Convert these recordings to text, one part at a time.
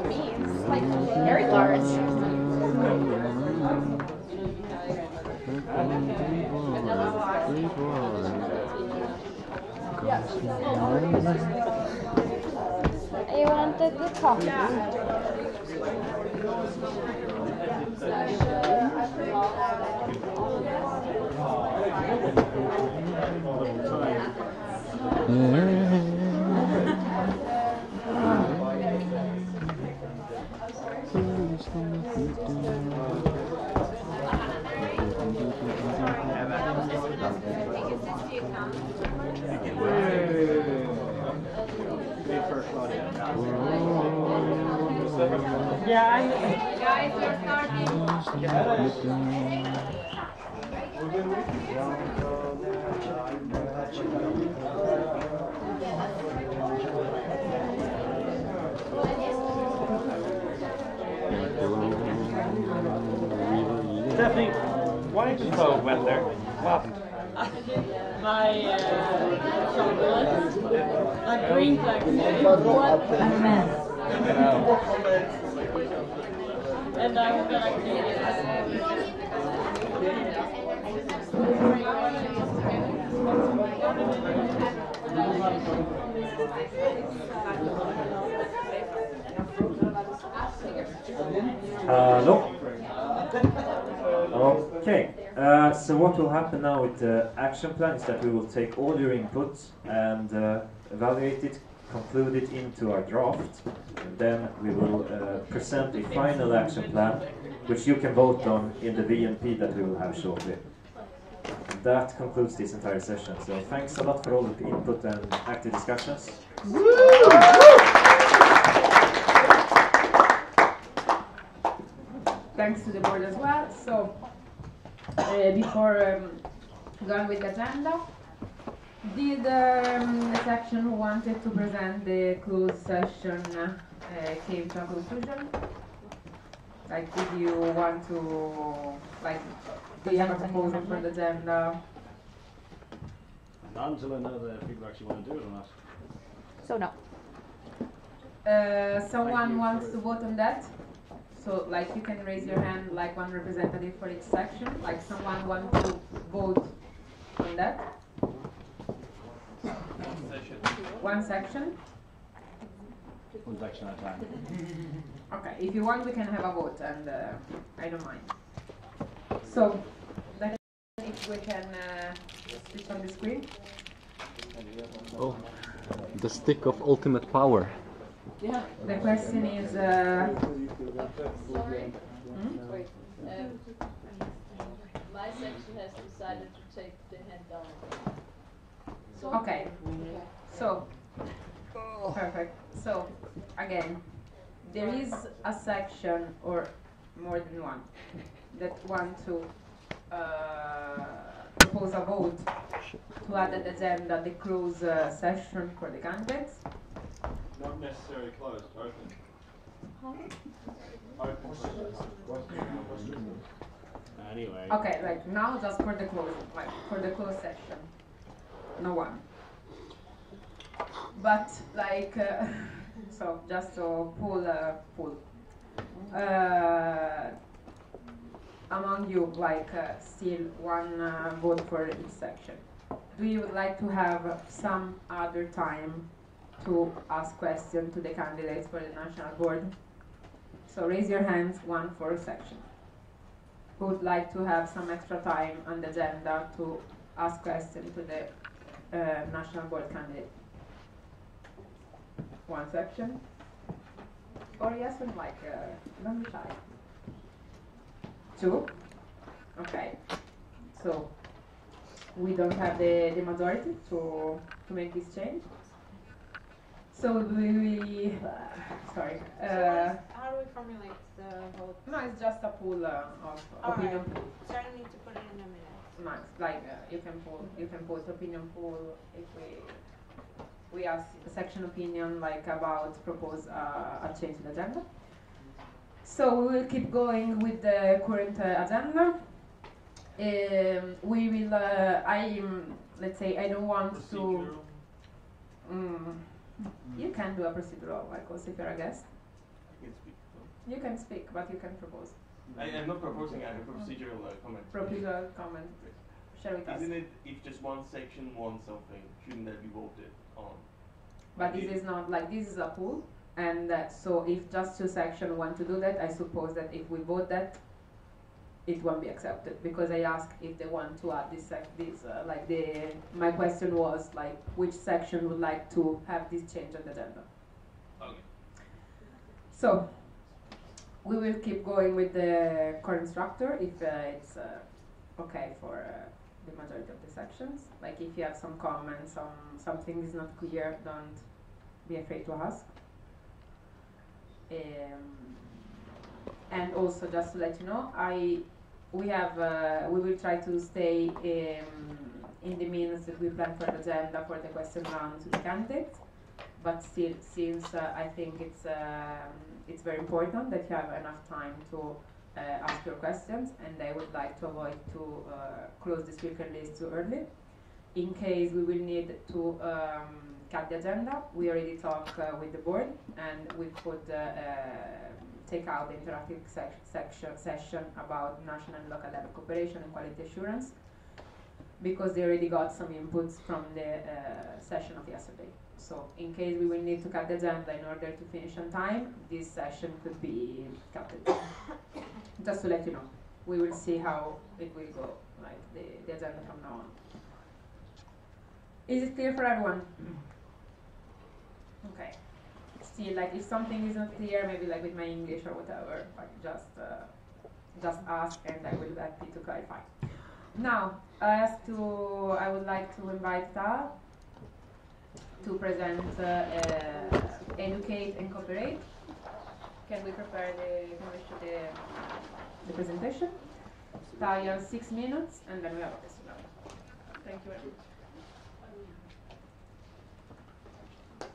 beans, like very large. You wanted the coffee? Guys, we're Stephanie, why is it so wet there? What? My chocolate, I drink like what a mess. And I'm gonna clean Hello. Okay, so what will happen now with the action plan is that we will take all your input and evaluate it, conclude it into our draft, and then we will present a final action plan which you can vote on in the VNP that we will have shortly. That concludes this entire session, so thanks a lot for all the input and active discussions. Thanks to the board as well. So before going with the agenda, did the section who wanted to present the closed session came to a conclusion? Like, did you want to, like, do you have a proposal for the agenda? Not until I know that people actually want to do it or not. So no. Someone wants to vote on that? So, like, you can raise your hand, like, one representative for each section. Like, someone wants to vote on that? One section? One section at a time. Okay, if you want, we can have a vote, and I don't mind. So, then if we can switch on the screen. Oh, the stick of ultimate power. Yeah. The question is. Sorry. Wait. My section has decided to take the hand down. Okay. So. Perfect. So, again, there is a section or more than one that want to propose a vote to add at the agenda the closed session for the candidates. Not necessarily closed, open. Anyway. Okay, like now just for the closed session. No one. But like so just to pull among you, like still one vote for each section. Do you would like to have some other time to ask questions to the candidates for the national board? So raise your hands, one for a section. Who would like to have some extra time on the agenda to ask questions to the national board candidate? One section? Or yes, and like, don't be shy. Two? Okay. So, we don't have the majority to make this change. So we sorry. How do we formulate the vote? No, it's just a pool of opinion pool. So I don't need to put it in a minute. Nice. Like you can post opinion pool if we ask the section opinion like about propose a change in the agenda. So we will keep going with the current agenda. We will. Let's say I don't want to. You can do a procedural, like also if you're a guest. can speak. You can speak, but you can propose. I'm not proposing, I have a procedural comment. Procedural comment. Share with us. Isn't it, if just one section wants something, shouldn't that be voted on? But this is not like, this is a pool, and so if just two sections want to do that, I suppose that if we vote that, it won't be accepted, because I asked if they want to add my question was like, which section would like to have this change on the agenda. Okay. So, we will keep going with the current structure if it's okay for the majority of the sections. Like if you have some comments, something is not clear, don't be afraid to ask. And also, just to let you know, we will try to stay in the minutes that we plan for the agenda for the question round to the candidates. But still, since I think it's very important that you have enough time to ask your questions, and I would like to avoid to close the speaker list too early. In case we will need to cut the agenda, we already talked with the board, and we could take out the interactive session about national and local level cooperation and quality assurance, because they already got some inputs from the session of yesterday. So in case we will need to cut the agenda in order to finish on time, this session could be cut. Just to let you know, we will see how it will go, like the agenda from now on. Is it clear for everyone? Okay. Still, like if something is not clear, maybe like with my English or whatever, like just ask and I will be happy to clarify. Now, I would like to invite Ta to present Educate and Cooperate. Can we prepare the presentation? Ta, you have 6 minutes and then we have a question. Thank you very much.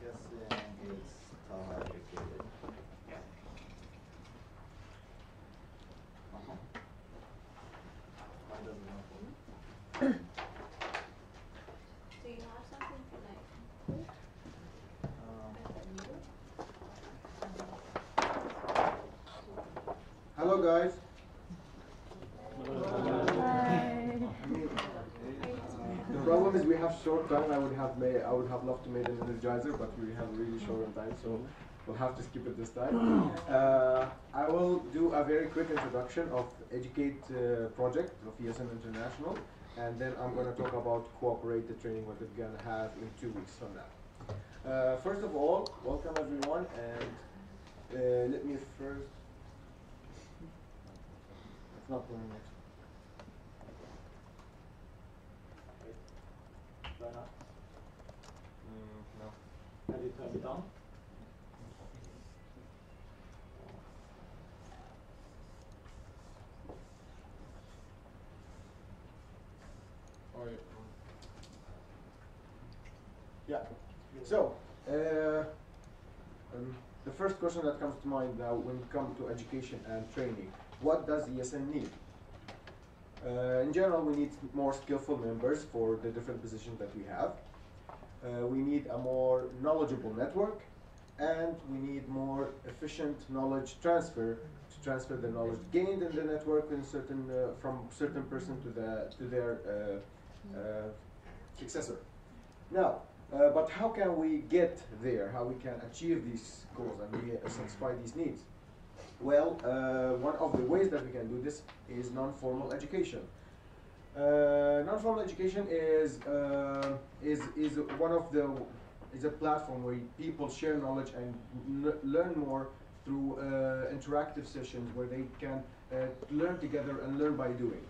Yes, it's educated. Why doesn't it work for me? Do you have something to like? Hello guys. The problem is we have short time. I would have loved to make an energizer, but we have really short on time, so we'll have to skip it this time. I will do a very quick introduction of Educate project of ESN International, and then I'm going to talk about Cooperate, the training what we're going to have in 2 weeks from now. First of all, welcome everyone, and let me first. It's not going next. Why not? No. Have you turned it on? Oh, yeah. So, the first question that comes to mind now when it comes to education and training, what does ESN need? In general, we need more skillful members for the different positions that we have. We need a more knowledgeable network, and we need more efficient knowledge transfer to transfer the knowledge gained in the network in from certain person to their successor. Now, but how can we get there? How we can achieve these goals and we satisfy these needs? Well, one of the ways that we can do this is non-formal education. Non-formal education is a platform where people share knowledge and learn more through interactive sessions where they can learn together and learn by doing.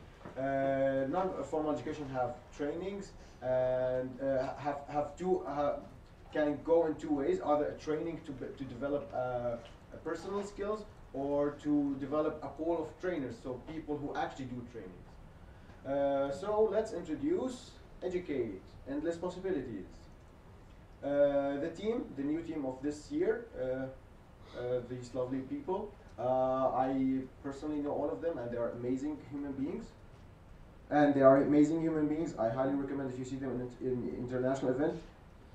Non-formal education have trainings and can go in 2 ways: either a training to develop personal skills, or to develop a pool of trainers, so people who actually do trainings. So let's introduce Educate, Endless Possibilities. The new team of this year, these lovely people, I personally know all of them, and they are amazing human beings. I highly recommend if you see them in international event,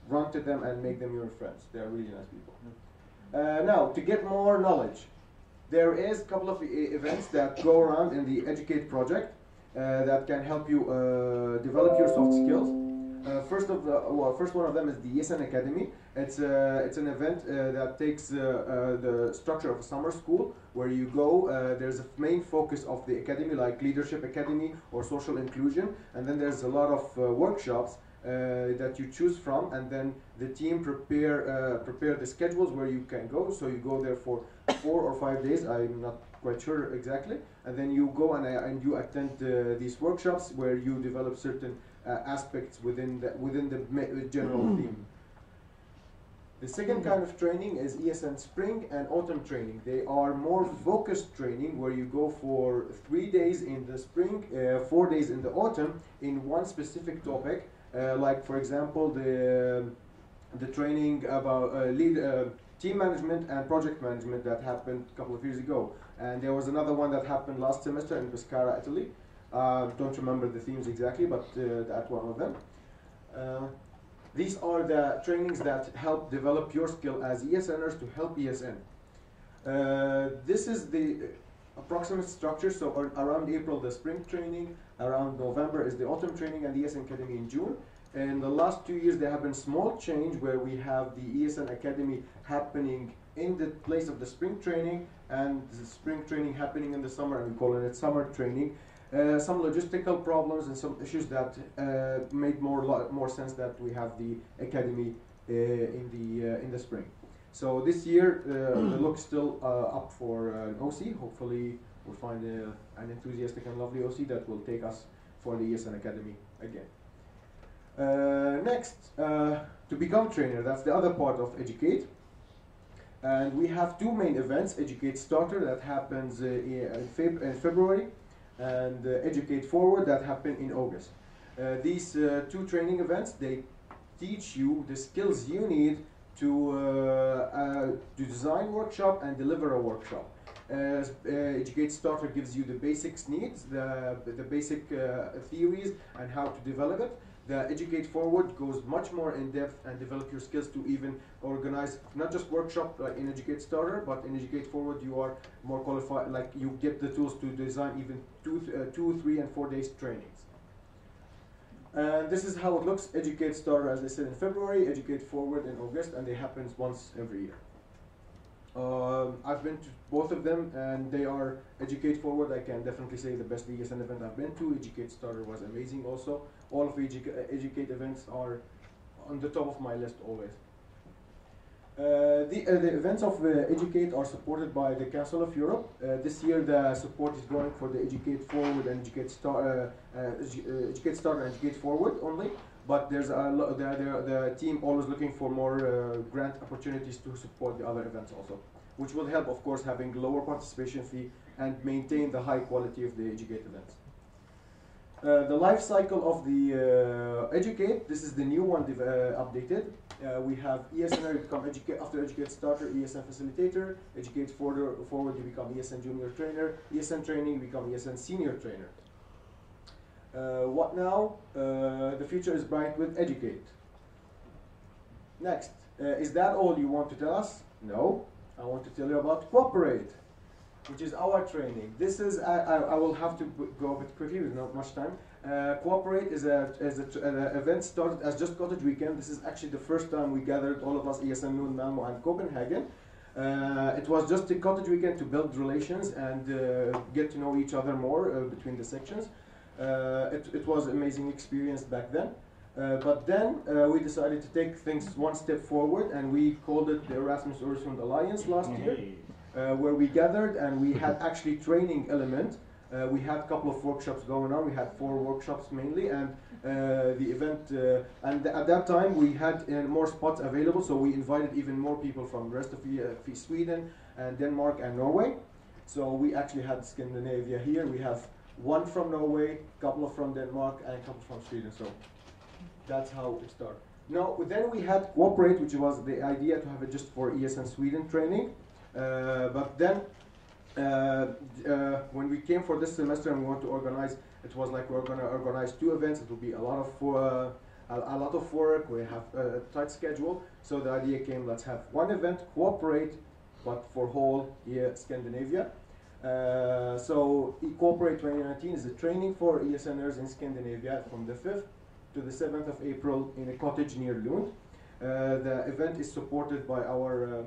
run to them and make them your friends. They are really nice people. Now, to get more knowledge, there is a couple of events that go around in the Educate project that can help you develop your soft skills. First one of them is the ESN Academy. It's an event that takes the structure of a summer school where you go. There's a main focus of the academy, like Leadership Academy or Social Inclusion, and then there's a lot of workshops that you choose from, and then the team prepare the schedules where you can go. So you go there for 4 or 5 days. I'm not quite sure exactly, and then you go and you attend these workshops where you develop certain aspects within the general theme. The second kind of training is ESN Spring and Autumn training. They are more focused training where you go for 3 days in the spring, 4 days in the autumn in one specific topic. Like for example, the training about team management and project management that happened a couple of years ago, and there was another one that happened last semester in Pescara, Italy. Don't remember the themes exactly, but that one of them. These are the trainings that help develop your skill as ESNers to help ESN. This is the approximate structure. So around April, the spring training. Around November is the autumn training and the ESN Academy in June. In the last 2 years, there have been small change where we have the ESN Academy happening in the place of the spring training, and the spring training happening in the summer, and we call it summer training. Some logistical problems and some issues that made more sense that we have the academy in the spring. So this year the look's still up for an OC. Hopefully we'll find an enthusiastic and lovely OC that will take us for the ESN Academy again. Next, to become trainer, that's the other part of Educate. And we have 2 main events, Educate Starter that happens in February, and Educate Forward that happen in August. These 2 training events, they teach you the skills you need to design workshop and deliver a workshop. Educate Starter gives you the basics needs, the basic theories and how to develop it. The Educate Forward goes much more in depth and develop your skills to even organize not just workshop in Educate Starter, but in Educate Forward you are more qualified, like you get the tools to design even 2, 3 and 4 days trainings. And this is how it looks. Educate Starter, as I said, in February, Educate Forward in August, and they happen once every year. I've been to both of them, and they are Educate Forward. I can definitely say the best ESN event I've been to. Educate Starter was amazing also. All of Educate events are on the top of my list always. The events of Educate are supported by the Council of Europe. This year the support is going for the Educate Forward and Educate Starter and Educate Forward only. But there's the team always looking for more grant opportunities to support the other events also, which will help, of course, having lower participation fee and maintain the high quality of the Educate events. The life cycle of the Educate, this is the new one updated. We have ESN become after Educate Starter, ESN Facilitator, Educate Forward you become ESN Junior Trainer, ESN Training become ESN Senior Trainer. What now? The future is bright with Educate. Next, is that all you want to tell us? No, I want to tell you about Cooperate, which is our training. This is, I will have to go a bit quickly with not much time. Cooperate is an event started as just Cottage Weekend. This is actually the first time we gathered, all of us, ESN Lund, Malmo and Copenhagen. It was just a Cottage Weekend to build relations and get to know each other more between the sections. It was an amazing experience back then. But then we decided to take things one step forward, and we called it the Erasmus Öresund Alliance last year, where we gathered and we had actually training element. We had a couple of workshops going on. We had 4 workshops mainly, and the event, and at that time we had more spots available, so we invited even more people from the rest of Sweden and Denmark and Norway. So we actually had Scandinavia here. We have 1 from Norway, a couple from Denmark, and a couple from Sweden. So that's how it started. Now, then we had Cooperate, which was the idea to have it just for ESN Sweden training. But then, when we came for this semester and we want to organize, it was like we're going to organize 2 events. It will be a lot of a lot of work. We have a tight schedule. So the idea came, let's have one event, cooperate, but for whole Scandinavia. So eCooperate 2019 is a training for ESNers in Scandinavia from the 5th to the 7th of April in a cottage near Lund. The event is supported by our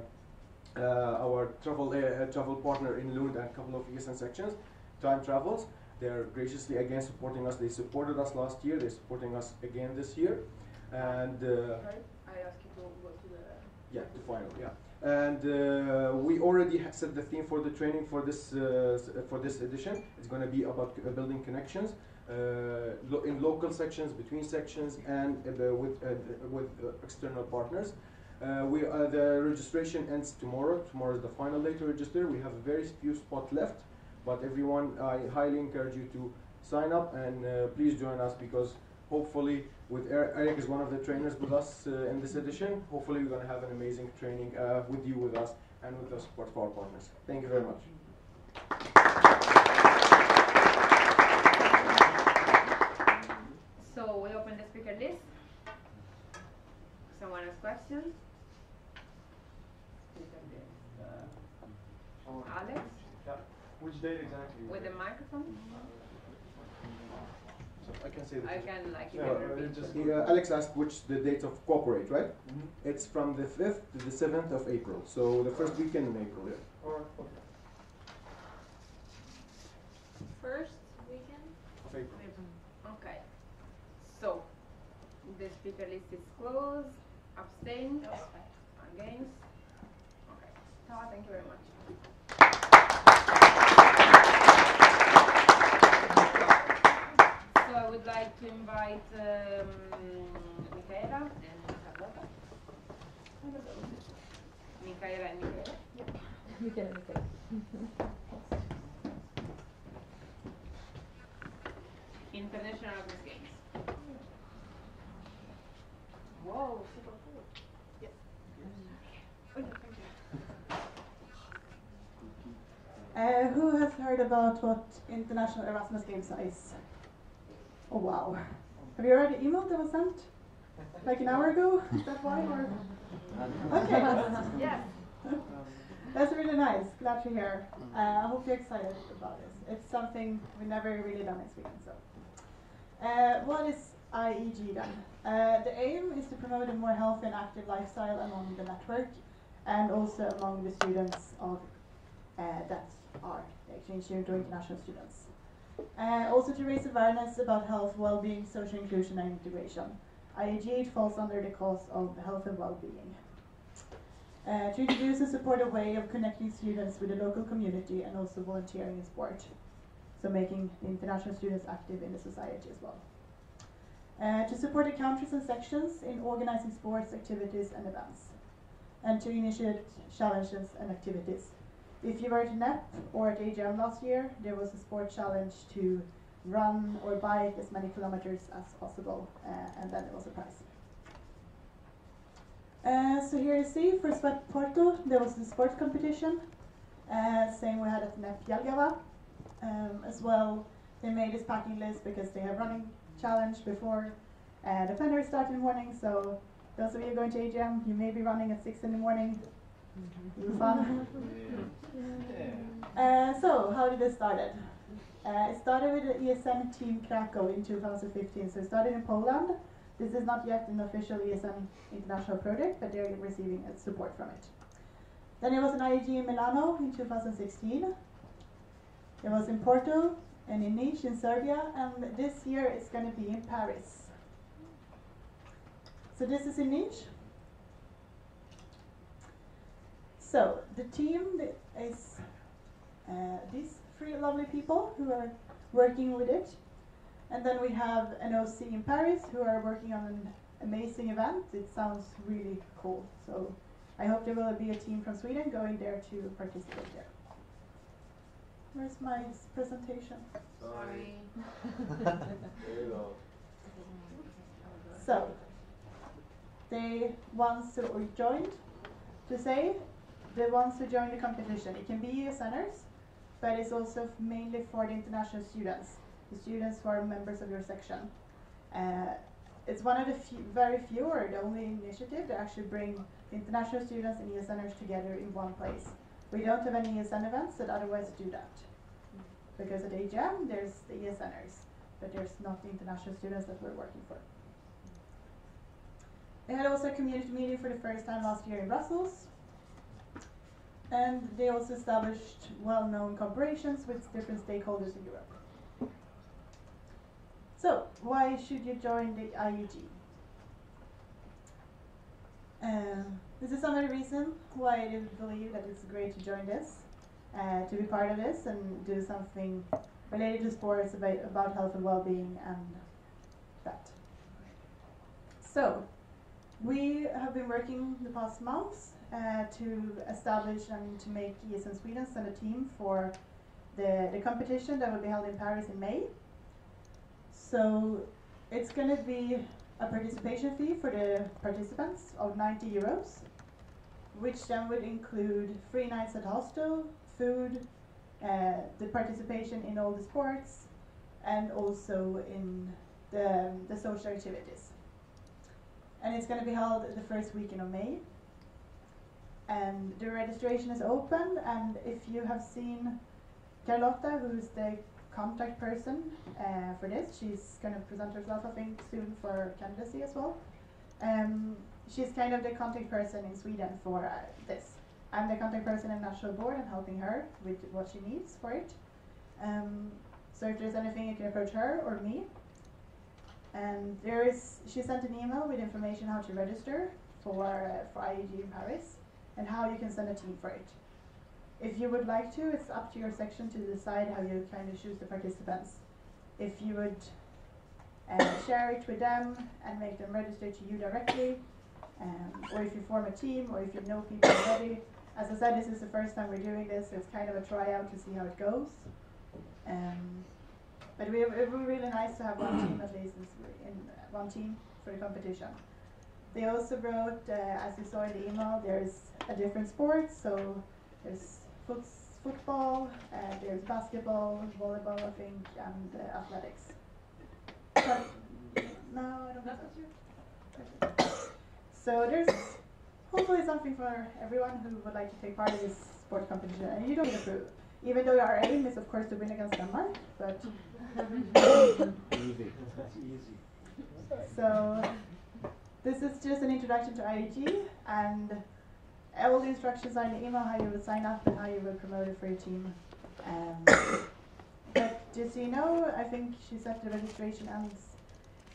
travel partner in Lund and a couple of ESN sections, Time Travels. They're graciously again supporting us. They supported us last year. They're supporting us again this year. And Sorry, I asked you to go to the... yeah, the final, yeah. And we already set the theme for the training for this edition. It's going to be about building connections in local sections, between sections, and with external partners. The registration ends tomorrow. Tomorrow is the final day to register. We have a very few spots left, but everyone, I highly encourage you to sign up and please join us, because hopefully, with Eric is one of the trainers with us in this edition. Hopefully, we're going to have an amazing training with you, with us, and with the support of our partners. Thank you very much. So we open the speaker list. Someone has questions? Alex? Yeah. Which date exactly? With the microphone? So I can say that. I can, like, you No, can repeat. Alex asked which the dates of cooperate, right? Mm-hmm. It's from the 5th to the 7th of April. So the first weekend in April, yeah. Alright, okay. First weekend? Of April. Okay. So, the speaker list is closed. Abstain? Against? Okay. Tara, thank you very much. So I would like to invite Michaela and Carlota. Michaela and Michaela. International Office Games. Whoa, super cool. Who has heard about what International Erasmus Games is? Oh wow. Have you read the email that was sent? Like an hour ago? Is that why? Or? Okay. Yeah. That's really nice. Glad to hear. I hope you're excited about this. It's something we've never really done in Sweden. So, what is IEG then? The aim is to promote a more healthy and active lifestyle among the network, and also among the students of that are exchange student or international students. Also to raise awareness about health, well-being, social inclusion and integration. IEG falls under the cause of health and well-being. To introduce and support a way of connecting students with the local community and also volunteering in sport. So making the international students active in the society as well. To support the countries and sections in organizing sports, activities and events. And to initiate challenges and activities. If you were at NEP or at AGM last year, there was a sport challenge to run or bike as many kilometers as possible, and then there was a prize. So here you see, for Sweat Porto, there was the sports competition. Same we had at NEP Jelgava. As well, they made this packing list because they have running challenge before the plenary started in the morning, so those of you going to AGM, you may be running at 6 in the morning. It was fun. So, how did it started? It started with the ESN Team Krakow in 2015, so it started in Poland. This is not yet an official ESN international project, but they're receiving support from it. Then it was an IEG in Milano in 2016. It was in Porto and in Niš in Serbia, and this year it's going to be in Paris. So this is in Niš. So the team is these three lovely people who are working with it. And then we have an OC in Paris who are working on an amazing event. It sounds really cool. So I hope there will be a team from Sweden going there to participate there. Where's my presentation? Sorry. There you go. So, the ones who joined, to say, the ones who joined the competition. It can be ESNers, but it's also mainly for the international students, the students who are members of your section. it's one of the very few, or the only initiative to actually bring international students and ESNers together in one place. We don't have any ESN events that otherwise do that. Because at AGM there's the ESNers, but there's not the international students that we're working for. They had also a community meeting for the first time last year in Brussels. And they also established well-known cooperations with different stakeholders in Europe. So, why should you join the IEG? This is some of the reason why I did believe that it's great to join this, to be part of this and do something related to sports about health and well-being and that. So, we have been working the past months to establish and to make ESN Sweden send a team for the competition that will be held in Paris in May. So it's going to be a participation fee for the participants of 90 euros, which then would include 3 nights at hostel, food, the participation in all the sports, and also in the social activities. And it's going to be held the first weekend of May. And the registration is open, and if you have seen Carlotta, who's the contact person for this, she's going to present herself, I think, soon for candidacy as well. She's kind of the contact person in Sweden for this. I'm the contact person in National Board and helping her with what she needs for it. So if there's anything, you can approach her or me. And she sent an email with information how to register for IEG in Paris and how you can send a team for it. If you would like to, it's up to your section to decide how you kind of choose the participants. If you would share it with them and make them register to you directly, or if you form a team, or if you know people already. As I said, this is the first time we're doing this, so it's kind of a tryout to see how it goes. But it would be really nice to have one team at least in one team for the competition. They also wrote, as you saw in the email, there's a different sports, so there's football, there's basketball, volleyball, I think, and athletics. But, no, I don't think so. So there's hopefully something for everyone who would like to take part in this sport competition. And you don't need to prove, even though our aim is of course to win against Denmark, but Easy. That's easy. So this is just an introduction to IEG, and all the instructions are in the email how you will sign up and how you will promote it for your team. But just so you know, I think she said the registration ends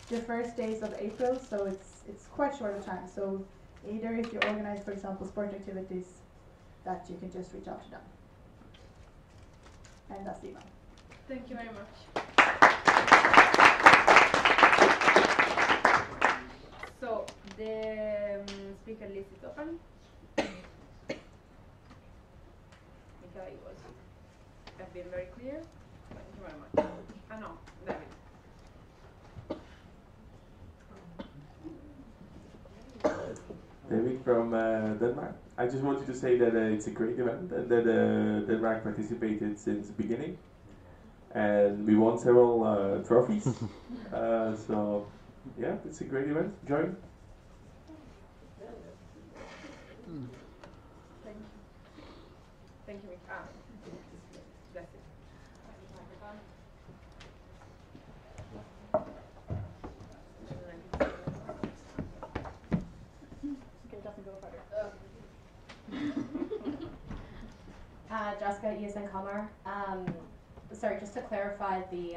the first days of April, so it's quite short of time. So either if you organize, for example, sport activities, that you can just reach out to them. And that's the email. Thank you very much. So the speaker list is open. Mikael was have been very clear. Thank you very much. No, David. David from Denmark. I just wanted to say that it's a great event and that Denmark participated since the beginning. And we won several trophies. So, yeah, it's a great event. Join. Thank you. Thank you, Mikael. That's it. Jessica, ESN Kamar. Sorry, just to clarify the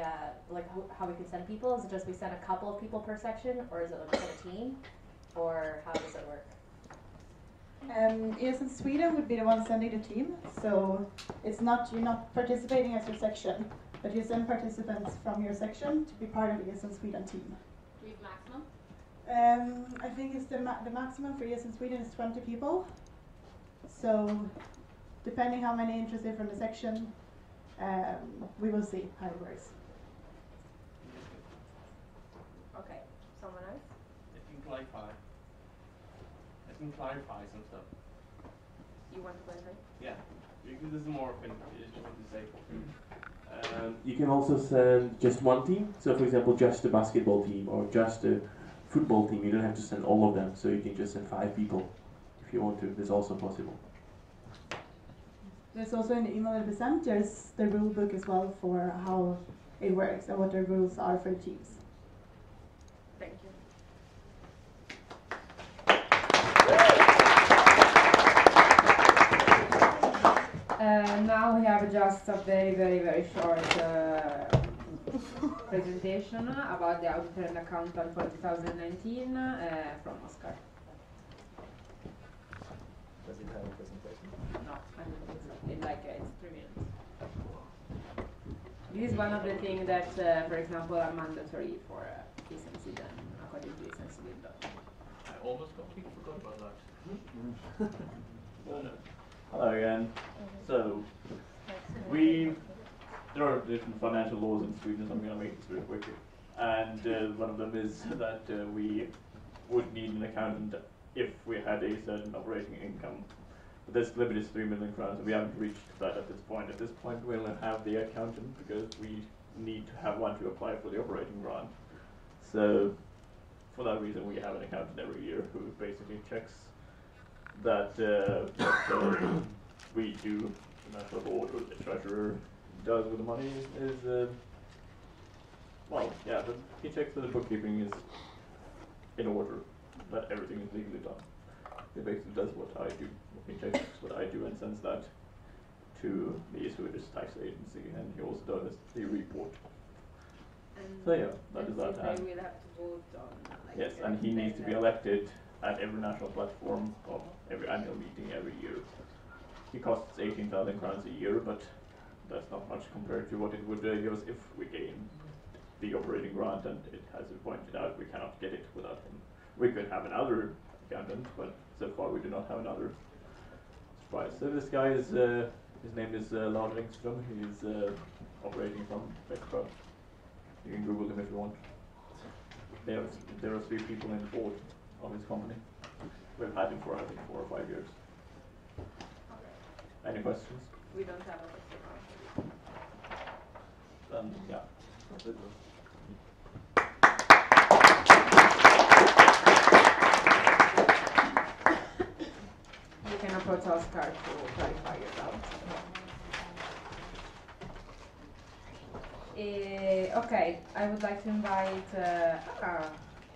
how we can send people. Is it just we send a couple of people per section, or is it like a team, or how does it work? ESN Sweden would be the one sending the team, so it's not you're not participating as your section, but you send participants from your section to be part of the ESN Sweden team. Do you have maximum? I think it's the maximum for ESN Sweden is 20 people. So depending how many interested from the section, we will see how it works. Okay, someone else? I can clarify some stuff. You want to clarify? Yeah, because this is more of an just want to say. You can also send just one team. So, for example, just the basketball team or just the football team, you don't have to send all of them, so you can just send 5 people if you want to. That's also possible. There's also in the email that we sent, there's the rule book as well for how it works and what the rules are for teams. Thank you. Now we have just a very short presentation about the auditor and accountant for 2019 from Oscar. Does it have a presentation? No, I don't think so. It's 3 minutes. This is one of the things that, for example, are mandatory for Eastern Sweden, according to Eastern Sweden law. I almost completely forgot about that. Hello again. So, there are different financial laws in Sweden, so I'm going to make this very quickly. And one of them is that we would need an accountant if we had a certain operating income. But this limit is 3 million crowns, and we haven't reached that at this point. At this point, we'll have the accountant because we need to have one to apply for the operating grant. So, for that reason, we have an accountant every year who basically checks that we do, the National Board or the treasurer does with the money is well, yeah, but he checks that the bookkeeping is in order, that everything is legally done. He basically does what I do. He checks what I do and sends that to the Swedish tax agency, and he also does the report. So yeah, that is that. And we'll have to vote on. Yes, and he needs to be elected at every national platform of every annual meeting every year. He costs 18,000 crowns a year, but that's not much compared to what it would give us if we gain the operating grant, and it has been pointed out we cannot get it without him. We could have another accountant, but so far we do not have another. Surprise. So this guy is, his name is Lars Engström. He is operating from Växjö. You can Google him if you want. There are 3 people in the board of his company. We've had him for, I think, 4 or 5 years. Any questions? We don't have a question. Then, yeah, that's it. You can approach Oscar to clarify your doubts. Okay, I would like to invite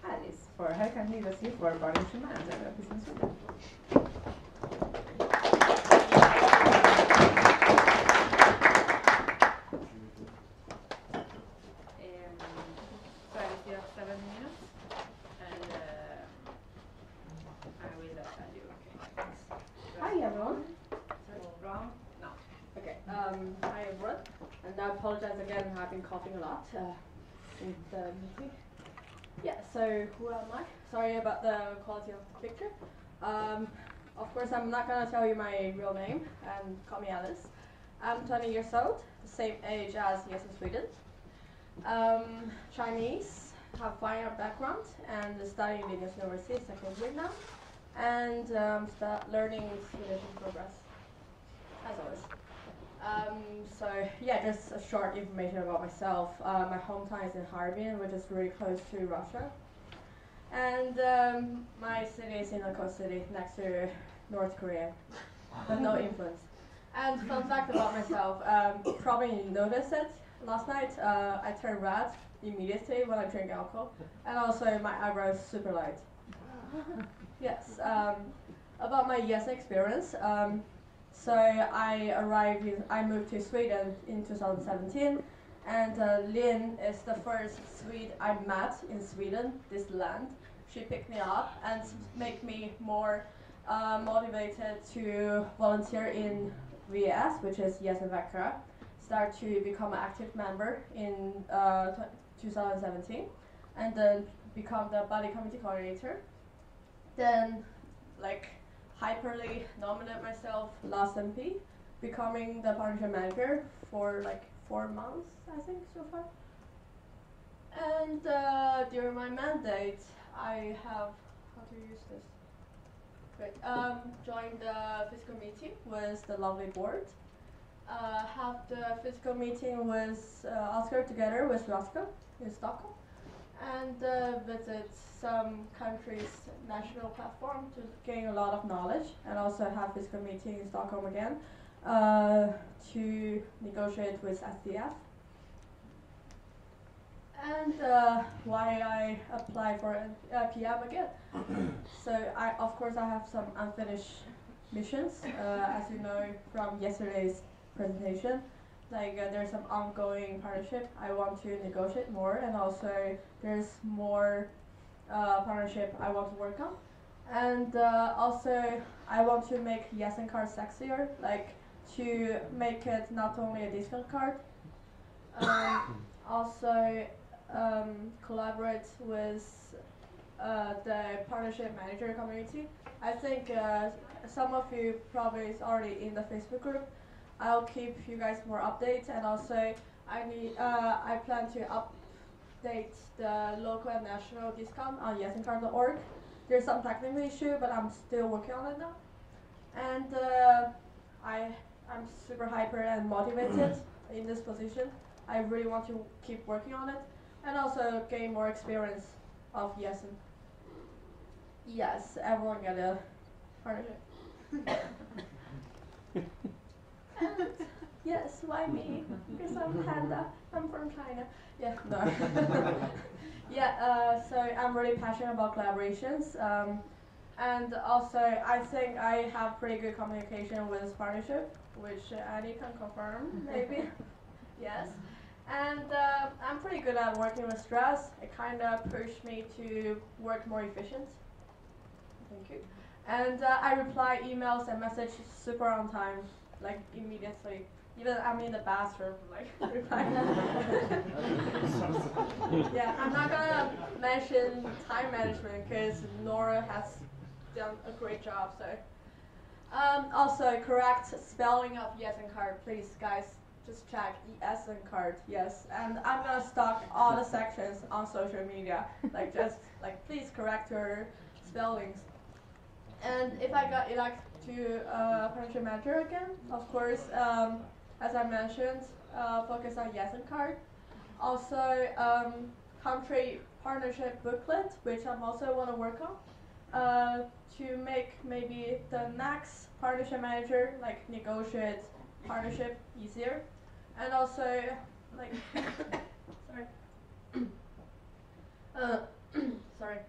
Alice for her candidacy for Barnenschemann and Business Sweden. So Alice, you have 7 minutes, and I will tell you. Okay. Hi everyone. Wrong? No. Okay. Hi everyone, and I apologize again. I've been coughing a lot in the meeting. Yeah. So who am I? Sorry about the quality of the picture. Of course, I'm not gonna tell you my real name. Call me Alice. I'm 20 years old, the same age as yes in Sweden. Chinese, have fine art background, and studying in Linus University, second year now, and start learning Swedish in progress, as always. So yeah, just a short information about myself. My hometown is in Harbin, which is really close to Russia, and my city is in a coast city next to North Korea, but no influence. And fun fact about myself, probably you noticed it. Last night, I turned red immediately when I drink alcohol, and also my eyebrows super light. Yes. About my yes experience. So I moved to Sweden in 2017, and Lynn is the first Swede I met in Sweden, this land. She picked me up and made me more motivated to volunteer in VS, which is Yes in Växjö. Start to become an active member in 2017, and then become the body committee coordinator. Then, hyperly nominate myself last MP, becoming the partnership manager for 4 months, I think, so far. And during my mandate, I have, how to use this? Great. Joined the fiscal meeting with the lovely board. Have the fiscal meeting with Oscar together with Roscoe in Stockholm. and visit some countries' national platform to gain a lot of knowledge, and also have physical meeting in Stockholm again to negotiate with SDF. And why I apply for PM again. So of course I have some unfinished missions, as you know from yesterday's presentation. Like there's some ongoing partnership I want to negotiate more, and also there's more partnership I want to work on. And also I want to make Yes and card sexier, like to make it not only a discount card. Also collaborate with the partnership manager community. I think some of you probably is already in the Facebook group. I'll keep you guys more updates, and also I plan to update the local and national discount on yesencard.org. There's some technical issue, but I'm still working on it now. And I'm super hyper and motivated in this position. I really want to keep working on it, and also gain more experience of Yesen. Yes, everyone get a partnership. And yes, why me? Because I'm panda. I'm from China. Yeah, no. Yeah, so I'm really passionate about collaborations. And also, I think I have pretty good communication with partnership, which Annie can confirm, maybe. Yes. And I'm pretty good at working with stress. It kind of pushed me to work more efficient. Thank you. And I reply emails and messages super on time, like immediately. Even I'm in the bathroom, like replying. Yeah, I'm not gonna mention time management because Nora has done a great job. So, also correct spelling of yes and card, please, guys. Just check ES and card, yes. And I'm gonna stalk all the sections on social media, like just like please correct your spellings. And if I got elected to partnership manager again, of course, as I mentioned, focus on yes and card. Also, country partnership booklet, which I'm also want to work on, to make maybe the next partnership manager like negotiate partnership easier, and also like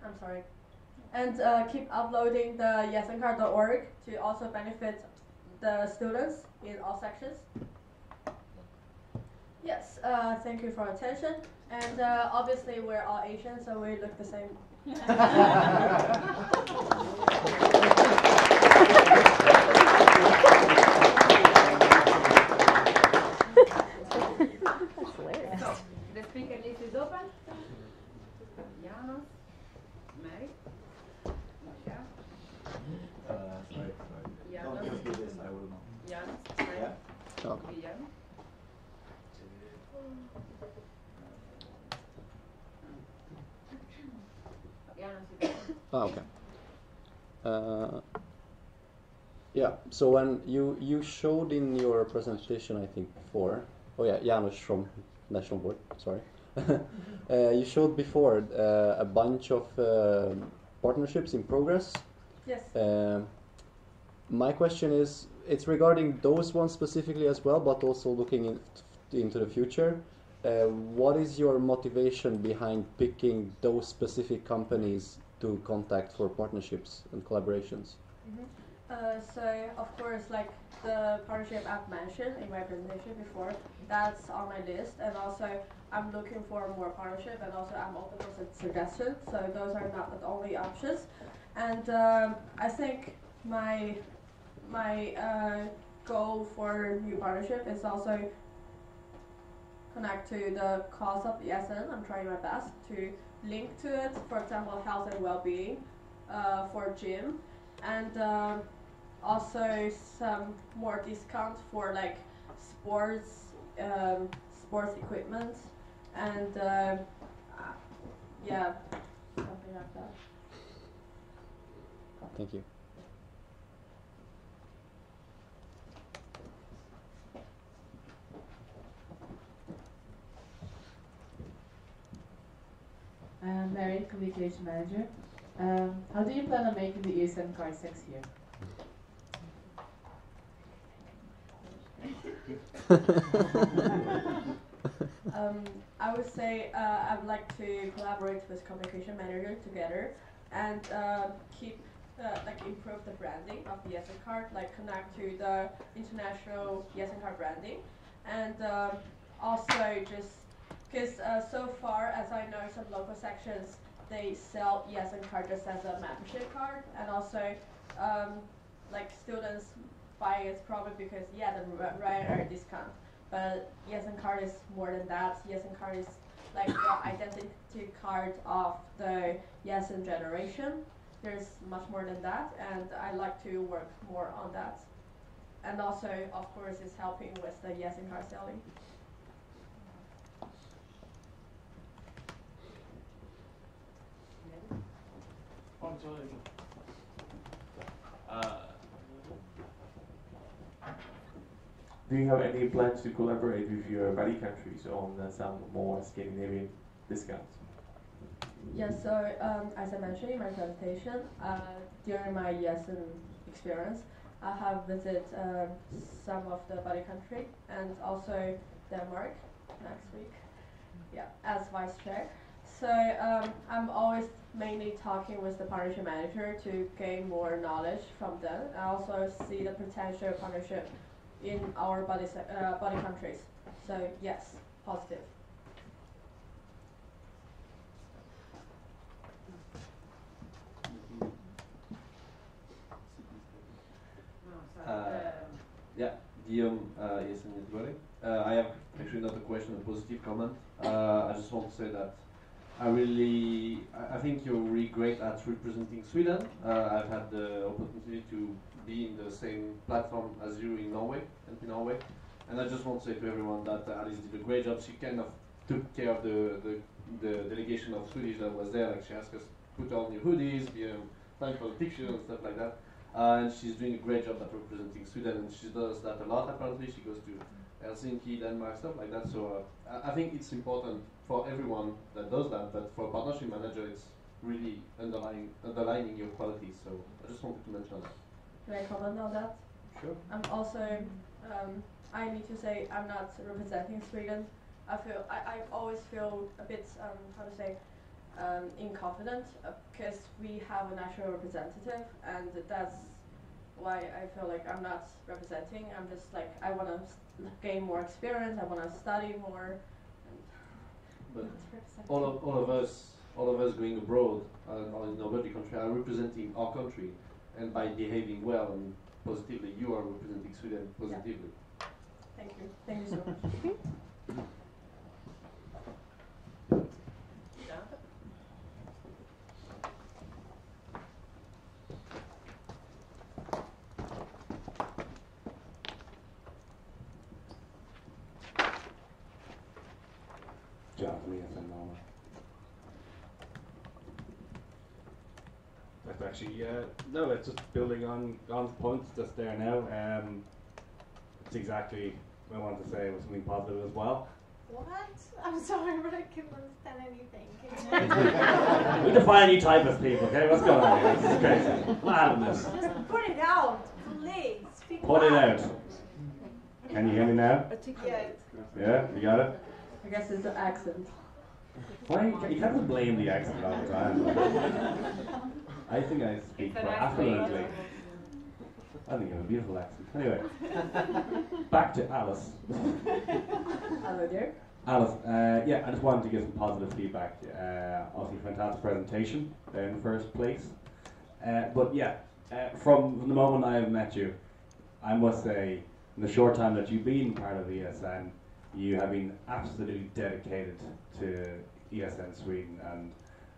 I'm sorry. And keep uploading the yesencard.org to also benefit the students in all sections. Yes, thank you for your attention. And obviously we're all Asian, so we look the same. That's hilarious. So, the speaker list is open. Janos, Mary, Masha. Sorry. Janos. Don't just do this, I will know. Janos, Yeah. Okay. Guillermo. Okay. Yeah, so when you showed in your presentation, I think before, oh yeah, Janusz from National Board, sorry. You showed before a bunch of partnerships in progress. Yes. My question is, it's regarding those ones specifically as well, but also looking into the future. What is your motivation behind picking those specific companies to contact for partnerships and collaborations? Mm-hmm. So of course, like the partnership I've mentioned in my presentation before, that's on my list, and also I'm looking for more partnership, and also I'm open for suggestions. So those are not the only options, and I think my goal for new partnership is also connect to the cause of the SN. I'm trying my best to link to it. For example, health and well-being for gym, and also some more discount for like sports equipment, and yeah, something like that. Thank you. communication manager. How do you plan on making the ESN card sexier? I would say I'd like to collaborate with communication manager together and keep like improve the branding of the ESN card, like connect to the international ESN card branding, and also just because so far as I know, some local sections they sell ESN card just as a membership card, and also like students buy it probably because the rare discount. But ESN card is more than that. ESN card is like the identity card of the ESN generation. There's much more than that, and I like to work more on that. And also, of course, is helping with the ESN card selling. Do you have any plans to collaborate with your buddy countries on some more Scandinavian discounts? Yes, so as I mentioned in my presentation, during my ESN experience, I have visited some of the buddy country and also Denmark next week, as vice chair. So I'm always mainly talking with the partnership manager to gain more knowledge from them and also see the potential partnership in our buddy countries. So yes, positive. Yeah, Guillaume is in everybody. I have actually not a question, a positive comment. I just want to say that I think you're really great at representing Sweden. I've had the opportunity to be in the same platform as you in Norway, and I just want to say to everyone that Alice did a great job. She kind of took care of the delegation of Swedish that was there. Like she asked us put on your hoodies, be time for the picture and stuff like that. And she's doing a great job at representing Sweden, and she does that a lot apparently. She goes to Helsinki, Denmark, stuff like that. So I think it's important for everyone that does that, but for a partnership manager, it's really underlining your qualities. So I just wanted to mention that. Can I comment on that? Sure. I'm also, I need to say I'm not representing Sweden. I always feel a bit, inconfident because we have a national representative, and that's why I feel like I'm not representing. I'm just like, I want to gain more experience, I want to study more. But all of us going abroad in our country are representing our country, and by behaving well and positively, you are representing Sweden positively. Yeah. Thank you so much. That's actually no. It's just building on the points that's there now. It's exactly what I wanted to say. It was something positive as well. What? I'm sorry, but I couldn't understand anything. We define a new type of people. Okay, what's going on here? This is crazy. I'm not having this. Just put it out, please. Speak Put it loud. out. Can you hear me now? Articulate. Yeah, you got it. I guess it's the accent. Why you can't blame the accent all the time. I think I speak affluently. I think you have a beautiful accent. Anyway, back to Alice. Hello there. Alice, yeah, I just wanted to give some positive feedback. Obviously, fantastic presentation in the first place. But yeah, from the moment I have met you, I must say, in the short time that you've been part of ESN, you have been absolutely dedicated to ESN Sweden, and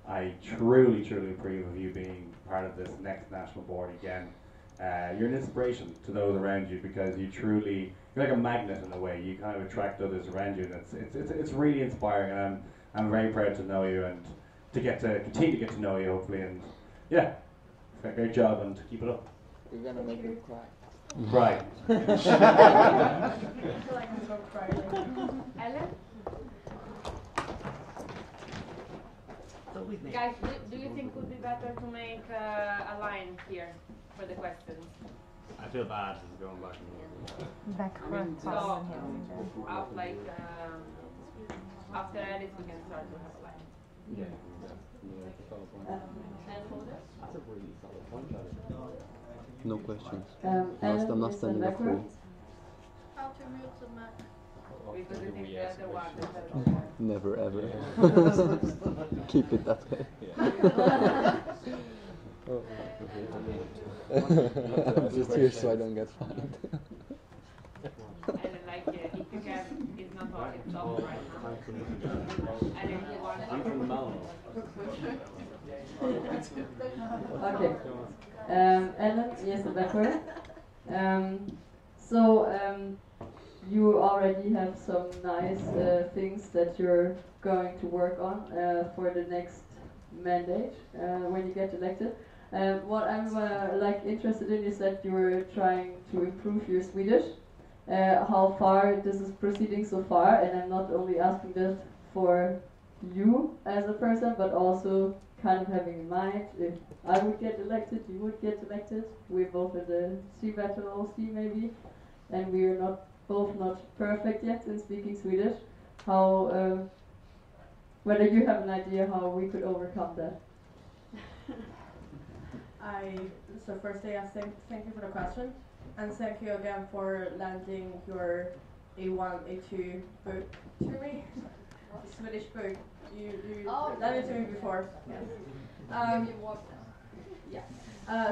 I truly, truly approve of you being part of this next national board again. You're an inspiration to those around you because you're like a magnet in a way. You kind of attract others around you, and it's really inspiring. And I'm very proud to know you and to continue to get to know you, hopefully. And yeah, great job, and keep it up. You're gonna make them cry. Right. I feel like I'm so crying. Ellen? So Guys, do you think it would be better to make a line here for the questions? I feel bad just going back and forth. Back So, like, after Alice, we can start to have a line. Yeah. No questions. Ellen, I'm not you standing stand up for backward. How to mute the mic? Because I think the other one is Never ever. Keep it that way. I'm just here so I don't get fined. And like, if you can, it's not all, it's off right now. And if you want I'm from Malmo. Okay. Ellen, yes, backward. You already have some nice things that you're going to work on for the next mandate when you get elected. What I'm interested in is that you're trying to improve your Swedish. How far this is proceeding so far, and I'm not only asking that for you as a person, but also kind of having in mind if I would get elected, you would get elected. We're both at the C battle OC maybe, and we are both not perfect yet in speaking Swedish. How, whether you have an idea how we could overcome that? So firstly, thank you for the question, and thank you again for lending your A1, A2 book to me. Swedish book. You lent it to me before. Yes. Yeah.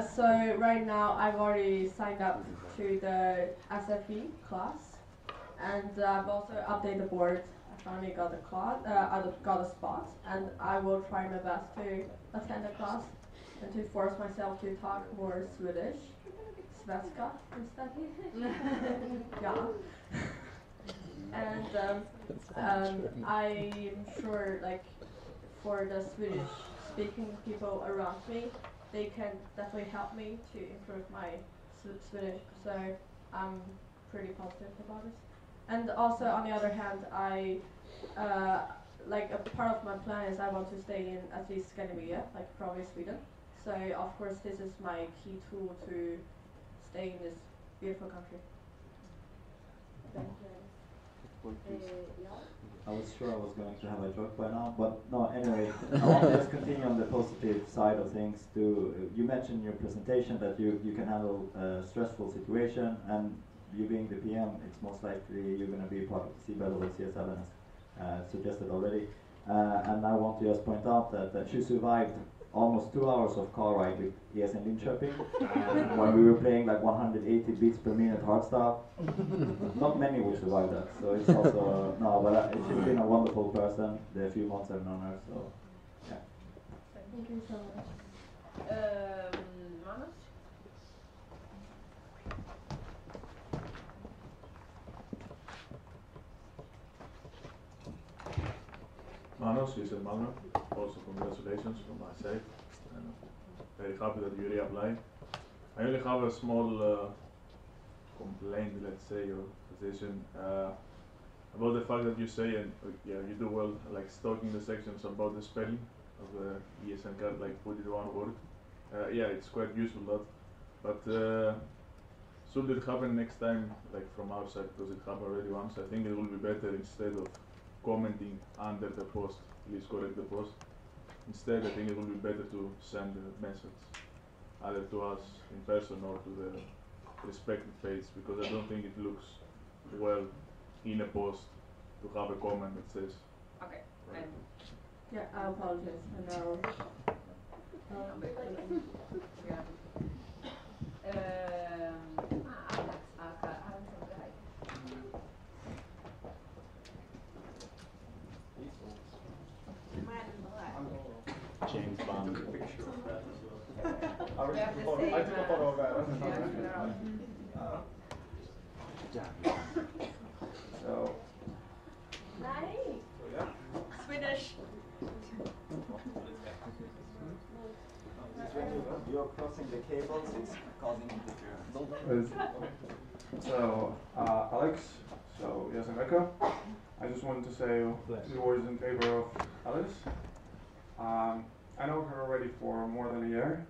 So right now I've already signed up to the SFE class, and I've also updated the board. I finally got got a spot, and I will try my best to attend the class and to force myself to talk more Swedish. Svenska instead. Yeah. And I'm sure, like, for the Swedish speaking people around me, they can definitely help me to improve my Swedish. So I'm pretty positive about it. And also, on the other hand, like, a part of my plan is I want to stay in at least Scandinavia, like probably Sweden. So of course, this is my key tool to stay in this beautiful country. Thank you. I was sure I was going to have a joke by now, but no, anyway, I want to just continue on the positive side of things. You mentioned in your presentation that you can handle a stressful situation, and you being the PM, it's most likely you're going to be part of the C-Battle with CS7 as suggested already. And I want to just point out that she survived almost 2 hours of car ride with ES in Linköping when we were playing like 180 beats per minute hardstyle. Not many would survive that, so it's also she's been a wonderful person the few months I've known her, so yeah. Thank you so much. Manos? Manos is in Malmö. Also congratulations from my side. And very happy that you reapply. I only have a small complaint, let's say, or position about the fact that you say, and you do well, like stalking the sections about the spelling of the ESN card, like put it one word. It's quite useful that, but should it happen next time, like from our side, because it happened already once, I think it will be better instead of commenting under the post, please correct the post. Instead, I think it will be better to send a message either to us in person or to the respective page, because I don't think it looks well in a post to have a comment that says. Okay. Right. Yeah, I apologize. And I'll James Bond. I took a photo of that. So. Swedish. You're crossing the cables, it's causing interference. So, Alex, so yes, and Rebecca, I just wanted to say a few words in favor of Alice. I know her already for more than a year,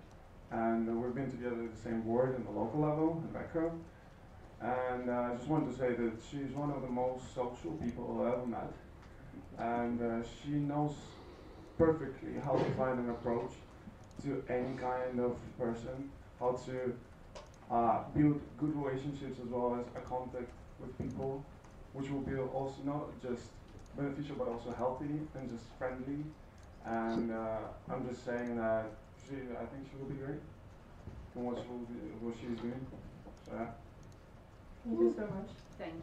and we've been together at the same board in the local level in Becker. And I just wanted to say that she's one of the most social people I've ever met, and she knows perfectly how to find an approach to any kind of person, how to build good relationships as well as a contact with people, which will be also not just beneficial but also healthy and just friendly. And I'm just saying that I think she will be great in what she's doing. So yeah. Thank you so much. Thank you.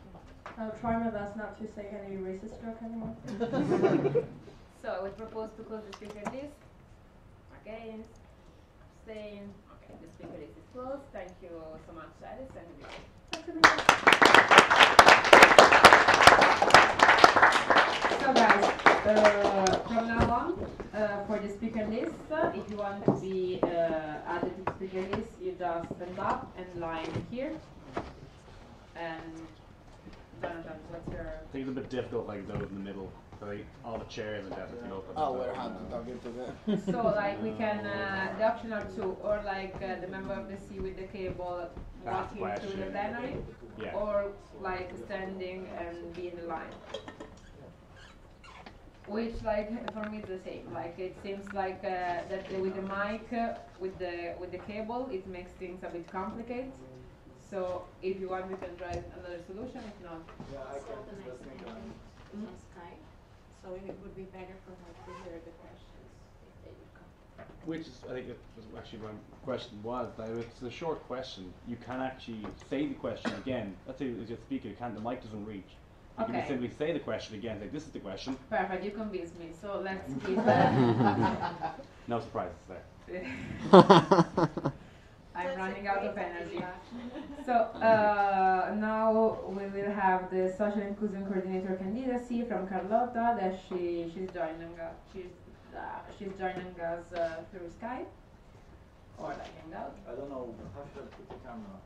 I'll try my best not to say any racist joke anymore. So I would propose to close the speaker list. Against, abstain. Okay, the speaker list is closed. Thank you so much, Alice and Vijay. So guys, from now on, for the speaker list, if you want to be added to the speaker list, you just stand up and line here. And Jonathan, what's your... I think it's a bit difficult, like those in the middle. Like all the chairs and definitely open. Oh, we're talking to them. So like we can, the option are two, or like the member of the C with the cable walking through the plenary, or like standing and be in the line. Which like for me is the same. Like it seems like that with the mic, with the cable, it makes things a bit complicated. So if you want, we can try another solution. If not, yeah, I can just think on Skype. So it would be better for her to hear the questions if they would come. Which is, I think, it was actually my question was that if it's a short question, you can actually say the question again. Let's say as you're speaking, the mic doesn't reach. You can just simply say the question again. Like, this is the question. Perfect. You convinced me. So let's keep. No surprises there. I'm running out of energy. So now we will have the social inclusion coordinator candidacy from Carlotta. That she's joining us. She's joining us through Skype or like Hangout. I don't know how should I put the camera.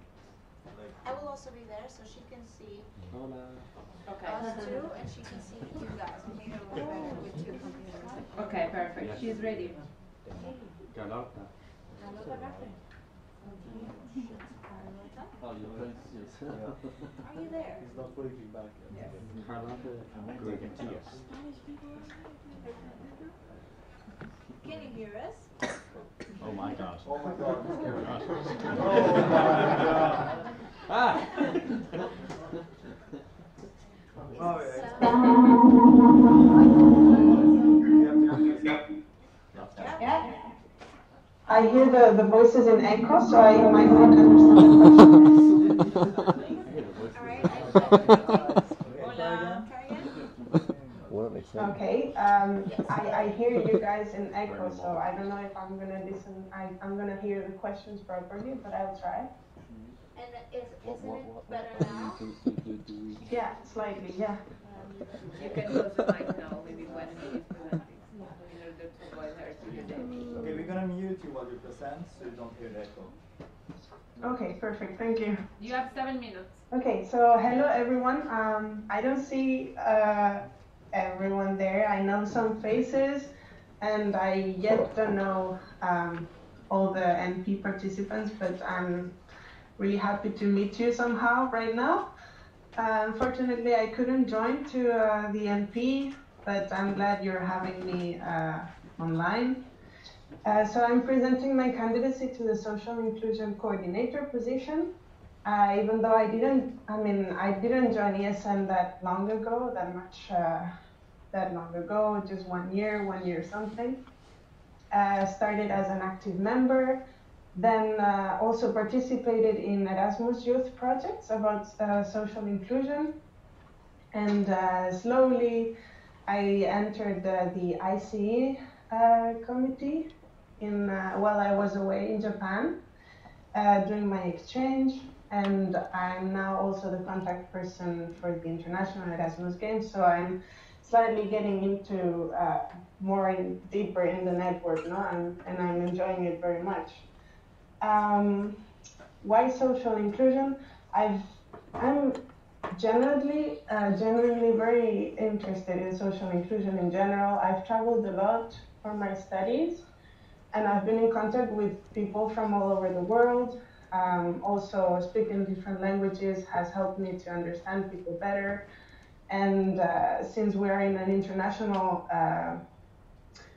Like I will also be there, so she can see Okay. us too, and she can see you guys. I think it will be better with two computers. Okay, perfect. Yes. She's ready. Carlotta. Oh, you're going to see us. Are you there? He's not waving back yet. Yes. Carlotta and Can you hear us? Oh my God. Oh my God. Oh my God. Ah! Yeah. I hear the voices in echo, so I might not understand the question. Okay. I hear you guys in echo, so I don't know if I'm gonna listen. I'm gonna hear the questions properly, but I'll try. And isn't it better now? Yeah, slightly. Yeah. You can close the mic now, maybe when she's presenting, in order to avoid her to hear the Okay, we're gonna mute you while you present, so you don't hear the echo. Okay, perfect. Thank you. You have 7 minutes. Okay, so hello everyone. I don't see everyone there. I know some faces, and I yet don't know all the MP participants, but I'm really happy to meet you somehow right now. Unfortunately, I couldn't join to the MP, but I'm glad you're having me online. So I'm presenting my candidacy to the Social Inclusion Coordinator position. Even though I didn't join ESN that long ago, just 1 year something. Started as an active member, then also participated in Erasmus youth projects about social inclusion. And slowly I entered the ICE committee while I was away in Japan during my exchange. And I'm now also the contact person for the International Erasmus Games, so I'm slightly getting into deeper in the network now, and I'm enjoying it very much. Why social inclusion? I'm genuinely very interested in social inclusion in general. I've traveled a lot for my studies, and I've been in contact with people from all over the world. Also, speaking different languages has helped me to understand people better. And since we are in an international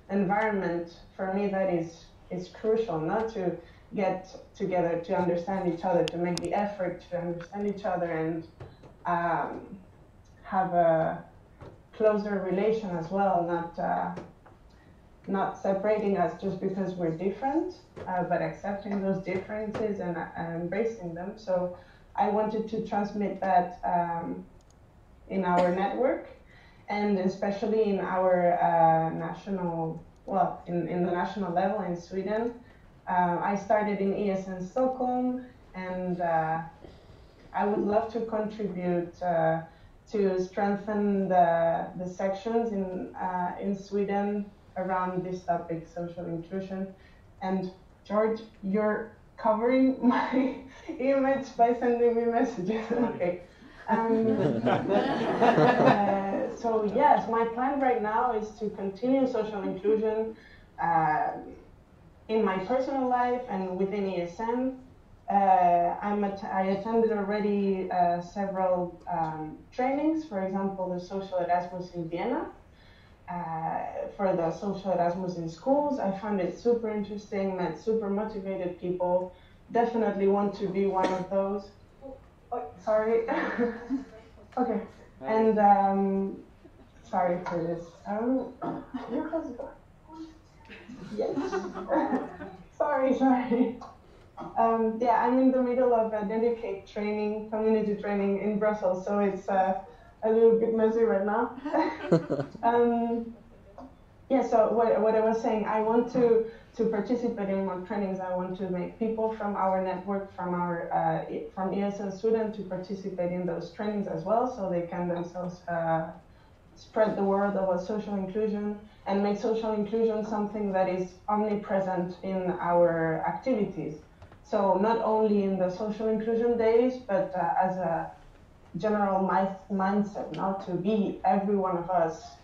environment, for me that is crucial, not to get together to understand each other, to make the effort to understand each other and have a closer relation as well, not separating us just because we're different, but accepting those differences and embracing them. So I wanted to transmit that in our network, and especially in our national, well, in the national level in Sweden. I started in ESN Stockholm, and I would love to contribute to strengthen the sections in Sweden around this topic, social inclusion. And George, you're covering my image by sending me messages. Okay. So yes, my plan right now is to continue social inclusion in my personal life and within ESN. I attended already several trainings, for example, the Social Erasmus in Vienna. For the Social Erasmus in schools, I found it super interesting, met super motivated people. Definitely want to be one of those. Oh, sorry. Okay. And sorry for this. You close the door. Yes. sorry. Yeah, I'm in the middle of a dedicated training, community training in Brussels, so it's a little bit messy right now. Yeah, so what I was saying, I want to participate in more trainings. I want to make people from our network, from ESN Sweden, to participate in those trainings as well, so they can themselves spread the word about social inclusion and make social inclusion something that is omnipresent in our activities. So not only in the social inclusion days, but as a general mindset, not to be every one of us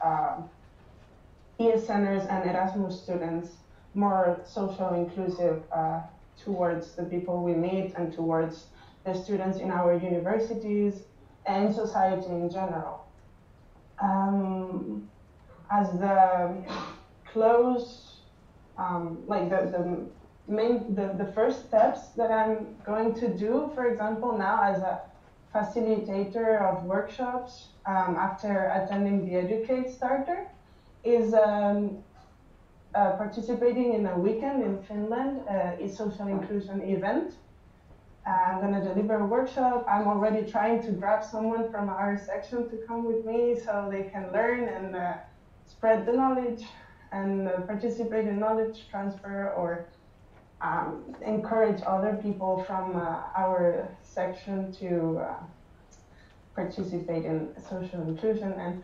ESNers and Erasmus students more social inclusive towards the people we meet and towards the students in our universities and society in general. As the close, like the first steps that I'm going to do, for example, now as a facilitator of workshops after attending the Educate Starter, is participating in a weekend in Finland, a social inclusion event. I'm going to deliver a workshop. I'm already trying to grab someone from our section to come with me so they can learn and spread the knowledge and participate in knowledge transfer, or encourage other people from our section to participate in social inclusion. And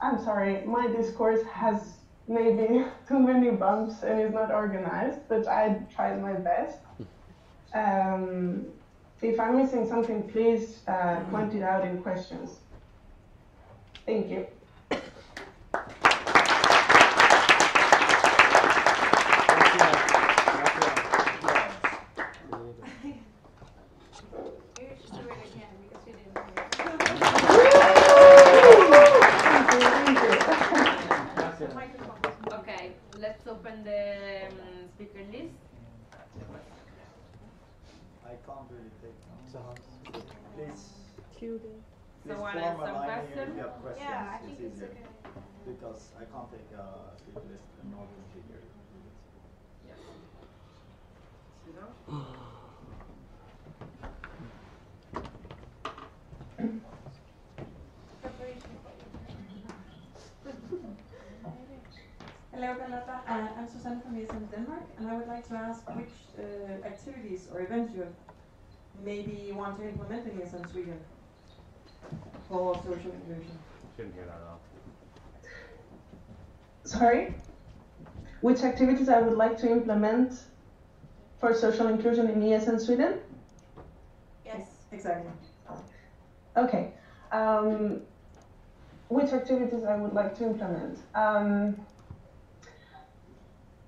I'm sorry, my discourse has maybe too many bumps and is not organized, but I tried my best. If I'm missing something, please point it out in questions. Thank you. Okay, let's open the speaker list. I can't really take notes. Please. Someone form has a some line here if questions? you have questions. Yeah, I it's think it's easier. okay. Because I can't take a speaker list and not figure. Yes. Hello, Carlota. I'm Susanne from ESN Denmark, and I would like to ask which activities or events you maybe want to implement in ESN Sweden for social inclusion. Shouldn't hear that at all. Sorry? Which activities I would like to implement for social inclusion in ESN Sweden? Yes. Exactly. Okay. Which activities I would like to implement?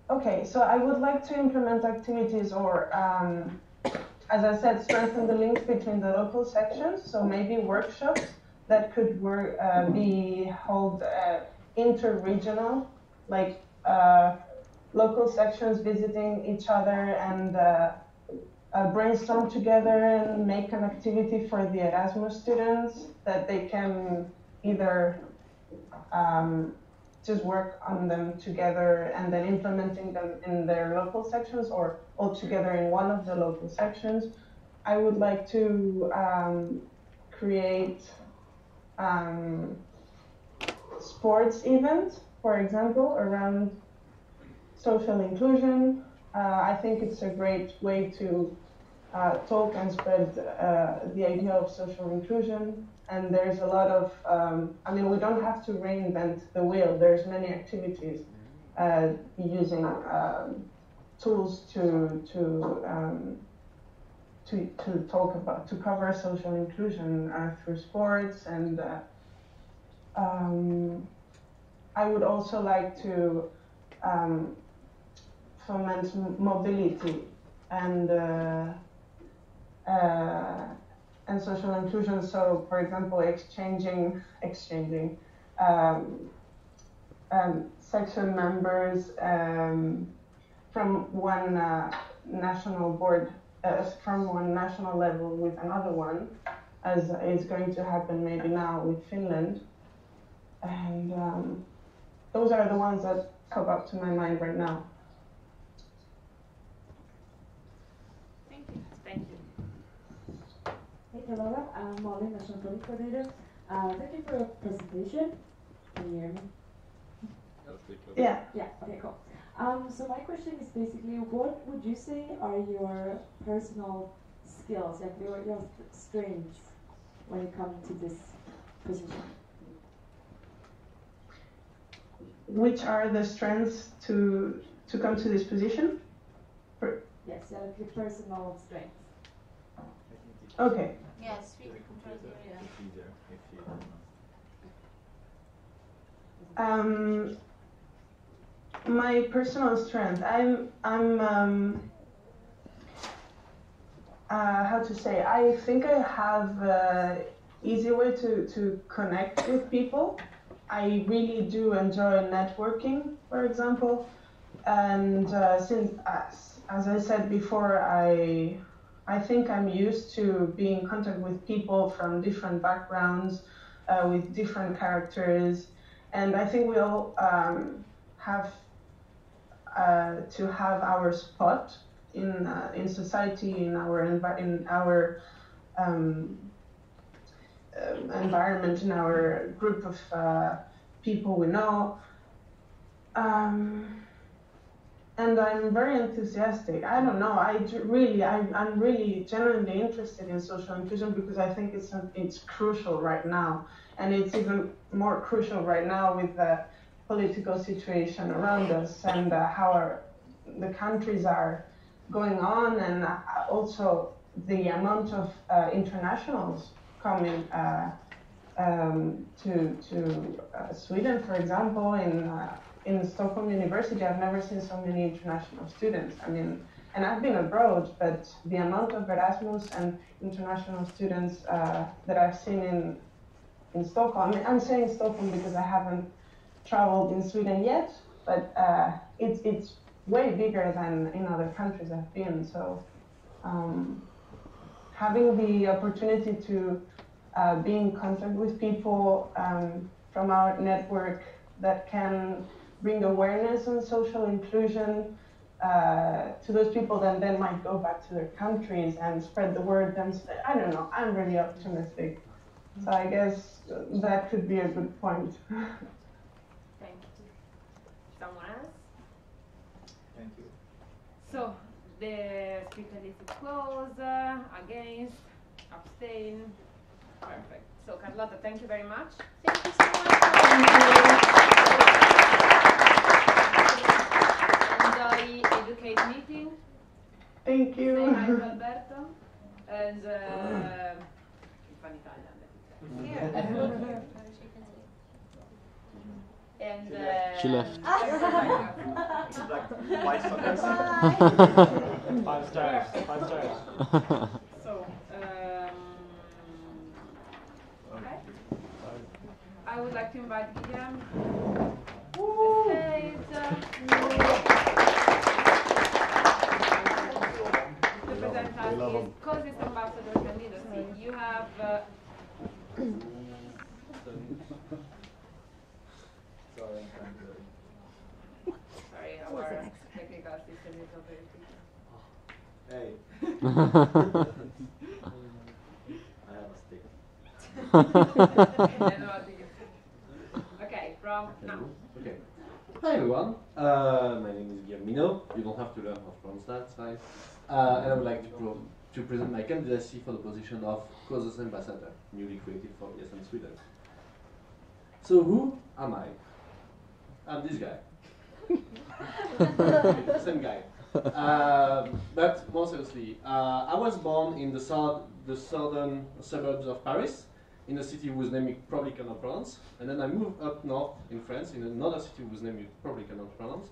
Okay, so I would like to implement activities or, as I said, strengthen the links between the local sections. So maybe workshops that could be held inter-regional, like local sections visiting each other and brainstorm together and make an activity for the Erasmus students that they can either just work on them together and then implementing them in their local sections or all together in one of the local sections. I would like to create sports events, for example, around social inclusion. I think it's a great way to talk and spread the idea of social inclusion. And there's a lot of, I mean, we don't have to reinvent the wheel. There's many activities using tools to talk about, to cover social inclusion through sports. And I would also like to foment mobility and social inclusion. So, for example, exchanging section members from one national board, from one national level with another one, as is going to happen maybe now with Finland. And those are the ones that come up to my mind right now. Thank you. Hey, Laura. I'm Molly, National Project Coordinator. Thank you for your presentation. Can you hear me? Yeah. Yeah, okay, cool. So my question is basically, what would you say are your personal skills, like your strengths when you come to this position? Which are the strengths to come to this position? Yes, like your personal strengths. Okay. Yes, my personal strength. I'm how to say? I think I have an easy way to connect with people. I really do enjoy networking, for example, and since as I said before, I think I'm used to being in contact with people from different backgrounds, with different characters, and I think we all have to have our spot in society, in our environment, in our group of people we know. And I'm very enthusiastic. I don't know. I'm really genuinely interested in social inclusion because I think it's crucial right now, and it's even more crucial right now with the political situation around us and how the countries are going on, and also the amount of internationals coming to Sweden, for example, in Stockholm University. I've never seen so many international students. I mean, and I've been abroad, but the amount of Erasmus and international students that I've seen in Stockholm, I'm saying Stockholm because I haven't traveled in Sweden yet, but it's way bigger than in other countries I've been. So having the opportunity to be in contact with people from our network that can bring awareness on social inclusion to those people that then might go back to their countries and spread the word themselves. I don't know, I'm really optimistic. So I guess that could be a good point. Thank you. Someone else? Thank you. So, the speaker list is closed, against, abstain. Perfect. So, Carlotta, thank you very much. Thank you so much. Enjoy Educate meeting. Thank you. Say hi to Alberto. And Italian. Here. And She left. Like 5 stars. 5 stars. 5 stars. So, okay. I would like to invite Guillaume to the stage to present us his causes ambassador candidacy. You have sorry, our technical system is not very clear. Hey. I have a stick. Okay, from now. Okay. Hi everyone. My name is Guillermino. You don't have to learn how to pronounce that, it's fine. And I would like to present my candidacy for the position of Causes Ambassador, newly created for ESN Sweden. So who am I? I'm this guy. Same guy. But more seriously, I was born in the southern suburbs of Paris, in a city whose name you probably cannot pronounce, and then I moved up north in France, in another city whose name you probably cannot pronounce,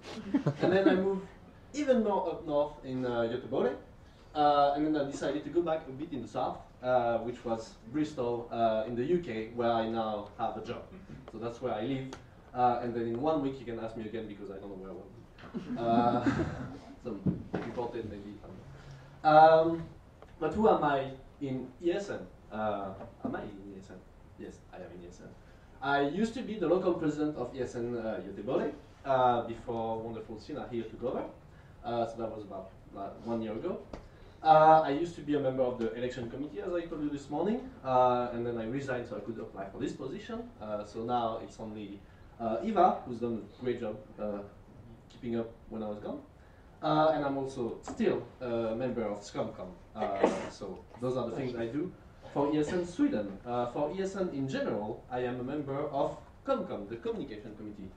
and then I moved even more up north in Göteborg, and then I decided to go back a bit in the south, which was Bristol in the UK, where I now have a job. So that's where I live, and then in 1 week you can ask me again because I don't know where I will be. So reported maybe. But who am I in ESN? Am I in ESN? Yes, I am in ESN. I used to be the local president of ESN Göteborg before wonderful Sina here took over. So that was about 1 year ago. I used to be a member of the election committee, as I told you this morning, and then I resigned so I could apply for this position. So now it's only Eva, who's done a great job keeping up when I was gone. And I'm also still a member of SCOMCOM. So those are the things I do. For ESN Sweden, for ESN in general, I am a member of COMCOM, the Communication Committee.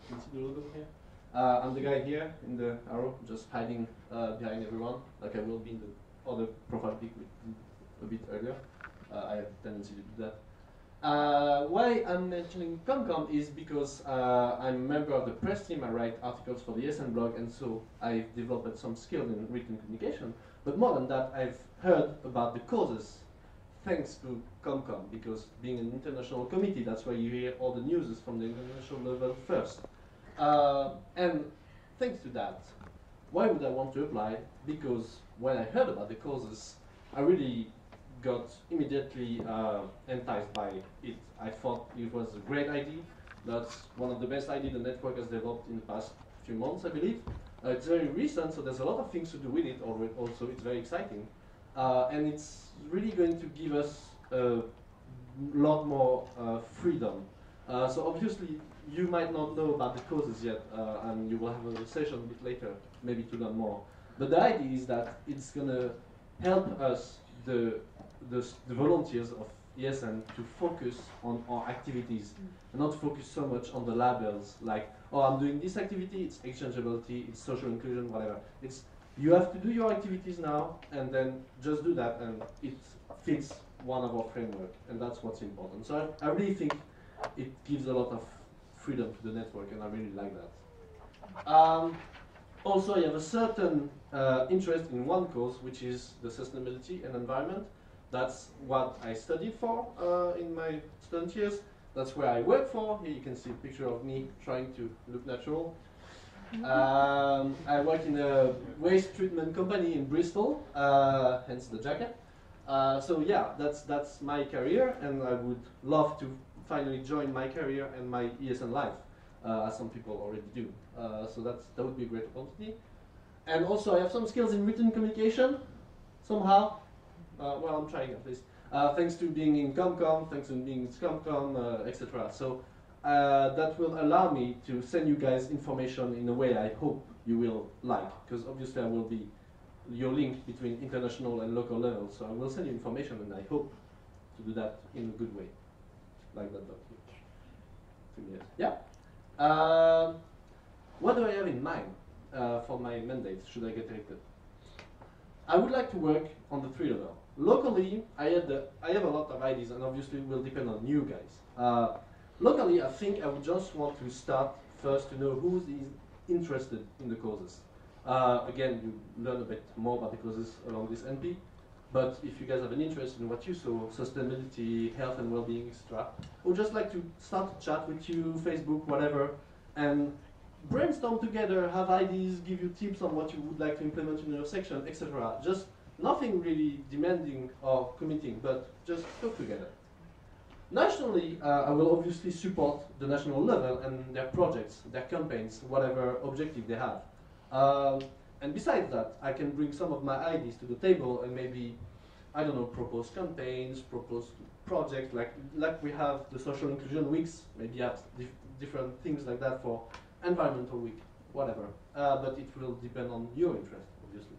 You can see the logo here? I'm the guy here in the arrow, just hiding behind everyone, like I will be in the other profile pic a bit earlier. I have a tendency to do that. Why I'm mentioning COMCOM is because I'm a member of the press team. I write articles for the ESN blog, and so I've developed some skills in written communication. But more than that, I've heard about the causes thanks to COMCOM, because being an international committee, that's where you hear all the news from the international level first. And thanks to that, why would I want to apply? Because when I heard about the causes, I really got immediately enticed by it. I thought it was a great idea. That's one of the best ideas the network has developed in the past few months, I believe. It's very recent, so there's a lot of things to do with it also. It's very exciting. And it's really going to give us a lot more freedom. So obviously, you might not know about the causes yet, and you will have a session a bit later, maybe to learn more. But the idea is that it's going to help us, the volunteers of ESN, to focus on our activities and not focus so much on the labels like, oh, I'm doing this activity, it's exchangeability, it's social inclusion, whatever. It's you have to do your activities now and then just do that, and it fits one of our framework, and that's what's important. So I really think it gives a lot of freedom to the network, and I really like that. Also, I have a certain interest in one cause, which is the sustainability and environment. That's what I studied for in my student years. That's where I work for. Here you can see a picture of me trying to look natural. I work in a waste treatment company in Bristol, hence the jacket. So yeah, that's my career, and I would love to finally join my career and my ESN life, as some people already do. So that would be a great opportunity. And also I have some skills in written communication, somehow. Well, I'm trying at least. Thanks to being in COMCOM, thanks to being in SCOMCOM, etc. So that will allow me to send you guys information in a way I hope you will like, because obviously I will be your link between international and local levels. So I will send you information, and I hope to do that in a good way, like that document. Yeah. What do I have in mind for my mandate should I get elected? I would like to work on the 3 level. Locally, I have a lot of ideas, and obviously it will depend on you guys. Locally, I think I would just want to start first to know who is interested in the causes. Again, you learn a bit more about the causes along this NP, but if you guys have an interest in what you saw, sustainability, health and well-being, etc., I would just like to start a chat with you, Facebook, whatever, and brainstorm together, have ideas, give you tips on what you would like to implement in your section, etc. Just nothing really demanding or committing, but just talk together. Nationally, I will obviously support the national level and their projects, their campaigns, whatever objective they have. And besides that, I can bring some of my ideas to the table and maybe, I don't know, propose campaigns, propose projects, like we have the social inclusion weeks, maybe have different things like that for environmental week, whatever. But it will depend on your interest, obviously.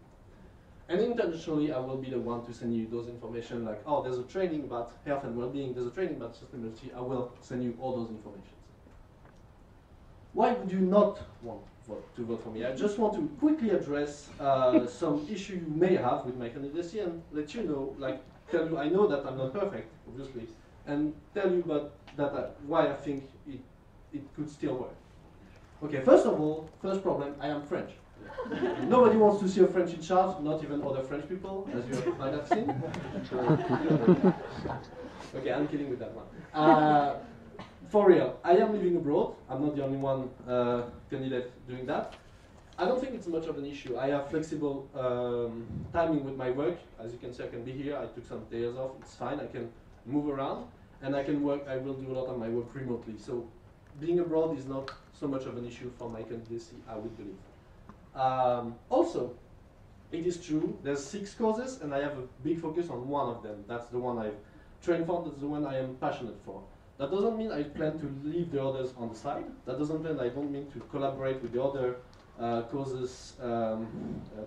And internationally, I will be the one to send you those information like, oh, there's a training about health and well-being, there's a training about sustainability, I will send you all those information. Why would you not want to vote for me? I just want to quickly address some issue you may have with my candidacy and let you know, like, tell you, I know that I'm not perfect, obviously, and tell you about that why I think it could still work. Okay, first of all, first problem, I am French. Nobody wants to see a French in charge, not even other French people, as you might have seen. Okay, I'm kidding with that one. For real, I am living abroad. I'm not the only one candidate doing that. I don't think it's much of an issue. I have flexible timing with my work. As you can see, I can be here. I took some days off. It's fine. I can move around, and I can work. I will do a lot of my work remotely. So being abroad is not so much of an issue for my candidacy, I would believe. Also, it is true, there's 6 causes, and I have a big focus on one of them. That's the one I've trained for, that's the one I am passionate for. That doesn't mean I plan to leave the others on the side. That doesn't mean I don't mean to collaborate with the other causes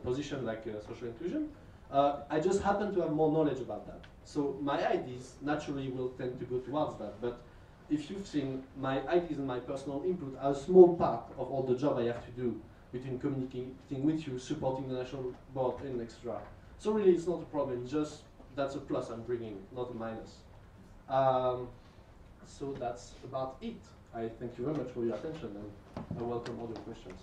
position like social inclusion. I just happen to have more knowledge about that. So my ideas naturally will tend to go towards that. But if you've seen, my ideas and my personal input are a small part of all the job I have to do between communicating with you, supporting the national board and extra. So really it's not a problem, just that's a plus I'm bringing, not a minus. So that's about it. I thank you very much for your attention and I welcome all your questions.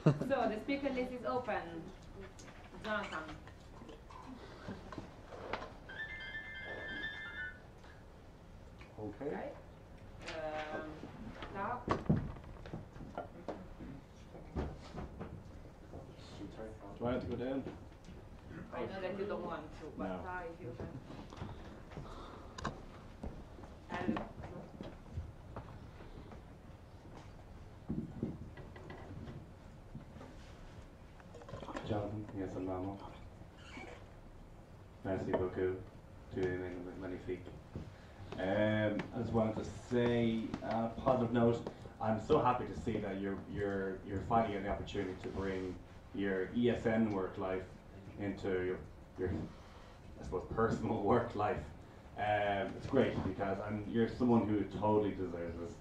So the speaker list is open. Jonathan. Okay. Now. Do I have to go down? I know that you don't want to, but No. if you can. Hello. Jonathan, yes, I'm Mamo. Merci beaucoup. Tu es magnifique. I just wanted to say, on a positive note, I'm so happy to see that you're finally getting the opportunity to bring your ESN work life into your I suppose personal work life. It's great because you're someone who totally deserves this.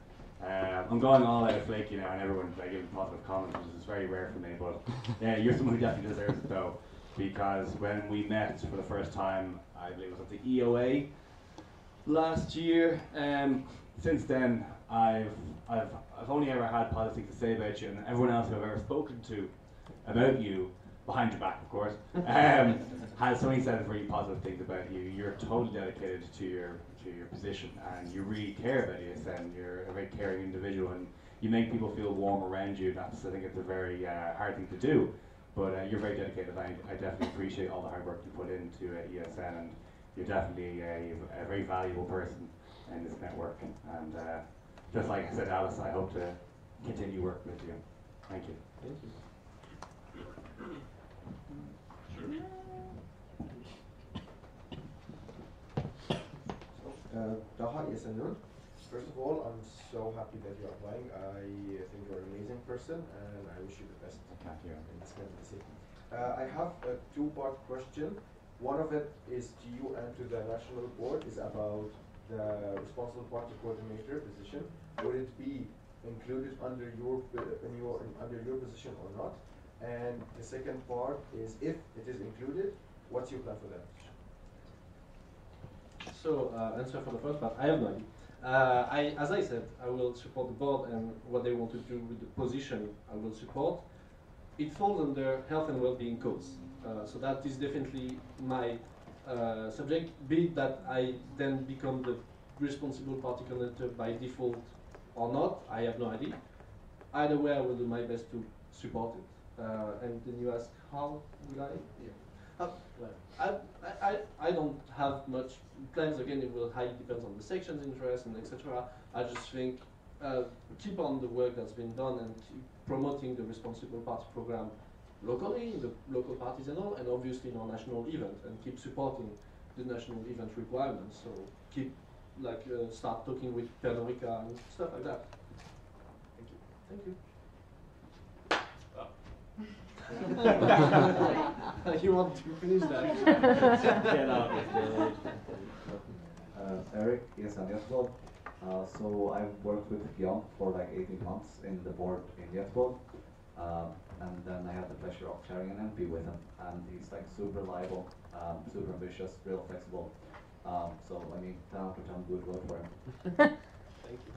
I'm going all out flaky now, and everyone's giving positive comments, which is very rare for me. But yeah, you're someone who definitely deserves it though, because when we met for the first time, I believe it was at the EOA last year. Since then, I've only ever had positive things to say about you, and everyone else who I've ever spoken to about you, behind your back, of course, has only said very positive things about you. You're totally dedicated to your position, and you really care about ESN. You're a very caring individual, and you make people feel warm around you. I think it's a very hard thing to do, but you're very dedicated. I definitely appreciate all the hard work you put into ESN, and you're definitely a very valuable person in this network. And just like I said, Alice, I hope to continue working with you. Thank you. Thank you. Daha ESN. First of all, I'm so happy that you're applying. I think you're an amazing person, and I wish you the best in this candidacy. I have a 2-part question. One of it is to you and to the national board is about the responsible party coordinator position. Would it be included under your position or not? And the second part is, if it is included, what's your plan for that? So, answer for the first part, I have no idea. As I said, I will support the board and what they want to do with the position I will support. It falls under health and well-being cause. So that is definitely my subject, be it that I then become the responsible party coordinator by default or not, I have no idea. Either way, I will do my best to support it. And then you ask, how will I? Yeah. I don't have much plans. Again, it will highly depend on the section's interest and etc. I just think keep on the work that's been done and keep promoting the responsible party program locally, in the local parties and all, and obviously in our national event, and keep supporting the national event requirements. So keep start talking with Pernod Ricard and stuff like that. Thank you. You want to finish that? Get out. Eric, yes, I'm Jetboard. So I've worked with Guillaume for like 18 months in the board in Jetboard. And then I had the pleasure of chairing an MP with him. And he's like super reliable, super ambitious, real flexible. So I mean, 10 out of 10 good vote for him. Thank you.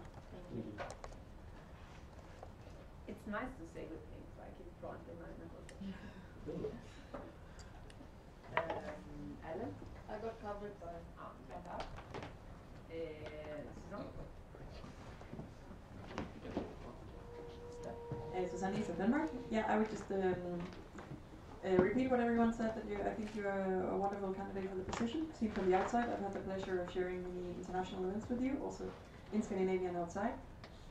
It's nice to say good things, like in front of my negotiation. Ellen? I got covered by Susanne is of Denmark. Yeah, I would just repeat what everyone said, that I think you're a wonderful candidate for the position. Seen from the outside, I've had the pleasure of sharing many international events with you, also in Scandinavia and outside.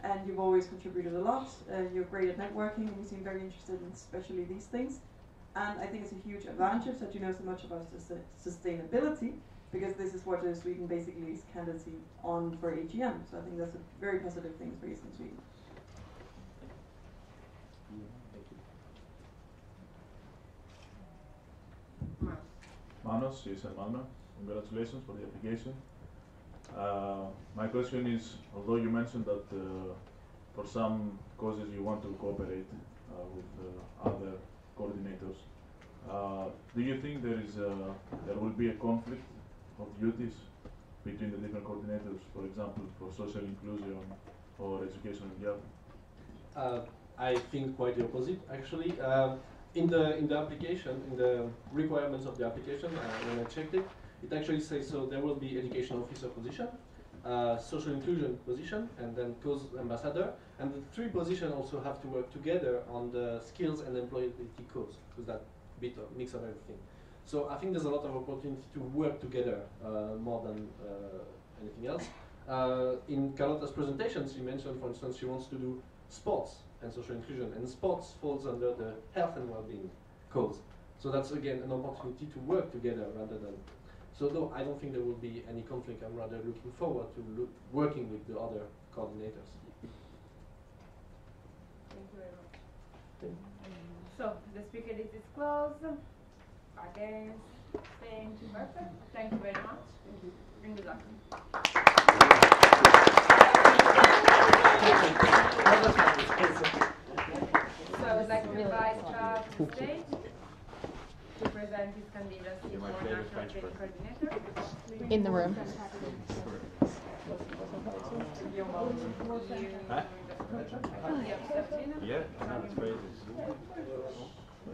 And you've always contributed a lot. You're great at networking, and you seem very interested in especially these things. And I think it's a huge advantage that you know so much about sustainability, because this is what Sweden basically is candidacy on for AGM. So I think that's a very positive thing for you in Sweden. Manos, she's in Malmö. Congratulations for the application. My question is, although you mentioned that for some causes you want to cooperate with other coordinators, do you think there will be a conflict of duties between the different coordinators, for example, for social inclusion or education and youth? I think quite the opposite, actually. In the application, in the requirements of the application, when I checked it, it actually says so there will be education officer position, social inclusion position, and then cause ambassador. And the three positions also have to work together on the skills and employability cause, because that bit of mix of everything. So I think there's a lot of opportunity to work together more than anything else. In Carlotta's presentation, she mentioned, for instance, she wants to do sports and social inclusion, and sports falls under the health and well-being cause. So that's again an opportunity to work together rather than. So no, I don't think there will be any conflict. I'm rather looking forward to working with the other coordinators. Thank you very much. So the speaker list is closed. Against, staying perfect. Thank you very much. And good luck. So I would like to invite Charles to the stage to present his candidacy for National Training Coordinator. In the room. Yeah, that's crazy.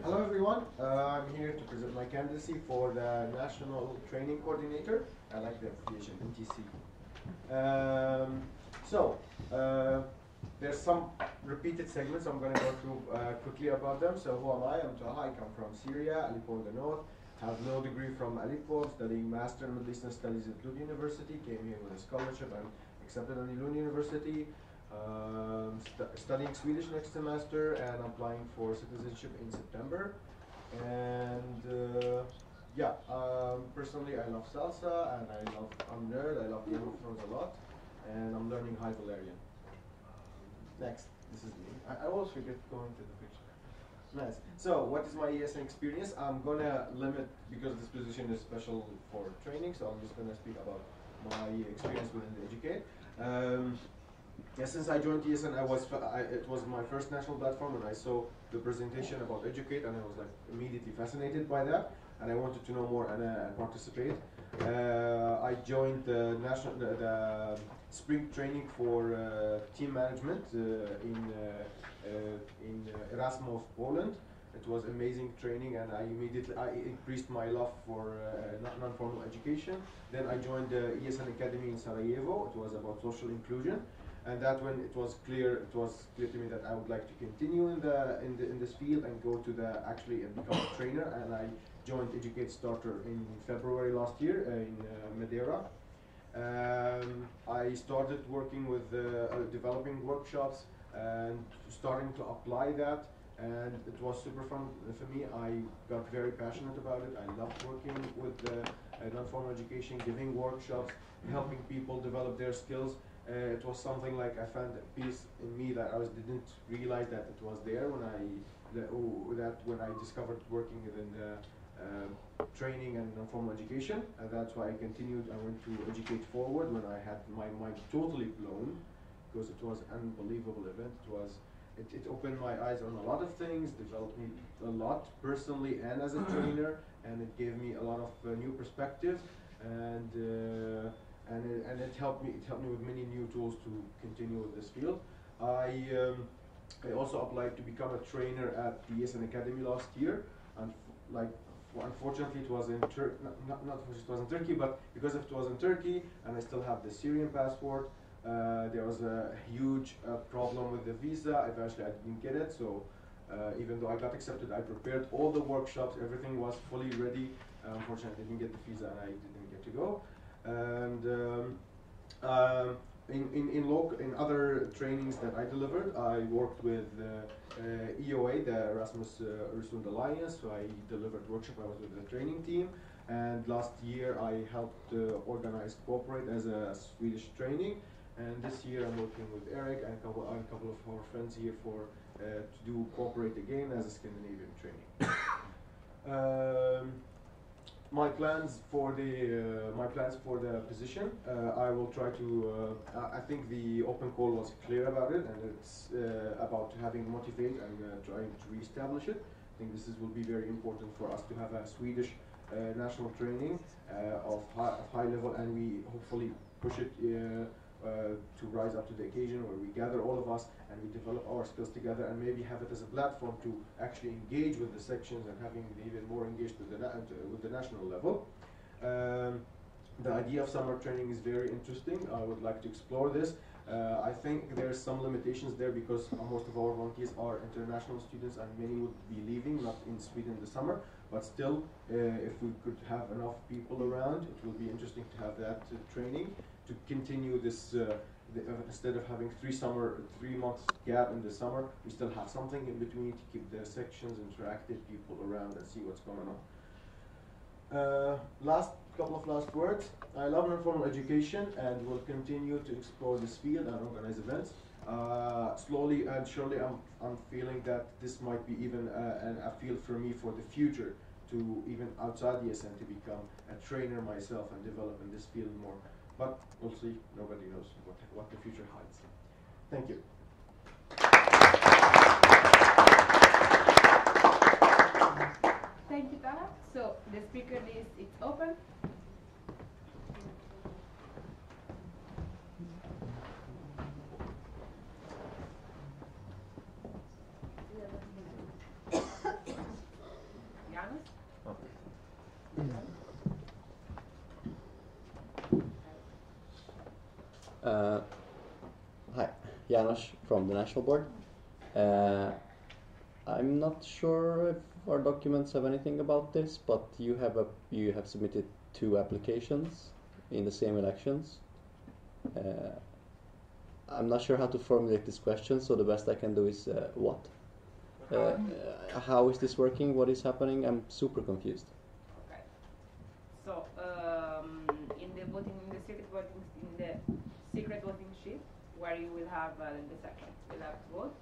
Hello everyone, I'm here to present my candidacy for the National Training Coordinator. I like the abbreviation, NTC. There's some repeated segments. I'm going to go through quickly about them. So who am I? I'm Taha. I come from Syria, Aleppo in the north. Have law degree from Aleppo, studying Master in Middle Eastern Studies at Lund University. Came here with a scholarship and accepted at Lund University. Studying Swedish next semester and applying for citizenship in September. And personally I love salsa and I'm a nerd. I love Game of Thrones a lot, and I'm learning High Valerian. Next, this is me. I always forget going to the picture. Nice. So, what is my ESN experience? I'm gonna limit, because this position is special for training, so I'm just gonna speak about my experience within Educate. yeah, since I joined TSN, it was my first national platform, and I saw the presentation about Educate, and I was like immediately fascinated by that, and I wanted to know more and participate. I joined the spring training for team management in Erasmus, Poland. It was amazing training, and I increased my love for non-formal education. Then I joined the ESN Academy in Sarajevo. It was about social inclusion, and that when it was clear to me that I would like to continue in this field and go to and become a trainer. And I joined Educate Starter in February last year in Madeira. I started working with developing workshops and starting to apply that. And it was super fun for me. I got very passionate about it. I loved working with non-formal education, giving workshops, helping people develop their skills. It was something like I found a piece in me that I didn't realize that it was there when I discovered working within the training and non-formal education. And that's why I continued. I went to Educate Forward when I had my mind totally blown, because it was an unbelievable event. It opened my eyes on a lot of things, developed me a lot personally and as a trainer, and it gave me a lot of new perspectives, and it helped me with many new tools to continue with this field. I also applied to become a trainer at the ESN Academy last year, and unfortunately it was in it was in Turkey, but because it was in Turkey and I still have the Syrian passport, there was a huge problem with the visa. Eventually I didn't get it, so even though I got accepted, I prepared all the workshops, everything was fully ready. Unfortunately I didn't get the visa and I didn't get to go. And in other trainings that I delivered, I worked with EOA, the Erasmus Öresund Alliance, so I delivered workshop. I was with the training team, and last year I helped organize Cooperate as a Swedish training. And this year I'm working with Eric and a couple of our friends here to do Cooperate again as a Scandinavian training. My plans for the position, I will try to. I think the open call was clear about it, and it's about having motivate and trying to reestablish it. I think this will be very important for us to have a Swedish national training of high level, and we hopefully push it. To rise up to the occasion where we gather all of us and we develop our skills together, and maybe have it as a platform to actually engage with the sections and having even more engaged with the national level. The idea of summer training is very interesting. I would like to explore this. I think there's some limitations there because most of our volunteers are international students and many would be leaving, not in Sweden this summer. But still, if we could have enough people around, it will be interesting to have that training to continue this. Instead of having 3 months gap in the summer, we still have something in between to keep the sections interactive, people around, and see what's going on. Couple of last words. I love non-formal education and will continue to explore this field and organize events. Slowly and surely, I'm feeling that this might be even a field for me for the future, to even outside the ESN to become a trainer myself and develop in this field more. But we'll see. Nobody knows what the future hides. Thank you. Thank you, Tara. So the speaker list is open. Hi, Janos from the National Board. I'm not sure if our documents have anything about this, but you have submitted 2 applications in the same elections. I'm not sure how to formulate this question, so the best I can do is what? How is this working? What is happening? I'm super confused. Okay. So in the secret voting sheet, where you will have the sections, you'll have to vote.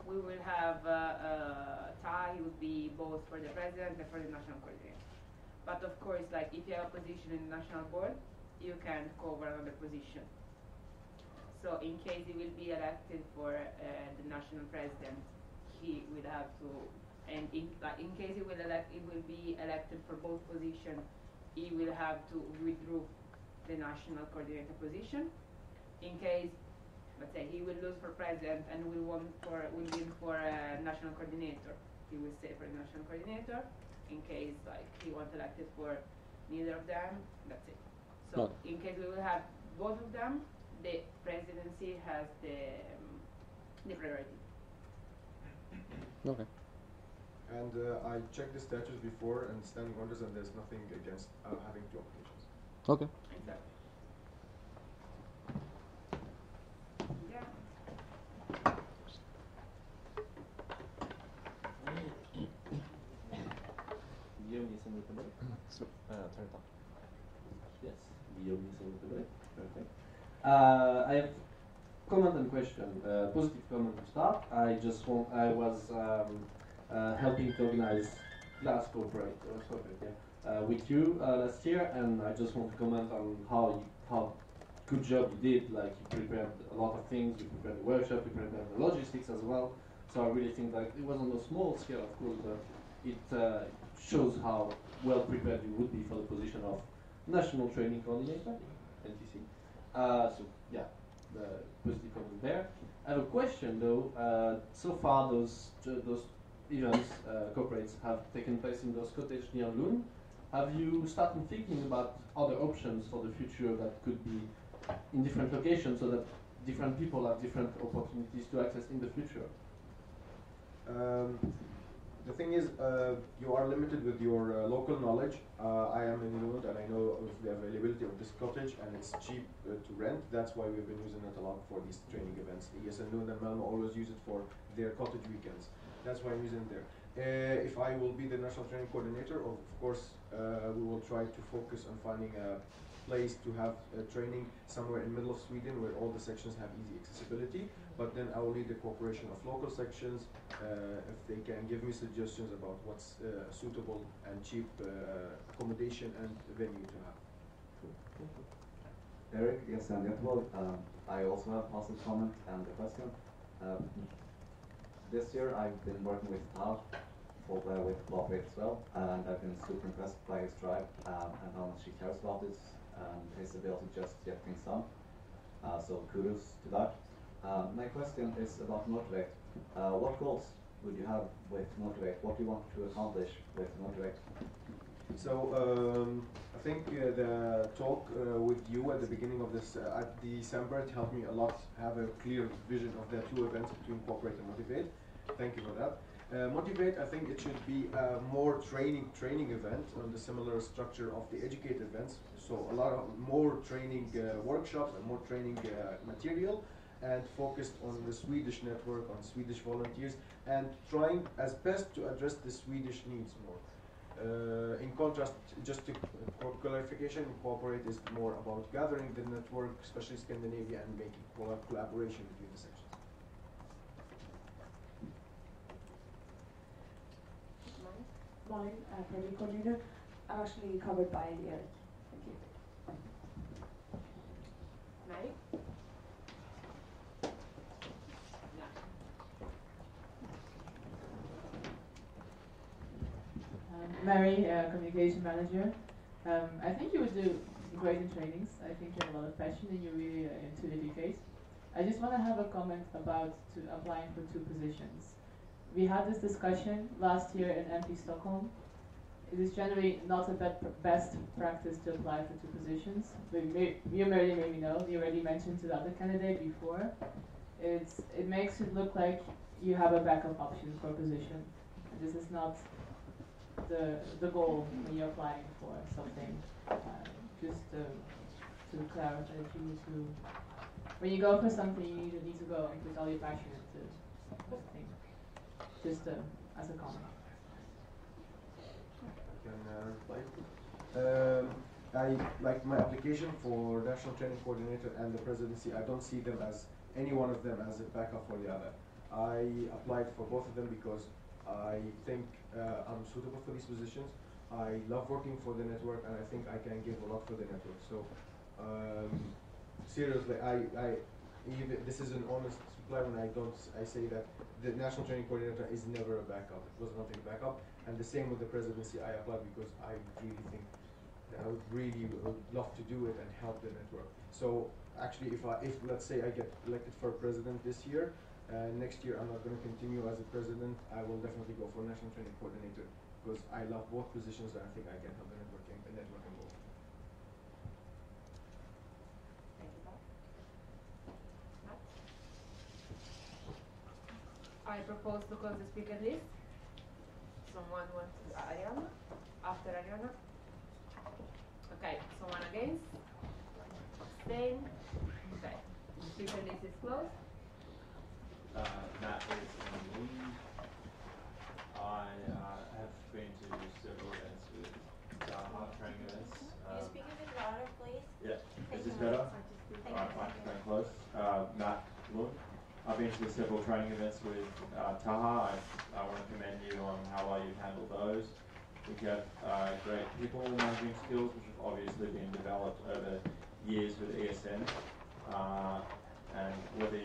We will have tie would be both for the president and for the national coordinator. But of course, if you have a position in the national board, you can cover another position. So in case he will be elected for the national president, he will have to, and in case he will be elected for both positions, he will have to withdraw the national coordinator position. In case, let's say, he will lose for president and will win for a national coordinator, he will stay for the national coordinator. In case like he wants elected for neither of them, that's it. So in case we will have both of them, the presidency has the priority. Okay. And I checked the statutes before and standing orders, and there's nothing against having two applications. Okay. Exactly. Yeah. Guillaume is in the break. Turn it on. Yes, Guillaume is in the break. Perfect. I have comment and question. Positive comment to start. I was helping to organize class corporate with you last year, and I just want to comment on how good job you did. Like you prepared a lot of things. You prepared the workshop. You prepared the logistics as well. So I really think that it was on a small scale, of course, but it shows how well prepared you would be for the position of National Training Coordinator, NTC. So yeah, the positive comment there. I have a question though. So far, those events, corporates, have taken place in those cottages near Lund. Have you started thinking about other options for the future that could be in different locations, so that different people have different opportunities to access in the future? The thing is, you are limited with your local knowledge. I am in Lund and I know of the availability of this cottage, and it's cheap to rent. That's why we've been using it a lot for these training events. ESN Lund and Malmo always use it for their cottage weekends. That's why I'm using it there. If I will be the national training coordinator, of course, we will try to focus on finding a place to have training somewhere in the middle of Sweden where all the sections have easy accessibility. But then I will need the cooperation of local sections if they can give me suggestions about what's suitable and cheap accommodation and venue to have. Eric, yes, and I also have a positive comment and a question. This year I've been working with Tav with Cooperate as well, and I've been super impressed by his drive and how much he cares about this and his ability to just get things done. So kudos to that. My question is about Motivate. What goals would you have with Motivate? What do you want to accomplish with Motivate? So I think the talk with you at the beginning of this at December, it helped me a lot have a clear vision of the two events between Cooperate and Motivate. Thank you for that. Motivate, I think it should be a more training event on the similar structure of the Educate events. So a lot of more training workshops and more training material, and focused on the Swedish network, on Swedish volunteers, and trying as best to address the Swedish needs more. In contrast, just for clarification, Cooperate is more about gathering the network, especially Scandinavia, and making collaboration between the sections. Mine, project coordinator. I'm actually covered by Eric. Thank you. Mary? Mary, communication manager. I think you would do great in trainings. I think you have a lot of passion and you're really into Educate. I just want to have a comment about applying for two positions. We had this discussion last year in MP Stockholm. It is generally not a best practice to apply for two positions. You already maybe know, you already mentioned to the other candidate before. It makes it look like you have a backup option for a position. And this is not the goal when you're applying for something. Just to clarify that you need to, when you go for something, you need to go with all your passion into something. Just as a comment. I like my application for National Training Coordinator and the presidency. I don't see them as any one of them as a backup for the other. I applied for both of them because I think I'm suitable for these positions. I love working for the network, and I think I can give a lot for the network. So seriously, even this is an honest reply when I say that the national training coordinator is never a backup. It was not a backup, and the same with the presidency. I applied because I really think that I would really love to do it and help the network. So actually, if let's say I get elected for president this year, next year I'm not going to continue as a president. I will definitely go for national training coordinator because I love both positions and I think I can help the networking both. I propose to close the speaker list. Someone wants Ariana? After Ariana? Okay, someone against? Abstain? Okay. Speaker list is closed. Matt is in Lund. I have been to several events with heart training events. Can you speak a bit louder, please? Yeah. Thank Is this you. better? Thank Alright, you. fine, very close. Matt Lund. I've been to several training events with Taha. I want to commend you on how well you've handled those. We have great people managing skills, which have obviously been developed over years with ESN. And whether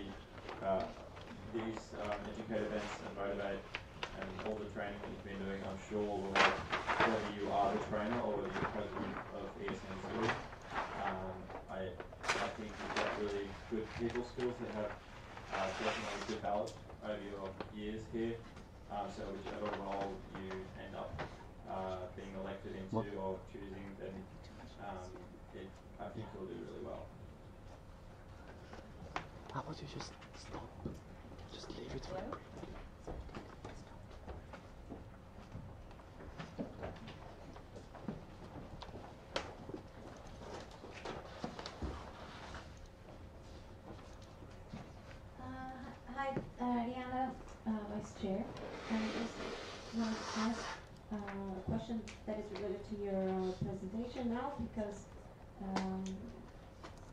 these educate events and motivate and all the training that you've been doing, I'm sure will, whether you are the trainer or whether you're president of ESN School, I think you've got really good people skills that have definitely developed over your years here. So whichever role you end up being elected into or choosing, then I think you'll do really well. How about you just stop? Just leave it for Hi, Rihanna, Vice Chair. I just want to ask a question that is related to your presentation now, because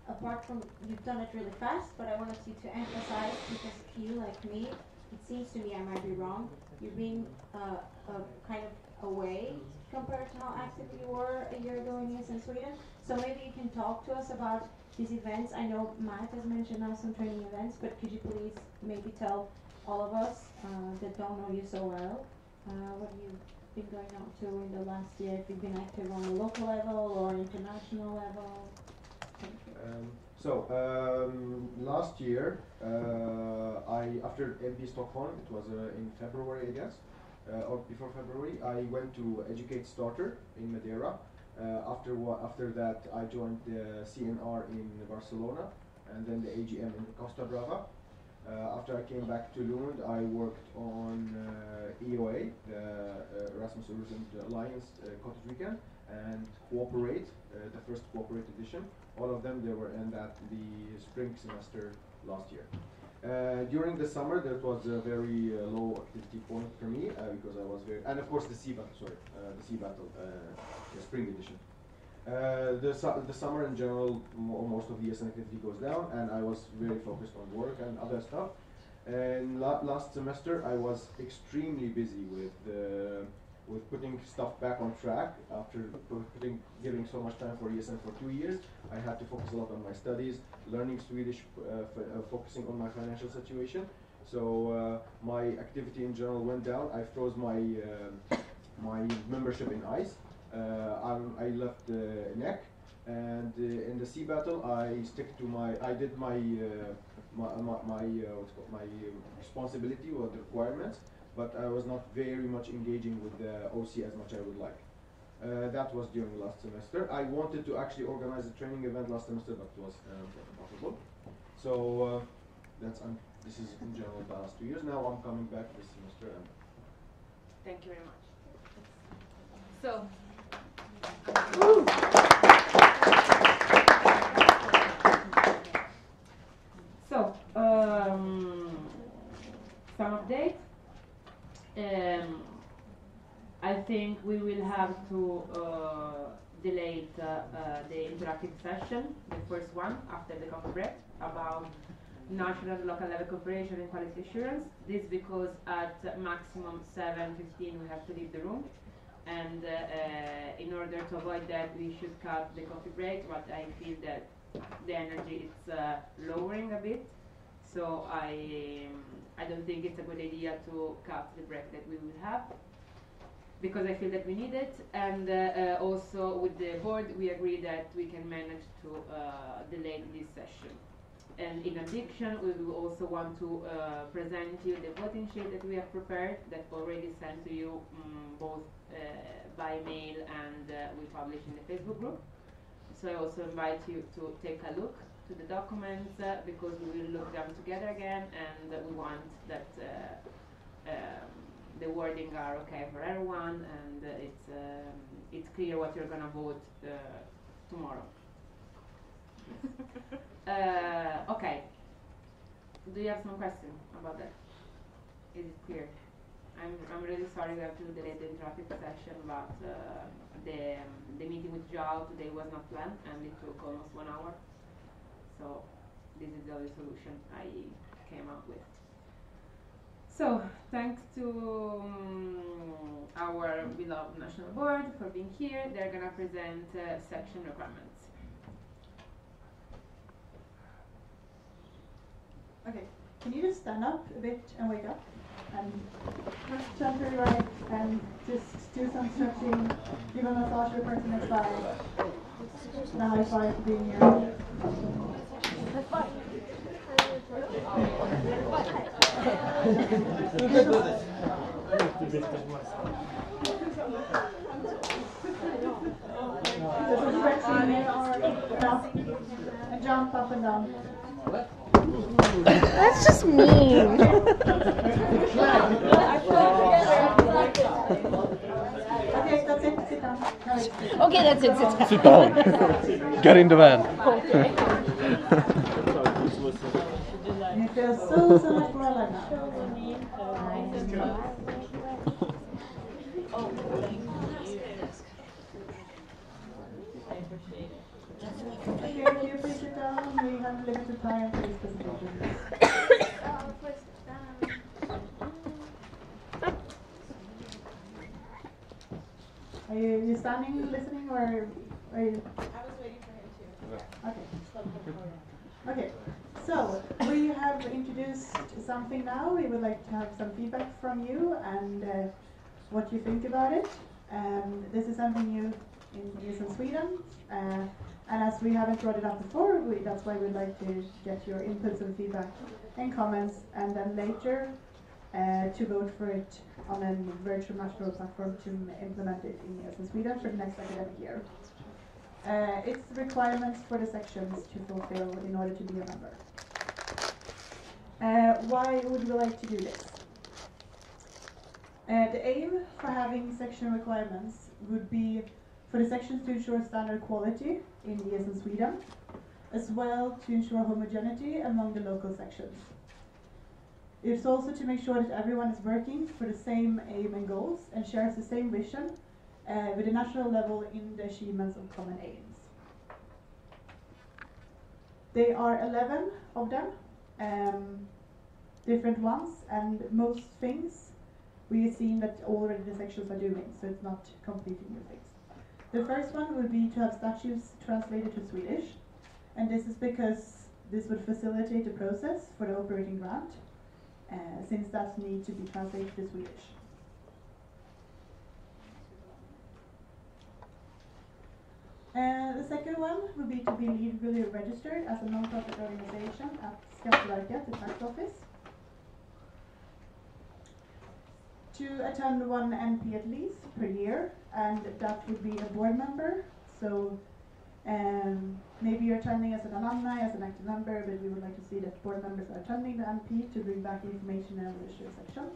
apart from you've done it really fast, but I wanted you to emphasize, because you, like me, it seems to me, I might be wrong, you're being kind of away compared to how active you were a year ago in ESN Sweden. So maybe you can talk to us about these events. I know Matt has mentioned now some training events, but could you please maybe tell all of us that don't know you so well what you've been going on to in the last year, if you've been active on the local level or international level? Thank you. Last year, after MB Stockholm, it was in February, I guess, or before February, I went to Educate Starter in Madeira. After that, I joined the CNR in Barcelona, and then the AGM in Costa Brava. After I came back to Lund, I worked on EOA, the Erasmus Alliance Cottage Weekend, and Cooperate, the first Cooperate edition. All of them, they were in the spring semester last year. During the summer, that was a very low activity point for me because I was and of course the Sea Battle, the spring edition. The summer in general, most of the ESN activity goes down, and I was very focused on work and other stuff. And last semester, I was extremely busy with putting stuff back on track after giving so much time for ESN for 2 years. I had to focus a lot on my studies, learning Swedish, focusing on my financial situation. So my activity in general went down. I froze my membership in ICE. I left NEC, and in the Sea Battle, I did my responsibility or the requirements, but I was not very much engaging with the OC as much as I would like. That was during last semester. I wanted to actually organize a training event last semester, but it was not possible. So this is in general the last 2 years. Now I'm coming back this semester. And thank you very much. So. So, some update. I think we will have to delay the interactive session, the first one after the coffee break, about national and local level cooperation and quality assurance. This because at maximum 7:15 we have to leave the room, and in order to avoid that, we should cut the coffee break. But I feel that the energy is lowering a bit. So I don't think it's a good idea to cut the break that we will have, because I feel that we need it, and also with the board we agree that we can manage to delay this session. And in addition, we will also want to present you the voting sheet that we have prepared, that already sent to you both by mail and we publish in the Facebook group. So I also invite you to take a look to the documents because we will look them together again, and we want that the wording are okay for everyone, and it's clear what you're gonna vote tomorrow. Okay. Do you have some question about that? Is it clear? I'm really sorry we have to delay the traffic session, but the meeting with Joao today was not planned, and it took almost 1 hour. So this is the only solution I came up with. So thanks to our beloved national board for being here. They're gonna present section requirements. Okay, can you just stand up a bit and wake up? And turn to your right and just do some stretching. Give a massage to the person next by. And a high five for being here. Just stretching your arm up and jump up and down. That's just mean. Okay, that's it. Sit down. Okay, that's it. Sit down. Sit down. Get in the van. You feel so much more alive now. Okay, can you please sit down? We have limited time for this presentation. Are you standing, listening, or are you? I was waiting for him too. Okay. Okay. So we have introduced something now. We would like to have some feedback from you and what you think about it. This is something new in Sweden. And as we haven't brought it up before, that's why we'd like to get your inputs and feedback and comments, and then later to vote for it on a virtual national platform to implement it in Sweden for the next academic year. It's requirements for the sections to fulfill in order to be a member. Why would we like to do this? The aim for having section requirements would be for the sections to ensure standard quality in years in Sweden, as well to ensure homogeneity among the local sections. It's also to make sure that everyone is working for the same aim and goals and shares the same vision with the national level in the achievements of common aims. There are 11 of them, different ones, and most things we've seen that already the sections are doing, so it's not completely new things. The first one would be to have statutes translated to Swedish, and this is because this would facilitate the process for the operating grant, since that needs to be translated to Swedish. The second one would be to be legally registered as a non-profit organization at Skatteverket, the tax office. To attend one NP at least per year, and that would be a board member. So maybe you're attending as an alumni, as an active member, but we would like to see that board members are attending the NP to bring back information and register section.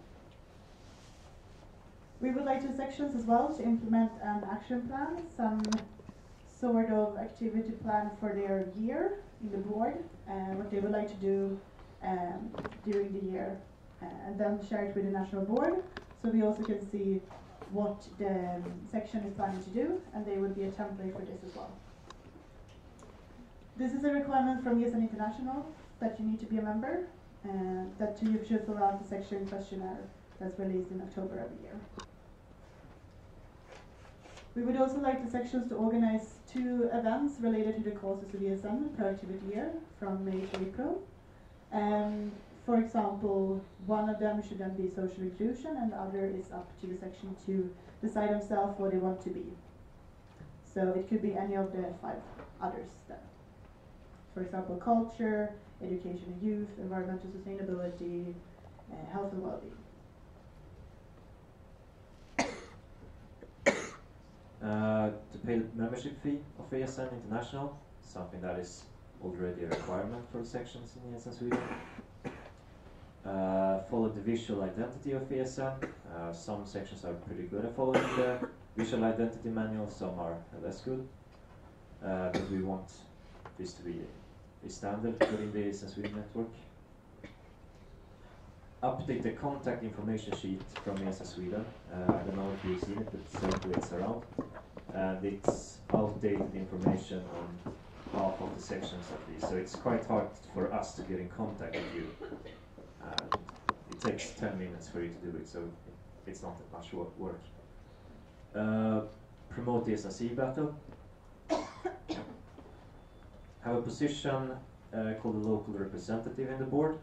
We would like the sections as well to implement an action plan, some sort of activity plan for their year in the board, what they would like to do during the year, and then share it with the national board, so we also can see what the section is planning to do, and they would be a template for this as well. This is a requirement from ESN International that you need to be a member, that you should fill out the section questionnaire that's released in October every year. We would also like the sections to organize 2 events related to the causes of ESN per activity year from May to April. For example, one of them should then be social inclusion, and the other is up to the section to decide themselves what they want to be. So it could be any of the 5 others then. For example, culture, education and youth, environmental sustainability, health and well-being. To pay the membership fee of ASN International, something that is already a requirement for sections in ASN Sweden. Follow the visual identity of ASN. Some sections are pretty good at following the visual identity manual, some are less good. But we want this to be a standard within the ASN Sweden network. Update the contact information sheet from ASN Sweden. I don't know if you've seen it, but it circulates around. And it's outdated information on half of the sections at least, so it's quite hard for us to get in contact with you. It takes 10 minutes for you to do it, so it's not that much work. Promote the SNC battle. Have a position called a local representative in the board,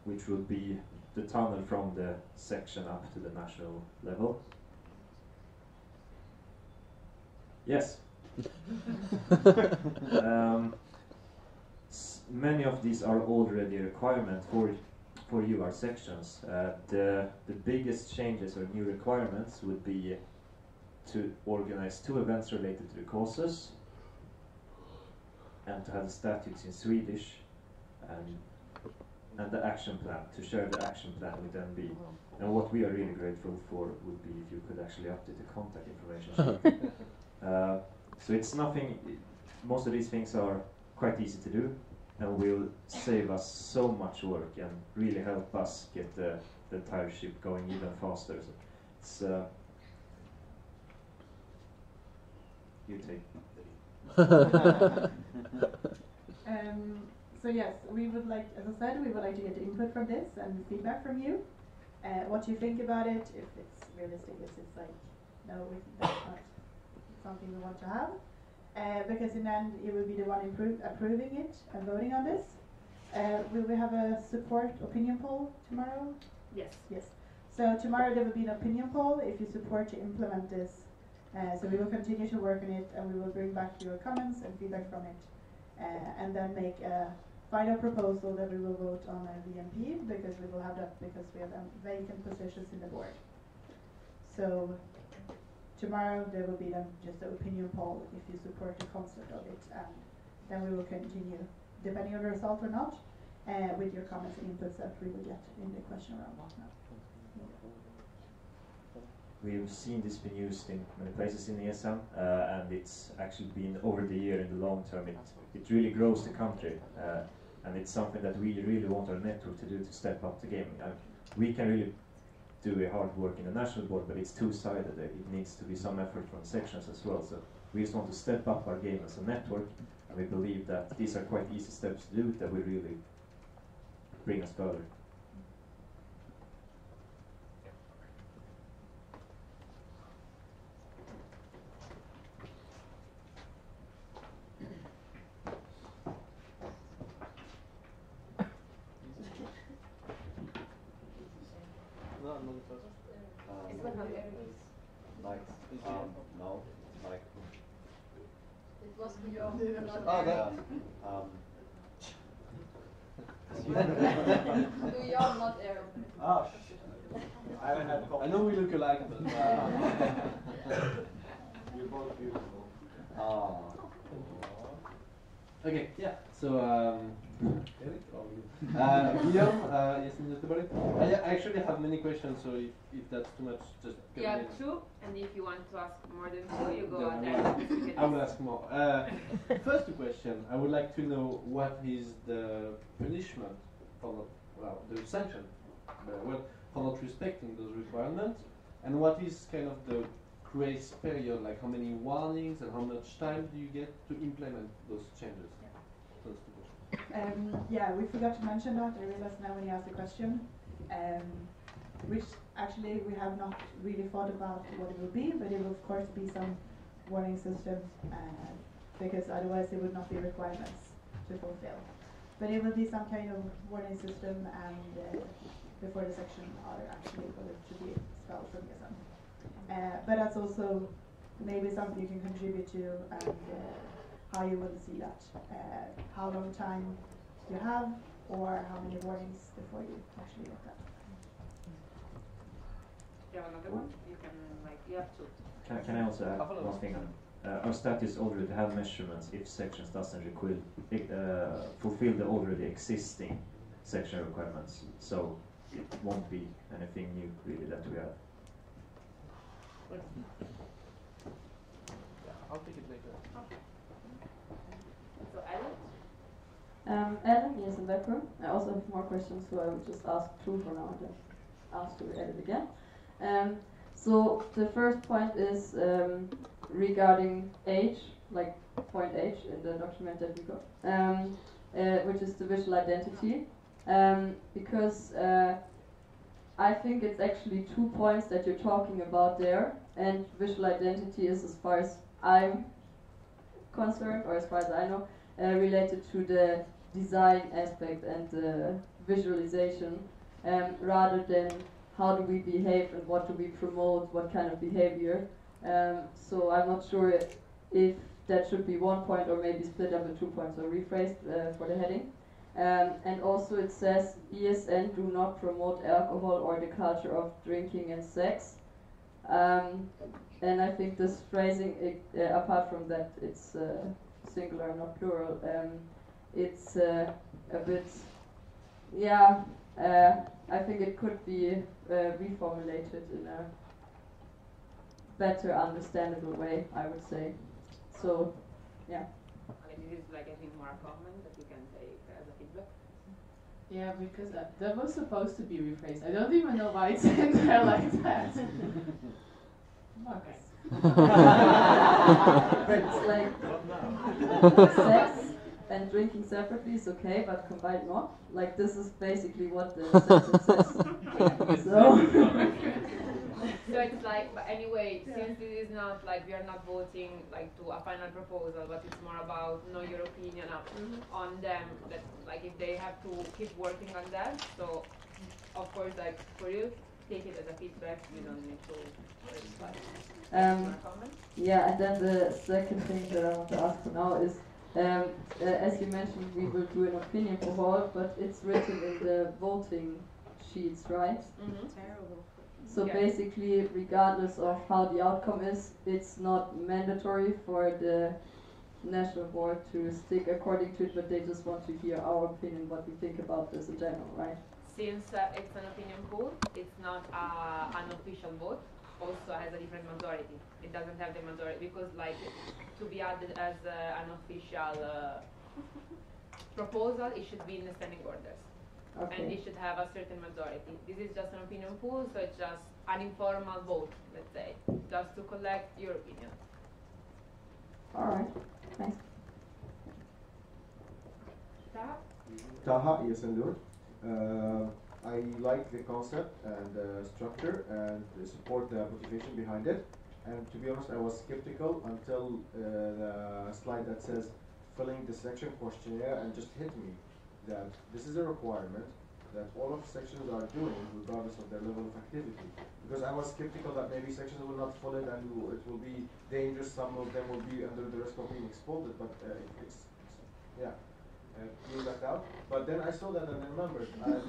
which will be the tunnel from the section up to the national level. Yes. Many of these are already a requirement for UR sections. The biggest changes or new requirements would be to organize 2 events related to the causes and to have the statutes in Swedish and the action plan, to share the action plan with MB. And what we are really grateful for would be if you could actually update the contact information sheet. So it's nothing, most of these things are quite easy to do and will save us so much work and really help us get the entire ship going even faster. So it's, you take So yes, we would like, as I said, we would like to get input from this and feedback from you. What you think about it, if it's realistic, if it's like, no, that's not something we want to have. Because in the end, it will be the one approving it and voting on this. Will we have a support opinion poll tomorrow? Yes. Yes. So tomorrow there will be an opinion poll if you support to implement this. So we will continue to work on it and we will bring back your comments and feedback from it. And then make a final proposal that we will vote on a VMP, because we will have that because we have vacant positions in the board. So tomorrow there will be then just an opinion poll if you support the concept of it, and then we will continue, depending on the result or not, with your comments and inputs that we will get in the question round now. We've seen this being used in many places in ESM, and it's actually been over the year in the long term. It really grows the country, and it's something that we really want our network to do to step up the gaming. We can really do a hard work in the national board, but it's two-sided. It needs to be some effort from sections as well. So we just want to step up our game as a network, and we believe that these are quite easy steps to do that will really bring us further. No, like. It was beyond. Oh, that. Beyond, not air. Oh, I haven't had coffee. I know we look alike, but you're both beautiful. okay, yeah. So Guillaume, yes, in Göteborg. I actually have many questions, so if that's too much, just You have 2, and if you want to ask more than 2, you go ahead. I will ask more. First question, I would like to know what is the punishment for the sanction for not respecting those requirements, and what is kind of the grace period, like how many warnings and how much time do you get to implement those changes? Yeah, we forgot to mention that. I realized now when you asked the question, which actually we have not really thought about what it will be, but it will of course be some warning systems, because otherwise it would not be requirements to fulfill. but it will be some kind of warning system and before the section are actually able to be expelled from ESM. But that's also maybe something you can contribute to and how you will see that. How long time you have or how many warnings before you actually get that. You have another one? You can, like, you have two. Can I also add one thing? Our studies already have measurements if sections doesn't fulfill the already existing section requirements. So it won't be anything new really that we have. Yeah, I'll take it later. Okay. So Ellen? Ellen is in the back room. I also have more questions, so I will just ask two for now and then ask to edit again. So the first point is regarding age, like point H in the document that we got, which is the visual identity, because I think it's actually 2 points that you're talking about there, and visual identity is, as far as I'm concerned, or as far as I know, related to the design aspect and the visualization, rather than how do we behave and what do we promote, what kind of behavior. So I'm not sure if that should be 1 point or maybe split up in 2 points or rephrased for the heading. And also it says ESN do not promote alcohol or the culture of drinking and sex. And I think this phrasing, apart from that it's singular, not plural, it's a bit, yeah, I think it could be reformulated in a better understandable way, I would say. So, yeah. Okay, this is like, I think, more a comment that you can take as a feedback. Yeah, because that was supposed to be rephrased. I don't even know why it's in there like that. Okay. It's like sex and drinking separately is okay, but combined not. Like, this is basically what the sentence says. So it's like, but anyway, since this is not like, we are not voting like to a final proposal, but it's more about know your opinion on them, that like if they have to keep working on that. So of course, like for you, take it as a feedback. You don't need to reply. Yeah, and then the second thing that I want to ask for now is, as you mentioned, we will do an opinion for all, but it's written in the voting sheets, right? Terrible. So basically, regardless of how the outcome is, it's not mandatory for the national board to stick according to it, but they just want to hear our opinion, what we think about this in general, right? Since it's an opinion poll, it's not an official vote. Also has a different majority. It doesn't have the majority because, like, to be added as an official proposal, it should be in the standing orders. Okay. And it should have a certain majority. This is just an opinion pool, so it's just an informal vote, let's say, just to collect your opinion. All right, thanks. Taha? Taha, yes, and I like the concept and the structure and support the motivation behind it. And to be honest, I was skeptical until the slide that says filling the section questionnaire, and just hit me that this is a requirement that all of sections are doing regardless of their level of activity. Because I was skeptical that maybe sections will not follow it and it will be dangerous, some of them will be under the risk of being exploded, but it's being left out. But then I saw that and I remembered, and then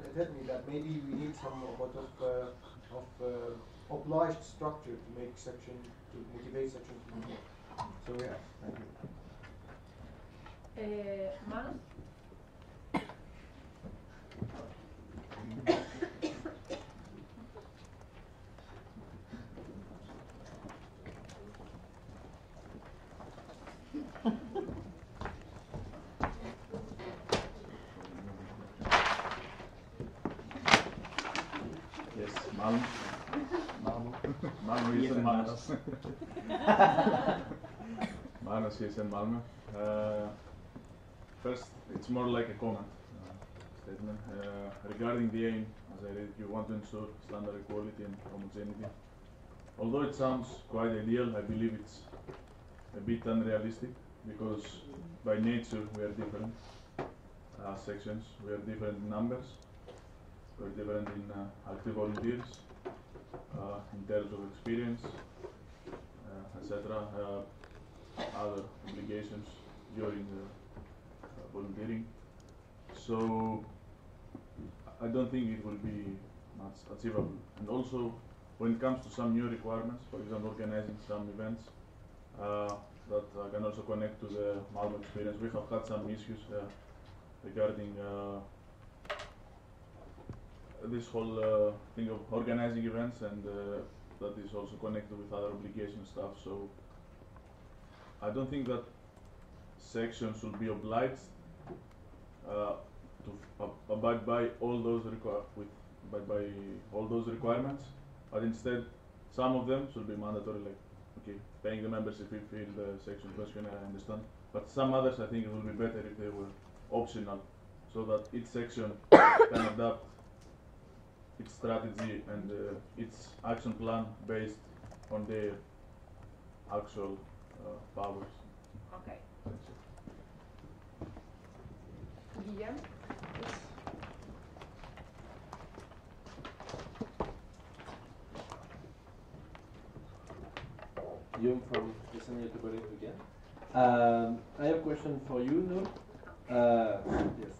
it hit me that maybe we need some sort of obliged structure to make section, to motivate section to do more. So yeah, thank you. Manu? Yes, Malmö. Malmö is in Malmö. Manos is in Malmö. First, it's more like a comment statement. Regarding the aim, as I read, you want to ensure standard equality and homogeneity. Although it sounds quite ideal, I believe it's a bit unrealistic because by nature we are different. sections. We are different in numbers. We are different in active volunteers, in terms of experience, etc. Other obligations during volunteering. So I don't think it will be much achievable. And also, when it comes to some new requirements, for example, organizing some events that can also connect to the Malmo experience, we have had some issues regarding this whole thing of organizing events, and that is also connected with other obligation stuff. So I don't think that sections should be obliged to abide by all those requirements, but instead some of them should be mandatory, like paying the membership fee in the section question, I understand. But some others, I think it will be better if they were optional, so that each section can adapt its strategy and its action plan based on their actual powers. Okay. Guillaume? Guillaume from Listen Youtuber again. I have a question for you, Noor. Yes.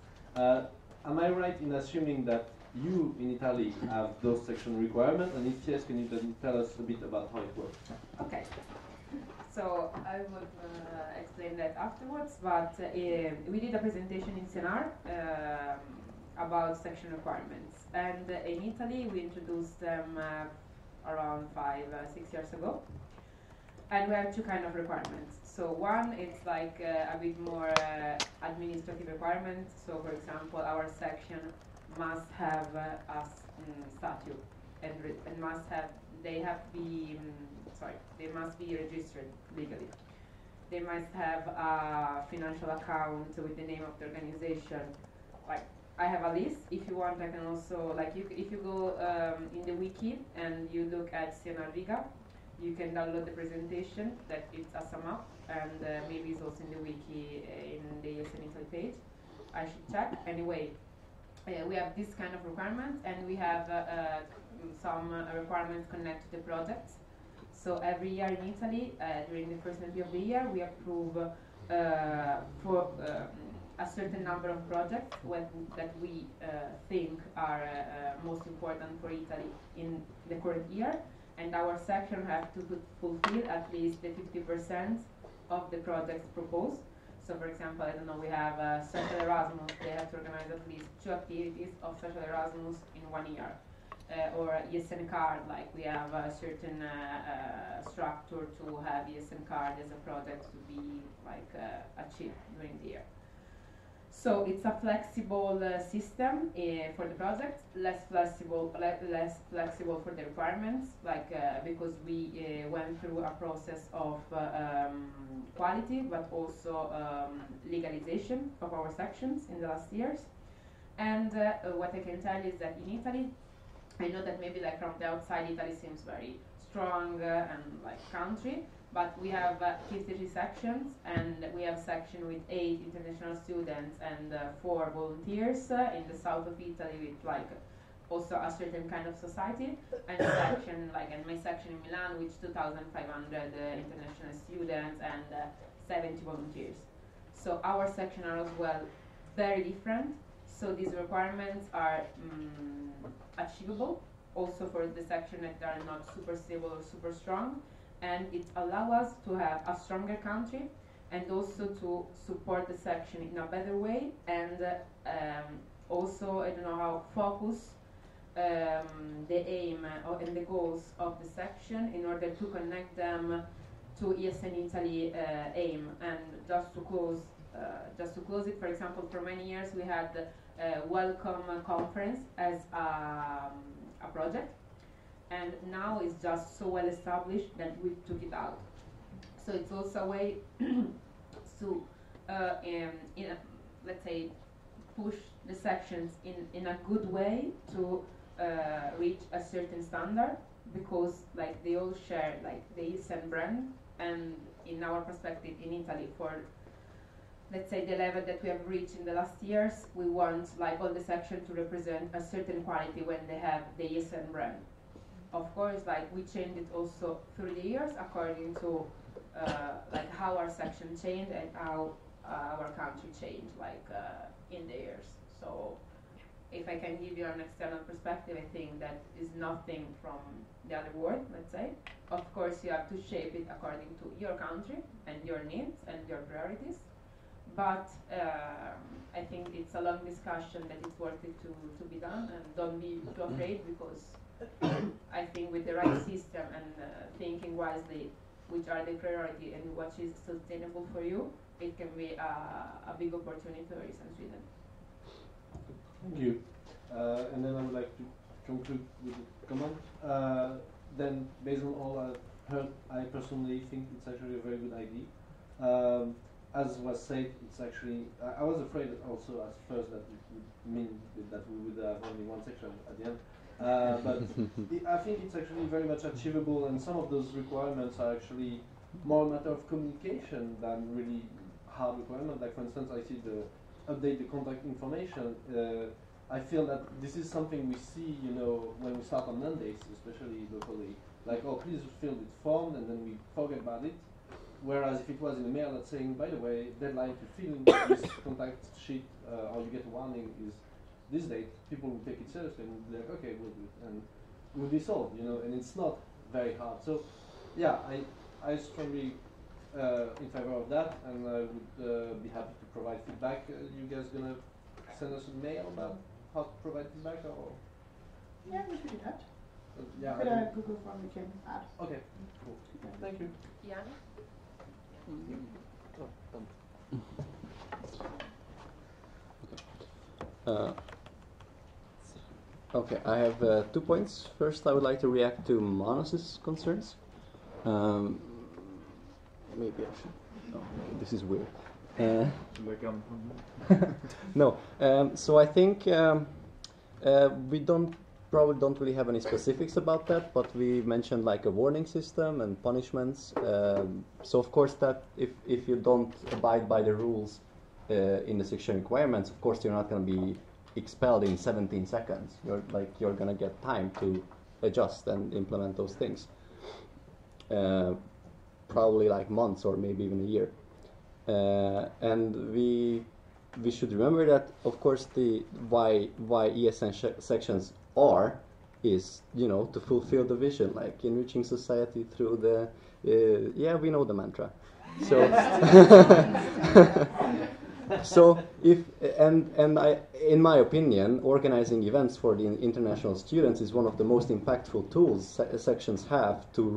Am I right in assuming that you in Italy have those section requirements, and if yes, can you then tell us a bit about how it works? Okay. So I would explain that afterwards, but we did a presentation in Senar about section requirements, and in Italy we introduced them around 5-6 years ago, and we have two kind of requirements. So one, it's like a bit more administrative requirements. So for example, our section must have a statute, and must have, they must be registered legally. They must have a financial account with the name of the organization. Like, I have a list. If you want, I can also, like, if you go in the wiki and you look at Siena Riga, you can download the presentation that it's a sum up, and maybe it's also in the wiki in the ESN Italy page. I should check. Anyway, we have this kind of requirements, and we have some requirements connected to the projects. So every year in Italy, during the first entry of the year, we approve for a certain number of projects that we think are most important for Italy in the current year, and our section have to fulfill at least the 50% of the projects proposed. So for example, I don't know, we have Social Erasmus, they have to organize at least 2 activities of Social Erasmus in 1 year. Or ESN card, like we have a certain structure to have ESN card as a project to be like achieved during the year. So it's a flexible system for the project, less flexible for the requirements, like because we went through a process of quality, but also legalization of our sections in the last years. And what I can tell you is that in Italy, I know that maybe like from the outside Italy seems very strong and like country, but we have 53 sections, and we have section with 8 international students and 4 volunteers in the south of Italy with like also a certain kind of society, and section like, and my section in Milan with 2,500 international students and 70 volunteers. So our section are as well very different. So these requirements are achievable also for the section that are not super stable or super strong, and it allows us to have a stronger country and also to support the section in a better way, and also, I don't know how, focus the aim and the goals of the section in order to connect them to ESN Italy aim. And just to close it, for example, for many years we had Welcome Conference as a project, and now it's just so well established that we took it out. So it's also a way to, let's say, push the sections in a good way to reach a certain standard, because like they all share like the ESN brand, and in our perspective in Italy, for let's say, the level that we have reached in the last years, we want like all the sections to represent a certain quality when they have the ESN brand. Of course, like we changed it also through the years according to like how our section changed and how our country changed, like in the years. So if I can give you an external perspective, I think that is nothing from the other world, let's say. Of course, you have to shape it according to your country and your needs and your priorities. But I think it's a long discussion that it's worth it to be done, and don't be too afraid, because I think with the right system and thinking wisely which are the priority and what is sustainable for you, it can be a big opportunity for Eastern Sweden. Thank you. And then I would like to conclude with a comment. Then, based on all I've heard, I personally think it's actually a very good idea. As was said, it's actually, I was afraid also at first that it would mean that we would have only one section at the end. But I think it's actually very much achievable, and some of those requirements are actually more a matter of communication than really hard requirement. Like, for instance, I see the update the contact information. I feel that this is something we see, you know, when we start on Mondays, especially locally. Like, oh, please fill this form, and then we forget about it. Whereas if it was in a mail that's saying, by the way, deadline to fill in this contact sheet, or you get a warning, is this date, people will take it seriously and be like, okay, we'll do it, and it will be solved, you know, and it's not very hard. So, yeah, I strongly in favor of that, and I would be happy to provide feedback. You guys gonna send us a mail about how to provide feedback, or? Yeah, we should do that. Yeah. Put a Google form we can add. Okay, cool. Thank you. Yeah. Okay, I have 2 points. First, I would like to react to Manus's concerns. Maybe I should. Oh, this is weird. No. So I think we probably don't really have any specifics about that, but we mentioned like a warning system and punishments. So of course that if you don't abide by the rules in the section requirements, of course you're not going to be expelled in 17 seconds. You're going to get time to adjust and implement those things. Probably like months or maybe even a year. And we should remember that, of course, the why ESN sections is, you know, to fulfill the vision, like enriching society through the yeah, we know the mantra. So so in my opinion, organizing events for the international students is one of the most impactful tools sections have to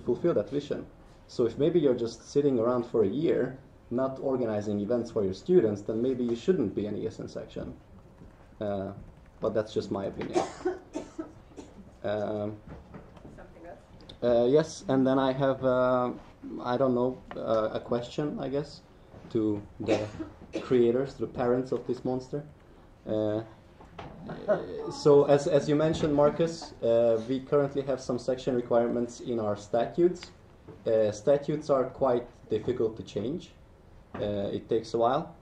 fulfill that vision. So if maybe you're just sitting around for a year not organizing events for your students, then maybe you shouldn't be an ESN section. But that's just my opinion. Yes, and then I have, I don't know, a question, I guess, to the creators, to the parents of this monster. So as you mentioned, Marcus, we currently have some section requirements in our statutes. Statutes are quite difficult to change. It takes a while,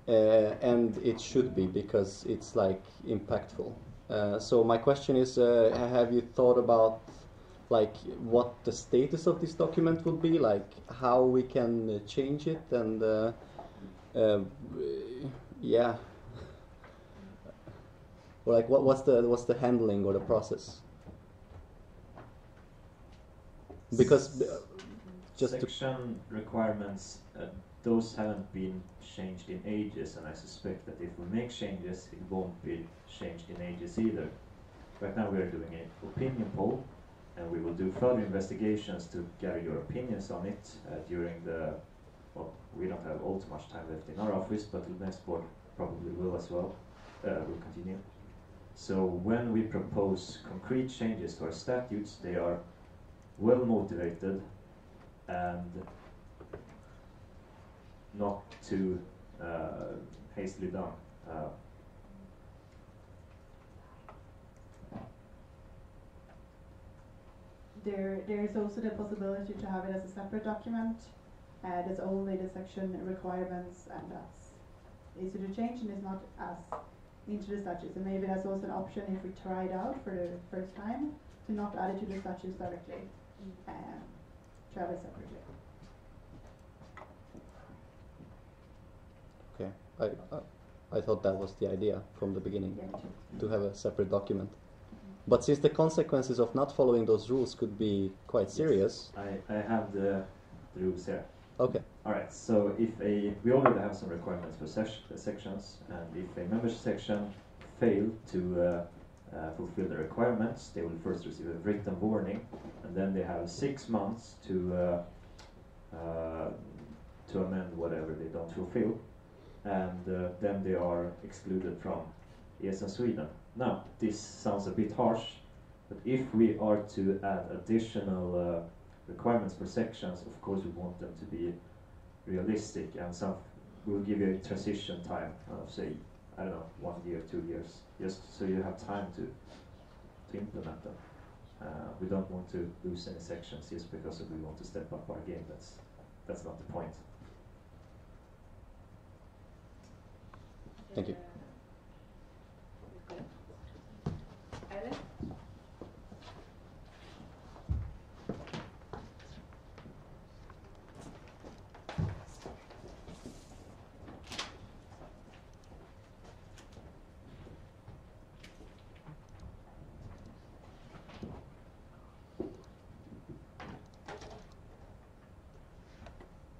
and it should be, because it's like impactful. So my question is, have you thought about like what the status of this document would be, like how we can change it, and yeah, or like what's the handling or the process? Because just section requirements, those haven't been changed in ages, and I suspect that if we make changes, it won't be changed in ages either. Right now we are doing an opinion poll, and we will do further investigations to gather your opinions on it during the, well, we don't have all too much time left in our office, but the next board probably will as well, will continue. So when we propose concrete changes to our statutes, they are well motivated and not too hastily done. There is also the possibility to have it as a separate document That's only the section requirements, and that's easy to change and is not as into the statutes. And maybe that's also an option if we try it out for the first time to not add it to the statutes directly, to have it separately. Okay, I thought that was the idea from the beginning, to have a separate document. But since the consequences of not following those rules could be quite serious. Yes, I have the rules here. Okay. Alright, so if we already have some requirements for sections, and if a member section fail to fulfill the requirements, they will first receive a written warning, and then they have 6 months to amend whatever they don't fulfill, and then they are excluded from ESN Sweden. Now, this sounds a bit harsh, but if we are to add additional requirements for sections, of course we want them to be realistic, and we'll give you a transition time of, say, I don't know, 1 year, 2 years, just so you have time to implement them. We don't want to lose any sections just because we want to step up our game. That's not the point. Thank you. Ellen?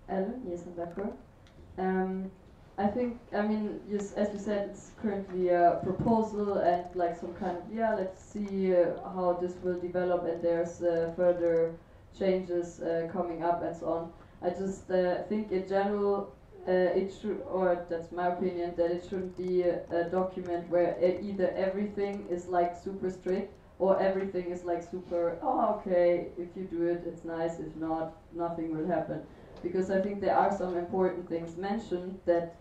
Ellen, yes, I'm d'accord. I think, I mean, yes, as you said, it's currently a proposal and like some kind of, let's see how this will develop, and there's further changes coming up and so on. I just think in general it should, or that's my opinion, that it shouldn't be a document where either everything is like super strict or everything is like super, oh okay, if you do it, it's nice, if not, nothing will happen. Because I think there are some important things mentioned that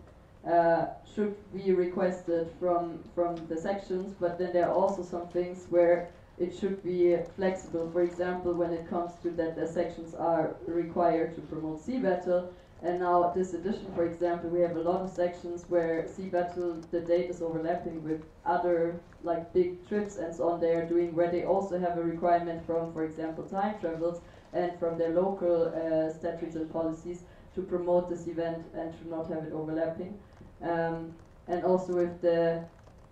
should be requested from the sections, but then there are also some things where it should be flexible. For example, when it comes to that the sections are required to promote sea battle, and now this edition, for example, we have a lot of sections where sea battle, the date is overlapping with other like big trips and so on they are doing, where they also have a requirement from, for example, time travels and from their local statutes and policies to promote this event and to not have it overlapping. And also with the,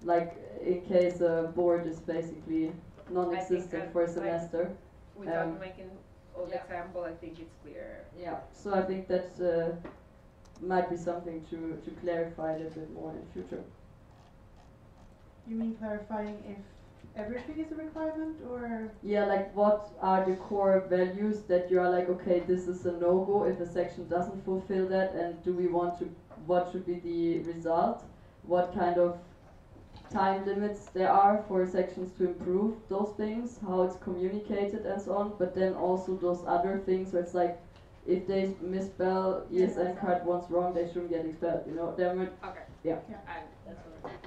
like, in case a board is basically non-existent for a semester. Without making old example, I think it's clear. Yeah, so I think that might be something to clarify a little bit more in the future. You mean clarifying if everything is a requirement, or? Yeah, like what are the core values that you are like, okay, this is a no-go if a section doesn't fulfill that, and do we want to, what should be the result? What kind of time limits there are for sections to improve those things, how it's communicated and so on, but then also those other things where it's like, if they misspell ESN card once wrong, they shouldn't get expelled, you know? Okay. Yeah.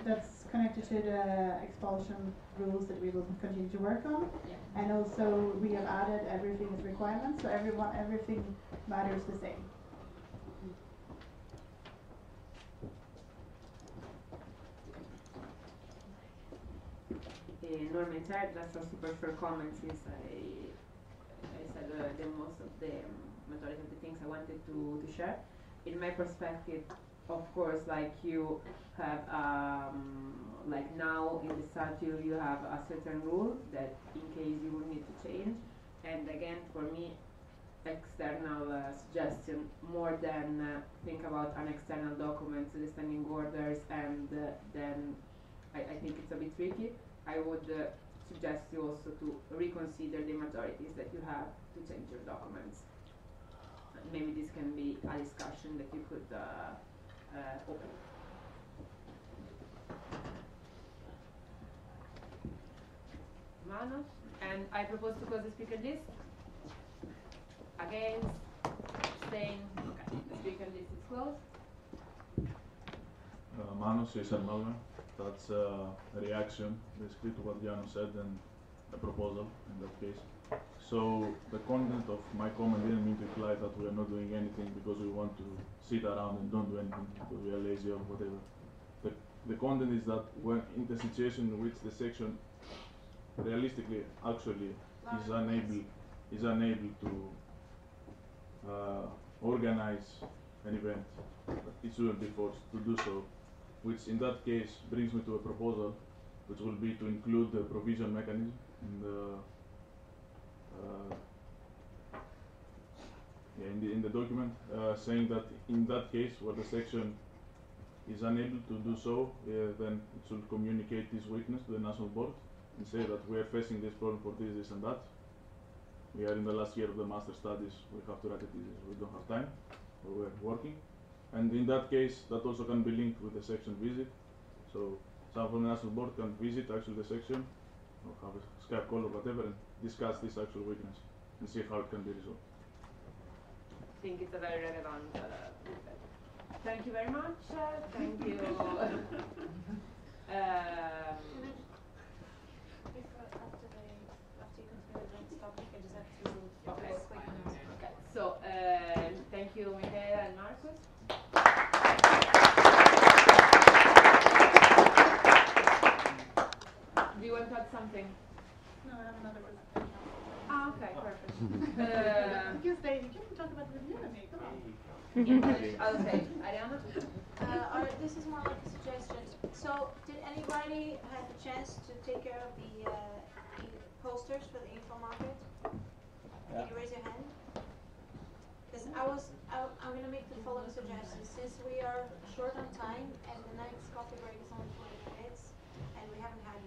That's connected to the expulsion rules that we will continue to work on. And also we have added everything as requirements, so everything matters the same. Norma in charge, just a super short comment, since I said the most of the majority of the things I wanted to share. In my perspective, of course, like you have, like now in the statute you have a certain rule that in case you will need to change, and again for me external suggestion more than think about an external document, the standing orders, and then I think it's a bit tricky. I would suggest you also to reconsider the majorities that you have to change your documents. Maybe this can be a discussion that you could open. Manos, and I propose to close the speaker list. Against, abstain. Okay, the speaker list is closed. Manos is Malmö. That's a reaction basically to what Jano said, and a proposal in that case. So the content of my comment didn't mean to imply that we are not doing anything because we want to sit around and don't do anything because we are lazy or whatever. The content is that when in the situation in which the section realistically actually is unable to organize an event, it shouldn't be forced to do so, which in that case brings me to a proposal which will be to include the provision mechanism in the document, saying that in that case where the section is unable to do so, then it should communicate this weakness to the national board and say that we are facing this problem for this and that. We are in the last year of the master studies, we have to write a thesis, we don't have time, or we're working. And in that case, that also can be linked with the section visit. So someone from the national board can visit actually the section, or have a Skype call or whatever, and discuss this actual weakness and see how it can be resolved. I think it's a very relevant feedback. Thank you very much. Thank you. Okay. So, thank you, Michaela and Marcus. Do you want to add something? No, I have another presentation. Ah, okay, perfect. Because you can talk about the review with me, come on. Okay, Ariana? This is more like a suggestion. So, did anybody have a chance to take care of the posters for the info market? Can you raise your hand? Because I'm going to make the following suggestions. Since we are short on time and the next coffee break is only 20 minutes and we haven't had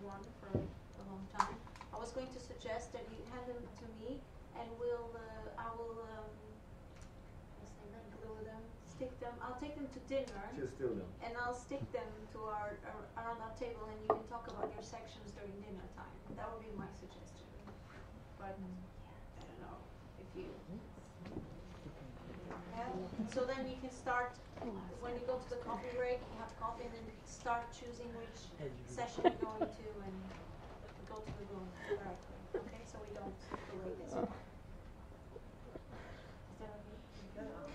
one for a long time, I was going to suggest that you hand them to me and I will glue them, stick them. I'll take them to dinner. Just steal them. And I'll stick them to around our table, and you can talk about your sections during dinner time. That would be my suggestion. But I don't know if you. Yeah. So then you can start when you go to the coffee break. You have coffee, and then start choosing which session you're going to, and go to the room directly. Okay, so we don't delay this. Is that okay?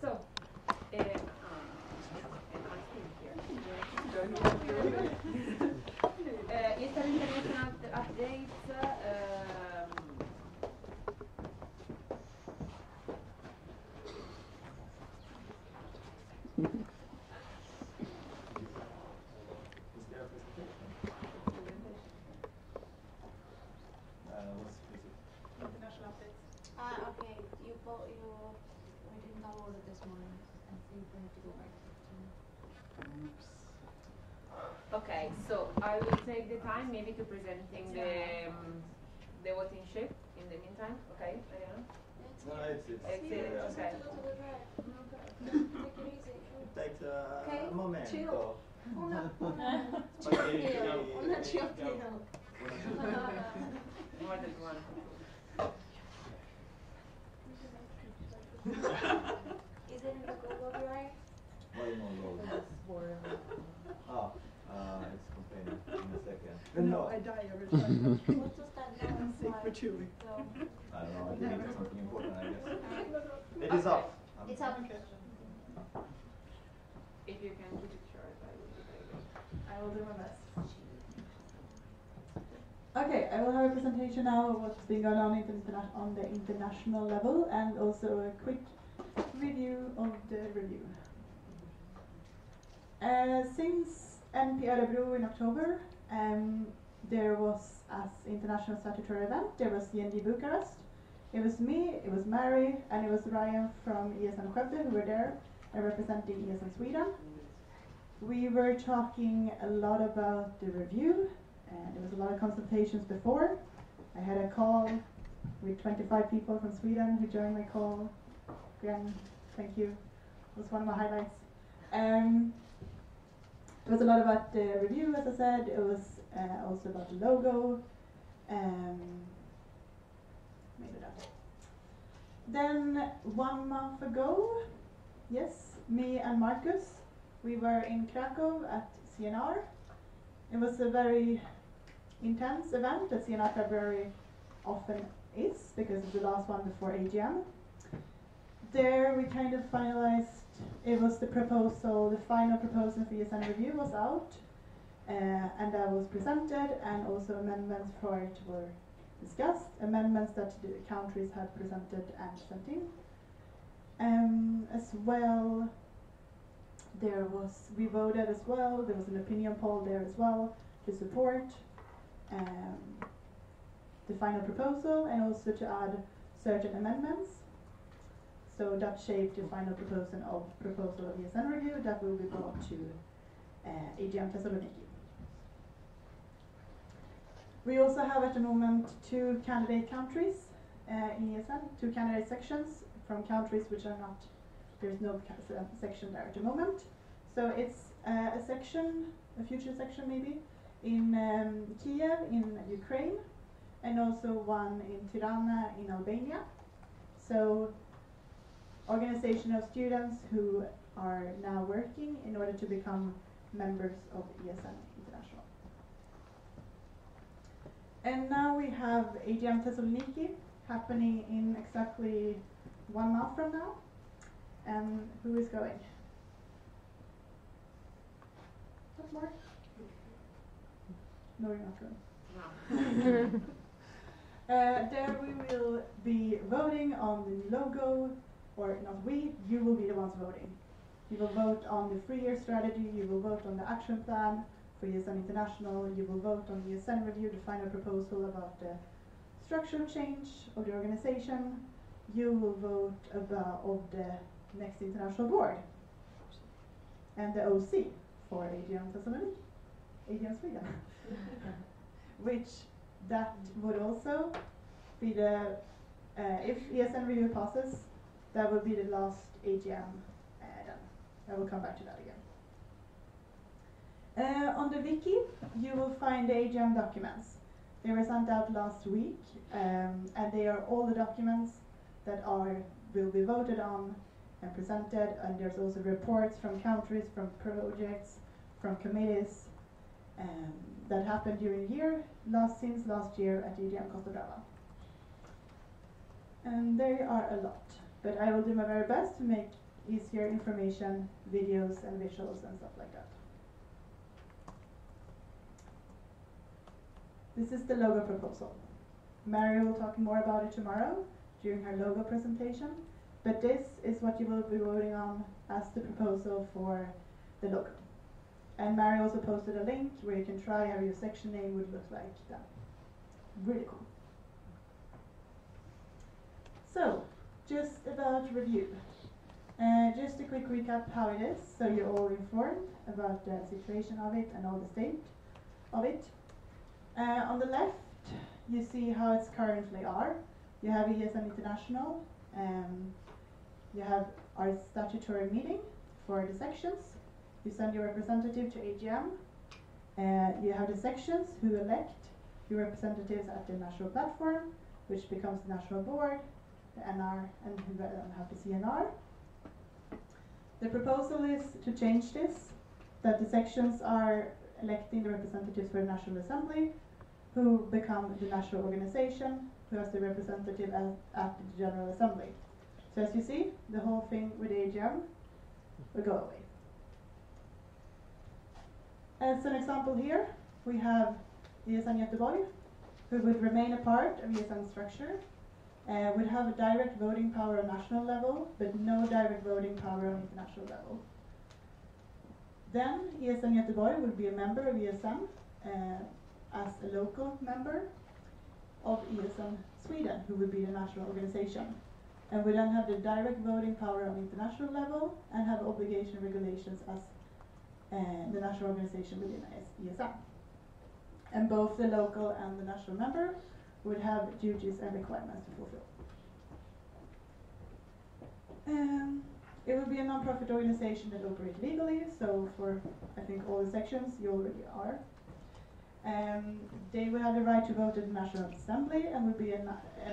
So, Eastern International updates. International updates. Okay. We didn't download it this morning. I think we have to go back to it. Okay, so I will take the time maybe to presenting the voting sheet in the meantime. Okay, Ariana? No, it's okay. Take it easy. It takes Okay, a moment. chill. Una Okay, chill pill. More than one. Is it in the Google Drive? One more roll. It's complaining in a second. No, I die every time. What does that know? I'm sick for chewing. I don't know, I deleted something important, I guess. It is up. It's up. If you can keep it short, I will be very good. I will do my best. Okay, I will have a presentation now of what's been going on on the international level, and also a quick review of the review. Since NP Örebro in October, there was, as international statutory event, there was DND Bucharest. It was me, it was Mary, and it was Ryan from ESN Skövde who were there representing ESN Sweden. We were talking a lot about the review, and there was a lot of consultations before. I had a call with 25 people from Sweden who joined my call. Again, thank you. It was one of my highlights. It was a lot about the review, as I said. It was also about the logo. Made it up. Then 1 month ago, yes, me and Marcus, we were in Krakow at CNR. it was a very intense event, as Siena February often is, because it's the last one before AGM. There we kind of finalized, it was the proposal, the final proposal for ESN review was out, and that was presented, and also amendments for it were discussed, amendments that the countries had presented and sent in. As well, we voted as well, there was an opinion poll there as well to support the final proposal and also to add certain amendments. So that shaped the final proposal of ESN review that will be brought to AGM Thessaloniki. We also have at the moment 2 candidate countries in ESN, 2 candidate sections from countries which are not, there's no section there at the moment. So it's a section, a future section maybe, in Kiev in Ukraine, and also one in Tirana in Albania. So organization of students who are now working in order to become members of ESN International. And now we have AGM Thessaloniki happening in exactly 1 month from now. And who is going? What more? No, you're not going. There we will be voting on the new logo, or not we, you will be the ones voting. You will vote on the 3-year strategy, you will vote on the action plan for ESN International, you will vote on the ESN review, the final proposal about the structural change of the organization, you will vote of the next international board, and the OC for AGM Thessaloniki, AGM Sweden, which that would also be the, if ESN review passes, that will be the last AGM done. I will come back to that again. On the wiki, you will find the AGM documents. They were sent out last week, and they are all the documents that will be voted on and presented, and there's also reports from countries, from projects, from committees that happened during the year, since last year at AGM Costa Brava. And there are a lot, but I will do my very best to make easier information, videos and visuals and stuff like that. This is the logo proposal. Mary will talk more about it tomorrow during her logo presentation, but this is what you will be voting on as the proposal for the logo. And Mary also posted a link where you can try how your section name would look like then. Really cool. So, just about review. Just a quick recap how it is, so you're all informed about the situation of it and all the state of it. On the left, you see how it's currently are. You have ESN International, you have our statutory meeting for the sections. You send your representative to AGM. You have the sections who elect your representatives at the national platform, which becomes the national board, the NR, and who have the CNR. The proposal is to change this, that the sections are electing the representatives for the National Assembly, who become the national organization, who has the representative at the General Assembly. So as you see, the whole thing with AGM will go away. As an example here, we have ESN Göteborg, who would remain a part of ESN structure, would have a direct voting power on national level, but no direct voting power on international level. Then ESN Göteborg would be a member of ESN as a local member of ESN Sweden, who would be the national organization, and would then have the direct voting power on international level and have obligation regulations as the national organization within ESN. And both the local and the national member would have duties and requirements to fulfill. It would be a non-profit organization that operates legally, so for, I think, all the sections you already are. They would have the right to vote at the National Assembly and would be a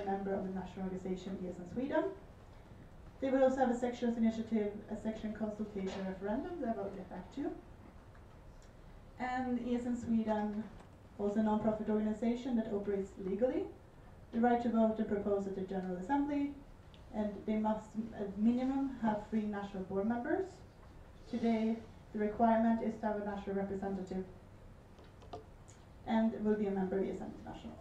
member of the national organization ESN Sweden. They would also have a sections initiative, a section consultation referendum that I will get back to. And ESN Sweden, also a non-profit organization that operates legally, the right to vote and propose at the General Assembly, and they must at minimum have 3 national board members. Today the requirement is to have a national representative and will be a member of ESN International.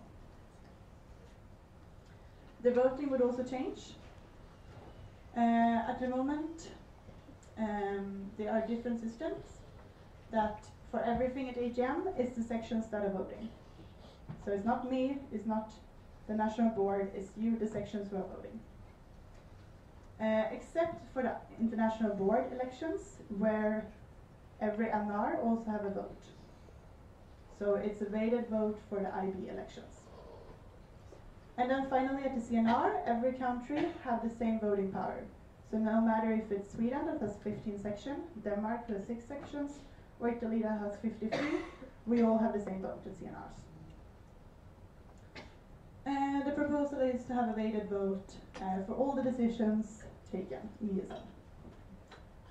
The voting would also change. At the moment there are different systems that for everything at AGM it's the sections that are voting. So it's not me, it's not the national board, it's you, the sections who are voting. Except for the international board elections where every NR also have a vote. So it's a weighted vote for the IB elections. And then finally at the CNR, every country have the same voting power. So no matter if it's Sweden that has 15 sections, Denmark has 6 sections, or Italy that has 53, we all have the same vote at CNRs. The proposal is to have a weighted vote for all the decisions taken in ESN.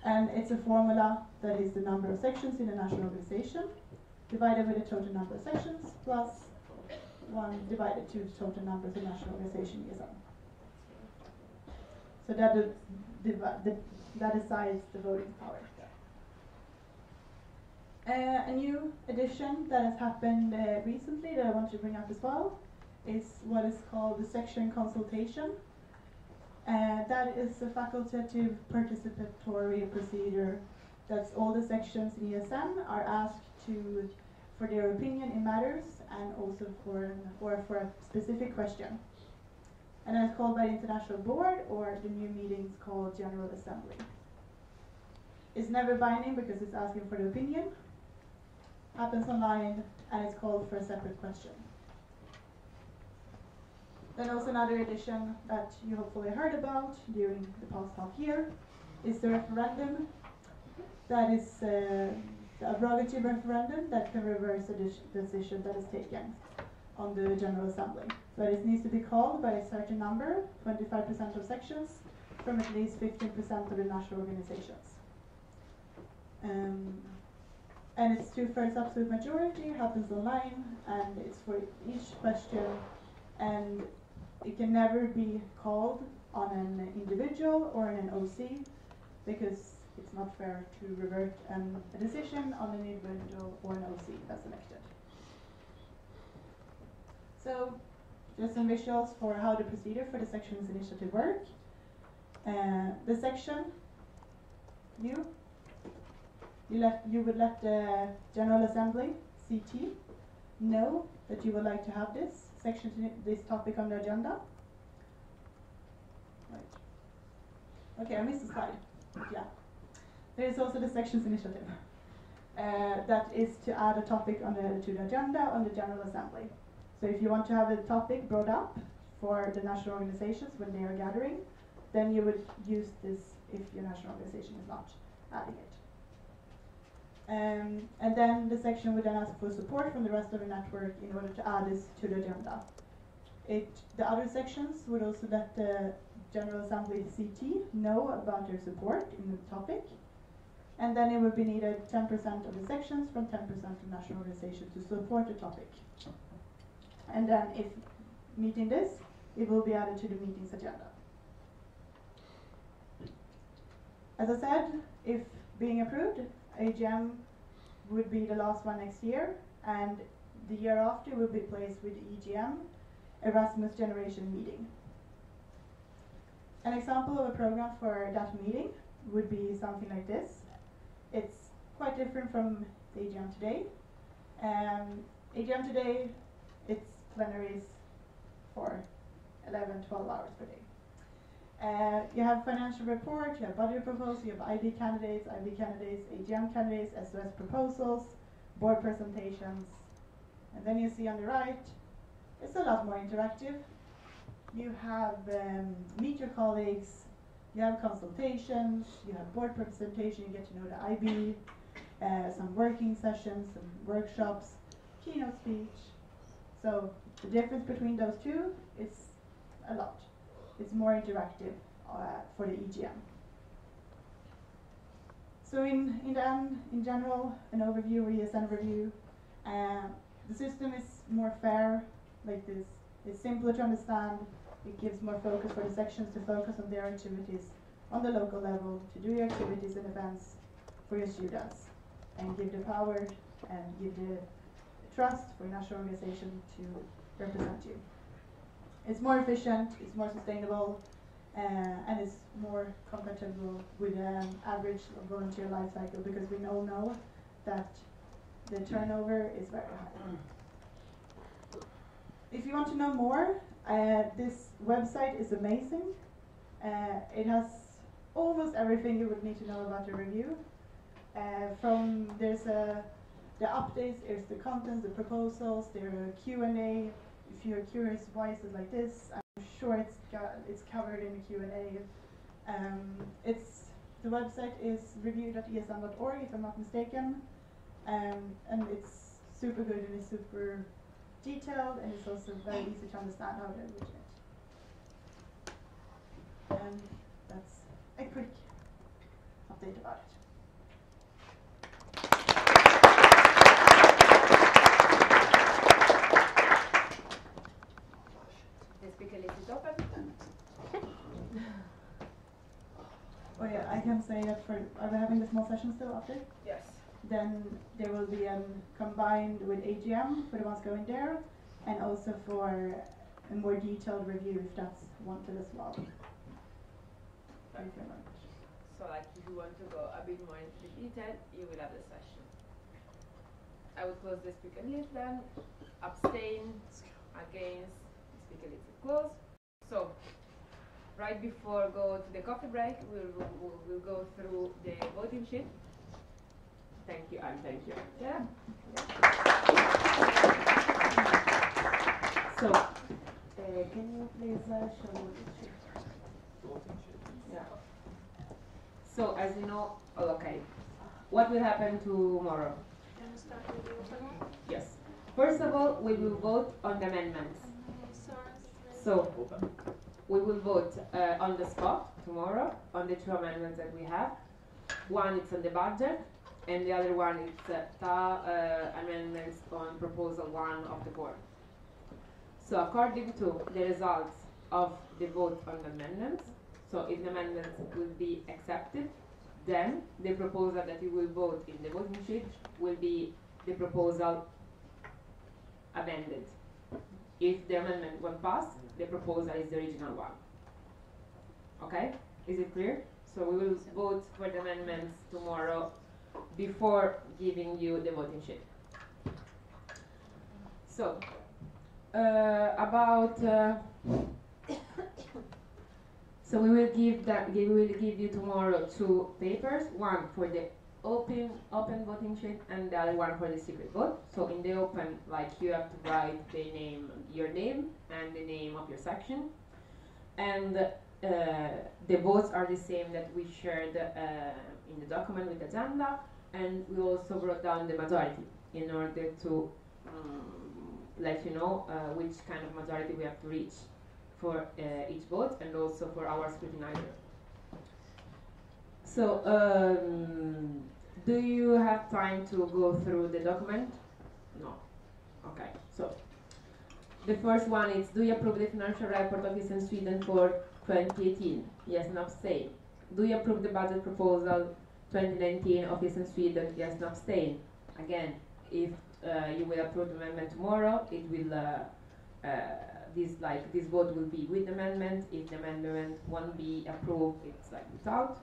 And it's a formula that is the number of sections in a national organization divided with the total number of sections plus 1 divided to the total number of the national organization ESN. So that decides the voting power. A new addition that has happened recently that I want to bring up as well is what is called the section consultation. That is a facultative participatory procedure that all the sections in ESN are asked to for their opinion in matters and also for a specific question. And it's called by the International Board, or the new meetings called General Assembly. It's never binding because it's asking for the opinion, happens online, and it's called for a separate question. Then also another addition that you hopefully heard about during the past half year is the referendum. That is a abrogative referendum that can reverse a decision that is taken on the General Assembly. But it needs to be called by a certain number, 25% of sections, from at least 15% of the national organizations. And it's 2/3 absolute majority, happens online, and it's for each question, and it can never be called on an individual or an OC because it's not fair to revert a decision on an individual or an OC that's elected. So just some visuals for how the procedure for the sections initiative work. The section, you would let the General Assembly, CT, know that you would like to have this section, this topic on the agenda. Right. Okay, I missed a slide. Yeah. There is also the sections initiative. That is to add a topic to the agenda on the General Assembly. So if you want to have a topic brought up for the national organizations when they are gathering, then you would use this if your national organization is not adding it. And then the section would then ask for support from the rest of the network in order to add this to the agenda. The other sections would also let the General Assembly CT know about their support in the topic. And then it would be needed 10% of the sections from 10% of national organizations to support the topic. And then if meeting this, it will be added to the meeting's agenda. As I said, if being approved, AGM would be the last one next year, and the year after will be placed with the EGM, Erasmus Generation Meeting. An example of a program for that meeting would be something like this. It's quite different from the AGM today. AGM today, it's plenaries for 11, 12 hours per day. You have financial report, you have budget proposals, you have IB candidates, AGM candidates, SOS proposals, board presentations. And then you see on the right, it's a lot more interactive. You have meet your colleagues, you have consultations, you have board presentation, you get to know the IB, some working sessions, some workshops, keynote speech. So the difference between those two is a lot. It's more interactive for the EGM. So in the end, in general, an overview or ESN review. The system is more fair, like this. It's simpler to understand. It gives more focus for the sections to focus on their activities on the local level, to do your activities and events for your students, and give the power and give the trust for your national organization to represent you. It's more efficient, it's more sustainable, and it's more compatible with an average volunteer life cycle, because we all know that the turnover is very high. If you want to know more, this website is amazing. It has almost everything you would need to know about the review. There's the updates, there's the content, the proposals, there are Q&A. If you're curious why is it like this, I'm sure it's covered in the Q&A. The website is review.esn.org, if I'm not mistaken, and it's super good and it's super detailed, and it's also very easy to understand how to originate. And that's a quick update about it. The speaker list is open. Oh yeah, I can say that are we having the small session still after? Yes. Then there will be combined with AGM for the ones going there, and also for a more detailed review if that's wanted as well. Thank you very much. So like if you want to go a bit more into the detail, you will have the session. I would close the speaker list then. Abstain, against, speaker list is closed. So right before go to the coffee break, we'll go through the voting sheet. Thank you, and thank you. Yeah. So, can you please show me the sheet? Yeah. So, as you know, okay, what will happen tomorrow? Can we start with the opening? Yes. First of all, we will vote on the amendments. So, we will vote on the spot tomorrow on the two amendments that we have. One is on the budget, and the other one is amendments on proposal 1 of the board. So according to the results of the vote on the amendments, so if the amendments will be accepted, then the proposal that you will vote in the voting sheet will be the proposal amended. If the amendment was passed, the proposal is the original one. Okay? Is it clear? So we will vote for the amendments tomorrow before giving you the voting sheet. So, so we will give you tomorrow 2 papers, one for the open voting sheet and the other one for the secret vote. So in the open, like, you have to write your name and the name of your section, and the votes are the same that we shared in the document with the agenda, and we also wrote down the majority in order to let you know which kind of majority we have to reach for each vote, and also for our scrutinizer. So, do you have time to go through the document? No. Okay. So, the first one is: do you approve the financial report of Eastern Sweden for 2018? Yes, and abstain. Do you approve the budget proposal 2019 of Eastern Sweden? Yes, and abstain. Again, if you will approve the amendment tomorrow, it will this vote will be with amendment. If the amendment won't be approved, it's like without.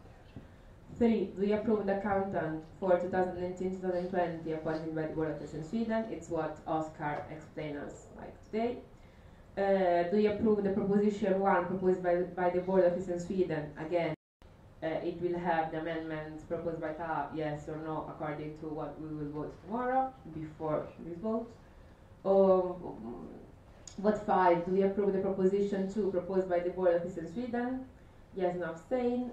3. Do you approve the accountant for 2019-2020 appointed by the Board of Eastern Sweden? It's what Oscar explained us like today. Do you approve the proposition 1 proposed by the Board of Eastern Sweden? Again, it will have the amendments proposed by Taha, yes or no, according to what we will vote tomorrow before this vote. What 5? Do we approve the proposition 2 proposed by the Board of Eastern Sweden? Yes, no, abstain.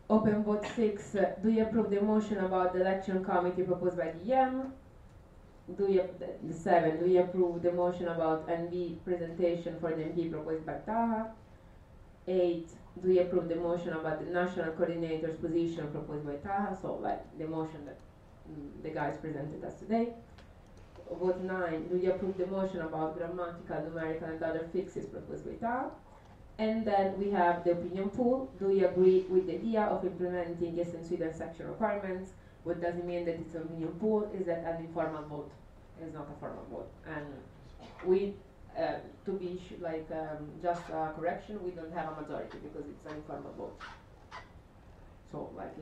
Open vote 6. Do you approve the motion about the election committee proposed by the EM? The 7. Do you approve the motion about NV presentation for the MP proposed by Taha? 8, do you approve the motion about the national coordinator's position proposed by Taha? So like the motion that the guys presented us today. Vote 9, do you approve the motion about grammatical, numerical and other fixes proposed by Taha? And then we have the opinion poll. Do you agree with the idea of implementing yes and Sweden section requirements? What does it mean that it's an opinion poll? Is that an informal vote? It's not a formal vote. And we, to be just a correction, we don't have a majority because it's an informal vote. So like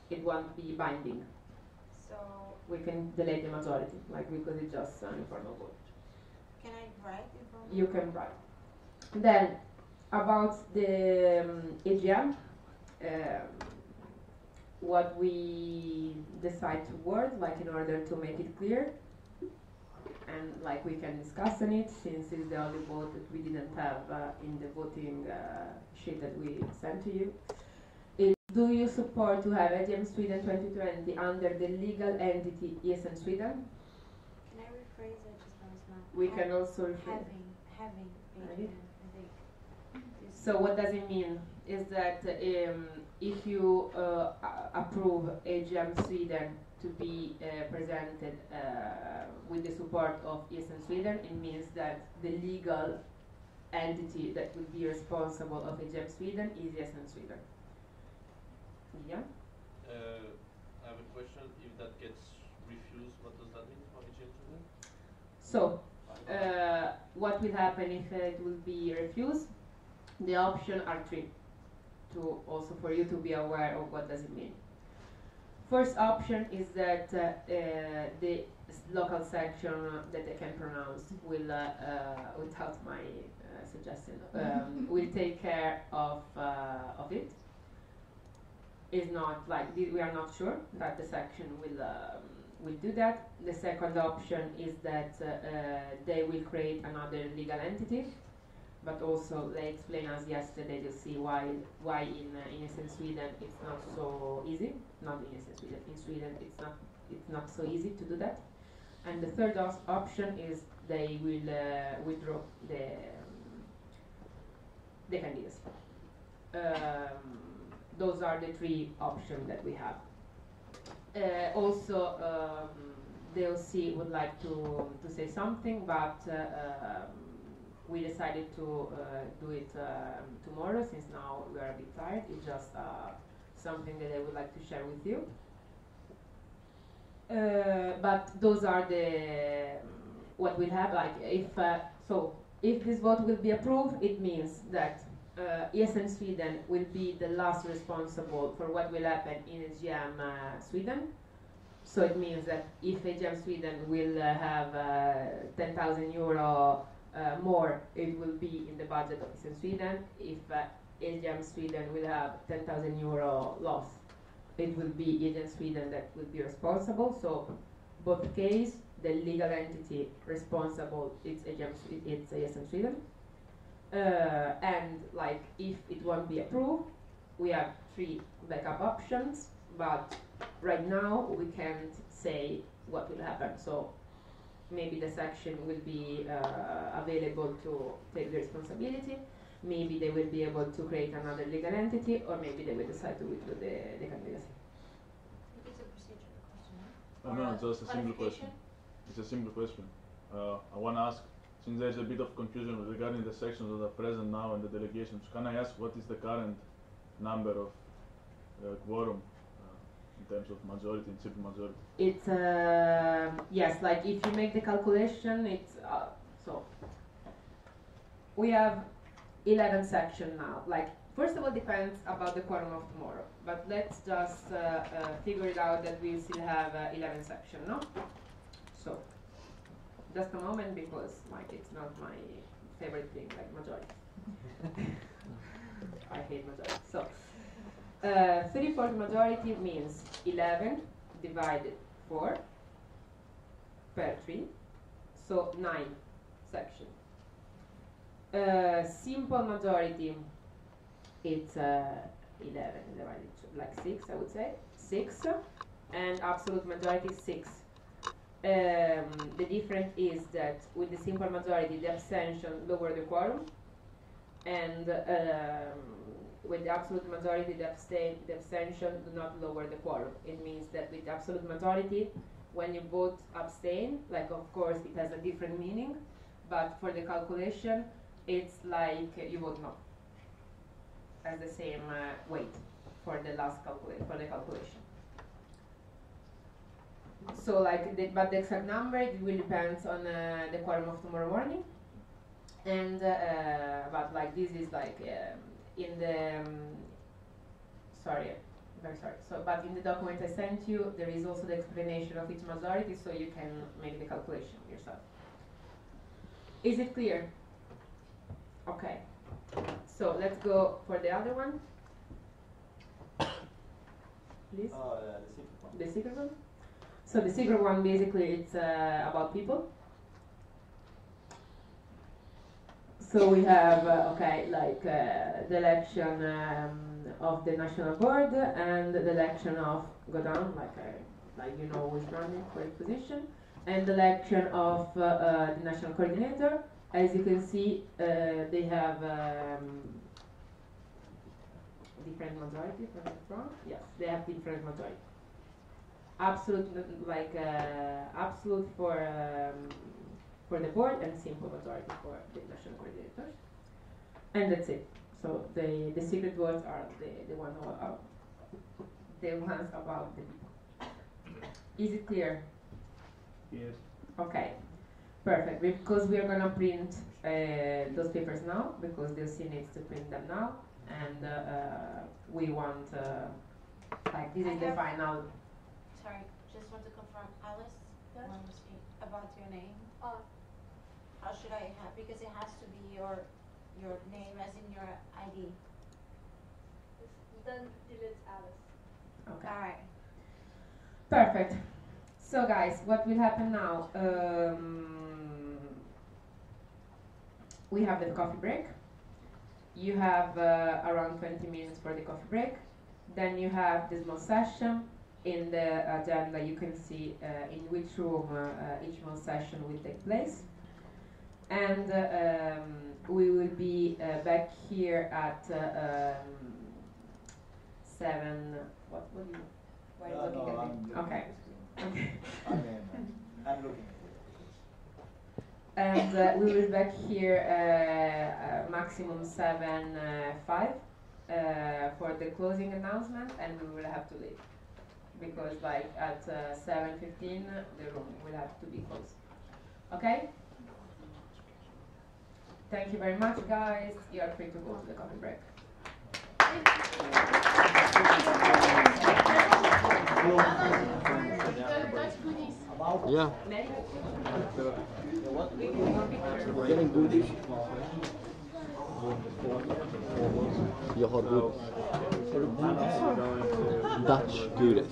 it won't be binding. So We can delete the majority, like because it's just an informal vote. can I write informal? You can write. Then, about the AGM, what we decide to word, like in order to make it clear, and like we can discuss on it, since it's the only vote that we didn't have in the voting sheet that we sent to you. Is, do you support to have AGM Sweden 2020 under the legal entity ESN Sweden? Can I rephrase it? Just now it's not. We can also rephrase. Having Right. I think. So what does it mean? Is that if you approve AGM Sweden to be presented with the support of ESN Sweden, it means that the legal entity that will be responsible of AGM Sweden is ESN Sweden. Yeah? I have a question. If that gets refused, what does that mean for AGM Sweden? So, what will happen if it will be refused? The options are 3, to also for you to be aware of what does it mean. First option is that the local section that I can pronounce will, without my suggestion, will take care of it. Is not like we are not sure that the section will do that. The second option is that they will create another legal entity, but also they explained us yesterday to see why in ESN Sweden it's not so easy. Not in ESN Sweden. In Sweden it's not so easy to do that. And the third option is they will withdraw the candidates. Those are the 3 options that we have. Also, the OC would like to say something, but we decided to do it tomorrow, since now we are a bit tired. It's just something that I would like to share with you. But those are the what we'll have. Like if this vote will be approved, it means that ESN Sweden will be the last responsible for what will happen in AGM Sweden. So it means that if AGM Sweden will have 10,000 euro more, it will be in the budget of ESN Sweden. If AGM Sweden will have 10,000 euro loss, it will be AGM Sweden that will be responsible. So both case, the legal entity responsible, it's ESN Sweden. And like if it won't be approved, we have 3 backup options, but right now we can't say what will happen. So maybe the section will be available to take the responsibility, maybe they will be able to create another legal entity, or maybe they will decide to withdraw the candidacy. It's a procedural question, No, just a simple question. It's a simple question. I want to ask, since there's a bit of confusion regarding the sections that are present now in the delegations, can I ask what is the current number of quorum in terms of majority and simple majority? It's yes, like if you make the calculation, it's so we have 11 sections now. Like first of all, depends about the quorum of tomorrow, but let's just figure it out that we still have 11 sections, no? So just a moment, because like it's not my favorite thing, like majority. I hate majority. So 3/4 majority means 11 divided 4 per 3, so 9 sections. Simple majority, it's 11 divided like 6, I would say 6, and absolute majority 6. The difference is that with the simple majority, the abstention lower the quorum, and with the absolute majority, the abstention do not lower the quorum. It means that with the absolute majority, when you vote abstain, like of course it has a different meaning, but for the calculation, it's like you vote no. Has the same weight for the calculation. So but the exact number, it will depends on the quorum of tomorrow morning. And but like this is like in the sorry, very sorry. So but in the document I sent you, there is also the explanation of each majority, so you can make the calculation yourself. Is it clear? Okay. So let's go for the other one. Please. The secret one. So the secret one, basically, it's about people. So we have, the election of the national board and the election of, go down, like you know who's running for each position, and the election of the national coordinator. As you can see, they have different majority, if I'm not wrong. Yes, they have different majority. Absolute, absolute for the board and simple majority for the national coordinators. And that's it. So the secret words are the ones about the people. Is it clear? Yes. Okay. Perfect. Because we are gonna print those papers now, because the OC needs to print them now, and we want this is the final. Sorry, just want to confirm, Alice. Yes? Want to speak about your name? How should I have? Because it has to be your name as in your ID. Then delete Alice. Okay. All right. Perfect. So guys, what will happen now? We have the coffee break. You have around 20 minutes for the coffee break. Then you have the small session. In the agenda, you can see in which room each small session will take place. And we will be back here at 7. What do you? Why are you looking at me? Okay. Okay. I'm looking. And we will be back here maximum 7:05 for the closing announcement, and we will have to leave because at 7:15 the room will have to be closed. Okay. Thank you very much, guys. You are free to go to the coffee break. Yeah. We're getting goodies. Jag har godis. Dutch godis.